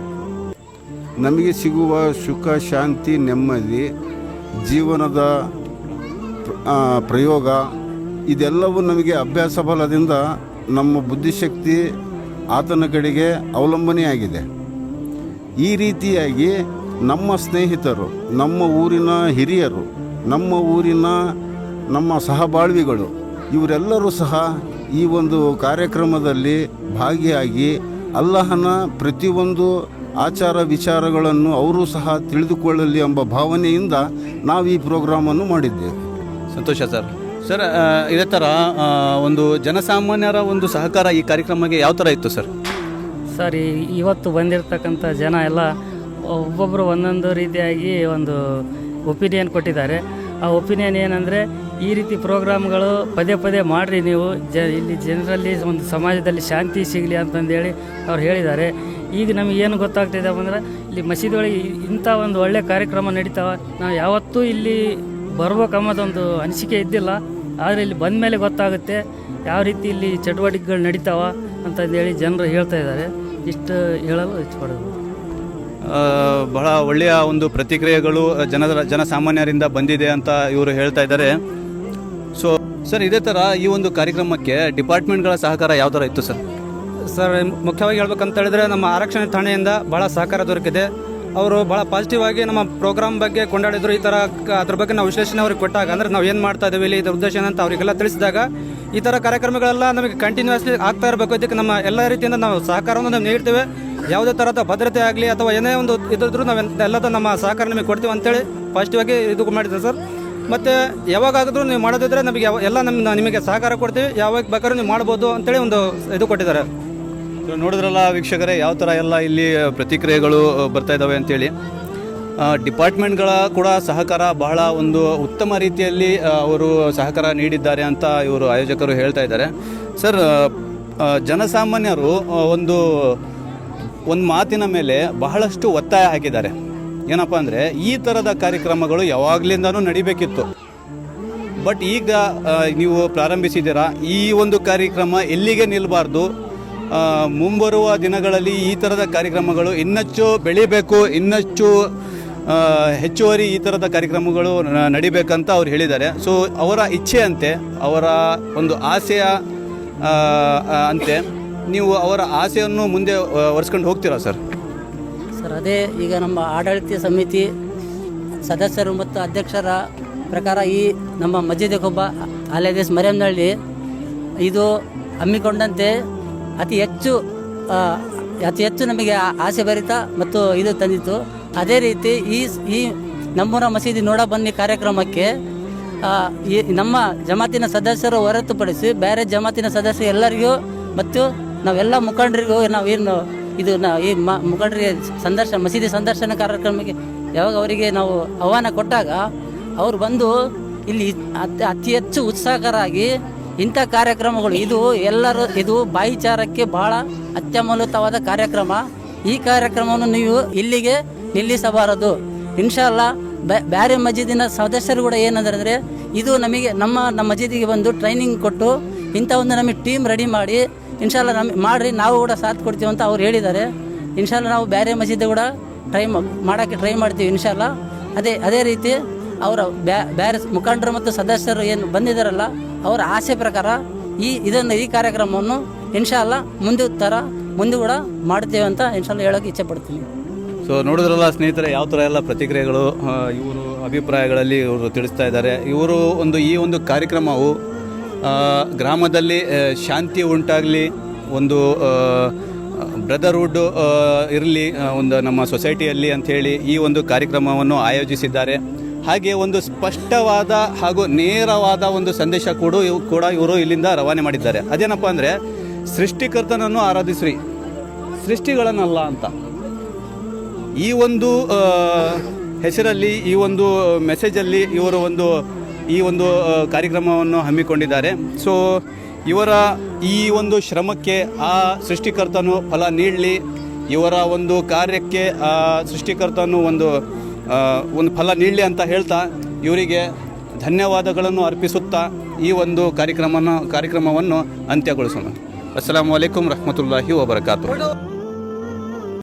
ನಮಗೆ ಸಿಗುವ ಸುಖ, ಶಾಂತಿ, ನೆಮ್ಮದಿ, ಜೀವನದ ಪ್ರಯೋಗ ಇದೆಲ್ಲವೂ ನಮಗೆ ಅಭ್ಯಾಸ ಫಲದಿಂದ ನಮ್ಮ ಬುದ್ಧಿಶಕ್ತಿ ಆತನ ಕಡೆಗೆ ಅವಲಂಬನೆಯಾಗಿದೆ. ಈ ರೀತಿಯಾಗಿ ನಮ್ಮ ಸ್ನೇಹಿತರು, ನಮ್ಮ ಊರಿನ ಹಿರಿಯರು, ನಮ್ಮ ಊರಿನ ನಮ್ಮ ಸಹಬಾಳ್ವಿಗಳು ಇವರೆಲ್ಲರೂ ಸಹ ಈ ಒಂದು ಕಾರ್ಯಕ್ರಮದಲ್ಲಿ ಭಾಗಿಯಾಗಿ ಅಲ್ಲಹನ ಪ್ರತಿಯೊಂದು ಆಚಾರ ವಿಚಾರಗಳನ್ನು ಅವರು ಸಹ ತಿಳಿದುಕೊಳ್ಳಲಿ ಎಂಬ ಭಾವನೆಯಿಂದ ನಾವು ಈ ಪ್ರೋಗ್ರಾಮನ್ನು ಮಾಡಿದ್ದೇವೆ. ಸಂತೋಷ ಸರ್. ಸರ್, ಇದೇ ಥರ ಒಂದು ಜನಸಾಮಾನ್ಯರ ಒಂದು ಸಹಕಾರ ಈ ಕಾರ್ಯಕ್ರಮಕ್ಕೆ ಯಾವ ಥರ ಇತ್ತು ಸರ್? ಸರ್, ಇವತ್ತು ಬಂದಿರತಕ್ಕಂಥ ಜನ ಎಲ್ಲ ಒಬ್ಬೊಬ್ಬರು ಒಂದೊಂದು ರೀತಿಯಾಗಿ ಒಂದು ಒಪಿನಿಯನ್ ಕೊಟ್ಟಿದ್ದಾರೆ. ಆ ಒಪಿನಿಯನ್ ಏನಂದರೆ, ಈ ರೀತಿ ಪ್ರೋಗ್ರಾಮ್ಗಳು ಪದೇ ಪದೇ ಮಾಡಿರಿ ನೀವು, ಇಲ್ಲಿ ಜನರಲ್ಲಿ ಒಂದು ಸಮಾಜದಲ್ಲಿ ಶಾಂತಿ ಸಿಗಲಿ ಅಂತಂದೇಳಿ ಅವ್ರು ಹೇಳಿದ್ದಾರೆ. ಈಗ ನಮಗೇನು ಗೊತ್ತಾಗ್ತಿದೆ ಅಂದರೆ, ಇಲ್ಲಿ ಮಸೀದಿ ಒಳಗೆ ಇಂಥ ಒಂದು ಒಳ್ಳೆಯ ಕಾರ್ಯಕ್ರಮ ನಡೀತಾವೆ, ನಾವು ಯಾವತ್ತೂ ಇಲ್ಲಿ ಬರ್ಬೇಕನ್ನೋದೊಂದು ಅನಿಸಿಕೆ ಇದ್ದಿಲ್ಲ. ಆದರೆ ಇಲ್ಲಿ ಬಂದ ಮೇಲೆ ಗೊತ್ತಾಗುತ್ತೆ ಯಾವ ರೀತಿ ಇಲ್ಲಿ ಚಟುವಟಿಕೆಗಳು ನಡೀತಾವ ಅಂತಂದೇಳಿ ಜನರು ಹೇಳ್ತಾ ಇದ್ದಾರೆ. ಇಷ್ಟು ಹೇಳಲು ಇಷ್ಟಪಡೋದು. ಬಹಳ ಒಳ್ಳೆಯ ಒಂದು ಪ್ರತಿಕ್ರಿಯೆಗಳು ಜನಸಾಮಾನ್ಯರಿಂದ ಬಂದಿದೆ ಅಂತ ಇವರು ಹೇಳ್ತಾ ಇದ್ದಾರೆ. ಸೊ ಸರ್, ಇದೇ ಥರ ಈ ಒಂದು ಕಾರ್ಯಕ್ರಮಕ್ಕೆ ಡಿಪಾರ್ಟ್ಮೆಂಟ್ಗಳ ಸಹಕಾರ ಯಾವ ಥರ ಇತ್ತು ಸರ್? ಸರ್, ಮುಖ್ಯವಾಗಿ ಹೇಳ್ಬೇಕಂತ ಹೇಳಿದ್ರೆ ನಮ್ಮ ಆರಕ್ಷಣೆ ಠಾಣೆಯಿಂದ ಭಾಳ ಸಹಕಾರ ದೊರಕಿದೆ. ಅವರು ಭಾಳ ಪಾಸಿಟಿವ್ ಆಗಿ ನಮ್ಮ ಪ್ರೋಗ್ರಾಮ್ ಬಗ್ಗೆ ಕೊಂಡಾಡಿದ್ರು. ಈ ಥರ ಅದ್ರ ಬಗ್ಗೆ ನಾವು ವಿಶ್ಲೇಷಣೆ ಅವ್ರಿಗೆ ಕೊಟ್ಟಾಗ, ಅಂದರೆ ನಾವು ಏನು ಮಾಡ್ತಾ ಇದ್ದೀವಿ ಇಲ್ಲಿ, ಇದರ ಉದ್ದೇಶ ಏನಂತ ಅವರಿಗೆಲ್ಲ ತಿಳಿಸಿದಾಗ, ಈ ಥರ ಕಾರ್ಯಕ್ರಮಗಳೆಲ್ಲ ನಮಗೆ ಕಂಟಿನ್ಯೂಸ್ಲಿ ಆಗ್ತಾ ಇರಬೇಕು. ಇದಕ್ಕೆ ನಮ್ಮ ಎಲ್ಲ ರೀತಿಯಿಂದ ನಾವು ಸಹಕಾರವನ್ನು ನಾವು ನೀಡ್ತೇವೆ. ಯಾವುದೇ ಥರದ ಭದ್ರತೆ ಆಗಲಿ ಅಥವಾ ಏನೇ ಒಂದು ಇದ್ರೂ ನಾವು ಎಲ್ಲದ ನಮ್ಮ ಸಹಕಾರ ನಿಮಗೆ ಕೊಡ್ತೀವಿ ಅಂತೇಳಿ ಪಾಸಿಟಿವ್ ಆಗಿ ಇದು ಮಾಡಿದ್ದಾರೆ ಸರ್. ಮತ್ತು ಯಾವಾಗಾದರೂ ನೀವು ಮಾಡೋದಿದ್ರೆ ನಮಗೆ ಎಲ್ಲ ನಿಮಗೆ ಸಹಕಾರ ಕೊಡ್ತೀವಿ, ಯಾವಾಗ ಬೇಕಾದ್ರೂ ನೀವು ಮಾಡ್ಬೋದು ಅಂತೇಳಿ ಒಂದು ಇದು ಕೊಟ್ಟಿದ್ದಾರೆ. ನೋಡಿದ್ರಲ್ಲ ವೀಕ್ಷಕರೇ, ಯಾವ ಥರ ಎಲ್ಲ ಇಲ್ಲಿ ಪ್ರತಿಕ್ರಿಯೆಗಳು ಬರ್ತಾ ಇದ್ದಾವೆ ಅಂತೇಳಿ. ಡಿಪಾರ್ಟ್ಮೆಂಟ್ಗಳ ಕೂಡ ಸಹಕಾರ ಬಹಳ ಒಂದು ಉತ್ತಮ ರೀತಿಯಲ್ಲಿ ಅವರು ಸಹಕಾರ ನೀಡಿದ್ದಾರೆ ಅಂತ ಇವರು ಆಯೋಜಕರು ಹೇಳ್ತಾ ಇದ್ದಾರೆ. ಸರ್, ಜನಸಾಮಾನ್ಯರು ಒಂದು ಮಾತಿನ ಮೇಲೆ ಬಹಳಷ್ಟು ಒತ್ತಾಯ ಹಾಕಿದ್ದಾರೆ. ಏನಪ್ಪ ಅಂದರೆ, ಈ ಥರದ ಕಾರ್ಯಕ್ರಮಗಳು ಯಾವಾಗಲಿಂದನೂ ನಡಿಬೇಕಿತ್ತು, ಬಟ್ ಈಗ ನೀವು ಪ್ರಾರಂಭಿಸಿದ್ದೀರಾ, ಈ ಒಂದು ಕಾರ್ಯಕ್ರಮ ಎಲ್ಲಿಗೆ ನಿಲ್ಲಬಾರ್ದು. ಮುಂಬರುವ ದಿನಗಳಲ್ಲಿ ಈ ಥರದ ಕಾರ್ಯಕ್ರಮಗಳು ಇನ್ನಷ್ಟು ಬೆಳಿಬೇಕು, ಇನ್ನಷ್ಟು ಹೆಚ್ಚುವರಿ ಈ ಥರದ ಕಾರ್ಯಕ್ರಮಗಳು ನಡಿಬೇಕಂತ ಅವ್ರು ಹೇಳಿದ್ದಾರೆ. ಸೊ ಅವರ ಇಚ್ಛೆಯಂತೆ, ಅವರ ಒಂದು ಆಸೆಯ ಅಂತೆ ನೀವು ಅವರ ಆಸೆಯನ್ನು ಮುಂದೆ ಒರೆಸ್ಕೊಂಡು ಹೋಗ್ತೀರಾ ಸರ್? ಸರ್, ಅದೇ ಈಗ ನಮ್ಮ ಆಡಳಿತ ಸಮಿತಿ ಸದಸ್ಯರು ಮತ್ತು ಅಧ್ಯಕ್ಷರ ಪ್ರಕಾರ ಈ ನಮ್ಮ ಮಸ್ಜಿದ್ ಕೊಬ್ಬ ಅಲೆದೇಸ್ ಮರಿಯಮ್ನಹಳ್ಳಿ ಇದು ಹಮ್ಮಿಕೊಂಡಂತೆ ಅತಿ ಹೆಚ್ಚು ನಮಗೆ ಆಸೆ ಭರಿತ ಮತ್ತು ಇದು ತಂದಿತ್ತು. ಅದೇ ರೀತಿ ಈ ನಮ್ಮೂರ ಮಸೀದಿ ನೋಡ ಬನ್ನಿ ಕಾರ್ಯಕ್ರಮಕ್ಕೆ ಈ ನಮ್ಮ ಜಮಾತಿನ ಸದಸ್ಯರು ಹೊರತುಪಡಿಸಿ ಬೇರೆ ಜಮಾತಿನ ಸದಸ್ಯರು ಎಲ್ಲರಿಗೂ ಮತ್ತು ನಾವೆಲ್ಲ ಮುಖಂಡರಿಗೂ ನಾವೇನು ಇದು ಈ ಮುಖಂಡರಿಗೆ ಮಸೀದಿ ಸಂದರ್ಶನ ಕಾರ್ಯಕ್ರಮಕ್ಕೆ ಯಾವಾಗ ಅವರಿಗೆ ನಾವು ಆಹ್ವಾನ ಕೊಟ್ಟಾಗ ಅವರು ಬಂದು ಇಲ್ಲಿ ಅತಿ ಹೆಚ್ಚು ಉತ್ಸಾಹಕರಾಗಿ ಇಂಥ ಕಾರ್ಯಕ್ರಮಗಳು ಇದು ಭಾಯಿಚಾರಕ್ಕೆ ಬಹಳ ಅತ್ಯಮೂಲ್ಯವಾದ ಕಾರ್ಯಕ್ರಮ. ಈ ಕಾರ್ಯಕ್ರಮವನ್ನು ನೀವು ಇಲ್ಲಿಗೆ ನಿಲ್ಲಿಸಬಾರದು. ಇನ್ಶಾಲ್ಲ ಬೇರೆ ಮಸ್ಜಿದಿನ ಸದಸ್ಯರು ಕೂಡ ಏನಂದ್ರೆ, ಇದು ನಮಗೆ ನಮ್ಮ ಮಸ್ಜಿದಿಗೆ ಬಂದು ಟ್ರೈನಿಂಗ್ ಕೊಟ್ಟು ಇಂಥ ಒಂದು ನಮಗೆ ಟೀಮ್ ರೆಡಿ ಮಾಡಿ ಇನ್ಶಾಲ್ಲ ಮಾಡಿರಿ, ನಾವು ಕೂಡ ಸಾಥ್ ಕೊಡ್ತೀವಿ ಅಂತ ಅವ್ರು ಹೇಳಿದ್ದಾರೆ. ಇನ್ಶಾಲ್ಲ ನಾವು ಬೇರೆ ಮಸೀದಿ ಕೂಡ ಮಾಡೋಕ್ಕೆ ಟ್ರೈ ಮಾಡ್ತೀವಿ ಇನ್ಶಾಲ್ಲ. ಅದೇ ರೀತಿ ಅವರ ಬೇರೆ ಮುಖಂಡರು ಮತ್ತು ಸದಸ್ಯರು ಏನು ಬಂದಿದ್ದಾರಲ್ಲ, ಅವರ ಆಸೆ ಪ್ರಕಾರ ಈ ಕಾರ್ಯಕ್ರಮವನ್ನು ಇನ್ಶಾಲ್ಲ ಮುಂದೆ ಕೂಡ ಮಾಡ್ತೇವೆ ಅಂತ ಇನ್ಶಾಲ್ಲ ಹೇಳೋಕೆ ಇಚ್ಛೆ ಪಡ್ತೀನಿ. ಸೊ ನೋಡಿದ್ರಲ್ಲ ಸ್ನೇಹಿತರೆ, ಯಾವ ಥರ ಎಲ್ಲ ಪ್ರತಿಕ್ರಿಯೆಗಳು ಇವರು ಅಭಿಪ್ರಾಯಗಳಲ್ಲಿ ಇವರು ತಿಳಿಸ್ತಾ ಇದ್ದಾರೆ. ಇವರು ಈ ಒಂದು ಕಾರ್ಯಕ್ರಮವು ಗ್ರಾಮದಲ್ಲಿ ಶಾಂತಿ ಉಂಟಾಗಲಿ, ಒಂದು ಬ್ರದರ್ಹುಡ್ ಇರಲಿ ಒಂದು ನಮ್ಮ ಸೊಸೈಟಿಯಲ್ಲಿ ಅಂಥೇಳಿ ಈ ಒಂದು ಕಾರ್ಯಕ್ರಮವನ್ನು ಆಯೋಜಿಸಿದ್ದಾರೆ. ಹಾಗೆ ಒಂದು ಸ್ಪಷ್ಟವಾದ ಹಾಗೂ ನೇರವಾದ ಒಂದು ಸಂದೇಶ ಕೂಡ ಇವರು ಇಲ್ಲಿಂದ ರವಾನೆ ಮಾಡಿದ್ದಾರೆ. ಅದೇನಪ್ಪ ಅಂದರೆ, ಸೃಷ್ಟಿಕರ್ತನನ್ನು ಆರಾಧಿಸ್ರಿ, ಸೃಷ್ಟಿಗಳನ್ನಲ್ಲ ಅಂತ. ಈ ಒಂದು ಹೆಸರಲ್ಲಿ, ಈ ಒಂದು ಮೆಸೇಜಲ್ಲಿ ಇವರು ಈ ಒಂದು ಕಾರ್ಯಕ್ರಮವನ್ನು ಹಮ್ಮಿಕೊಂಡಿದ್ದಾರೆ. ಸೊ ಇವರ ಈ ಒಂದು ಶ್ರಮಕ್ಕೆ ಆ ಸೃಷ್ಟಿಕರ್ತನು ಫಲ ನೀಡಲಿ, ಇವರ ಒಂದು ಕಾರ್ಯಕ್ಕೆ ಆ ಸೃಷ್ಟಿಕರ್ತನು ಒಂದು ಫಲ ನೀಡಲಿ ಅಂತ ಹೇಳ್ತಾ ಇವರಿಗೆ ಧನ್ಯವಾದಗಳನ್ನು ಅರ್ಪಿಸುತ್ತಾ ಈ ಒಂದು ಕಾರ್ಯಕ್ರಮವನ್ನು ಅಂತ್ಯಗೊಳಿಸೋಣ. ಅಸ್ಸಲಾಮು ಅಲೈಕುಂ ರಹಮತುಲ್ಲಾಹಿ ವಬರಕಾತು.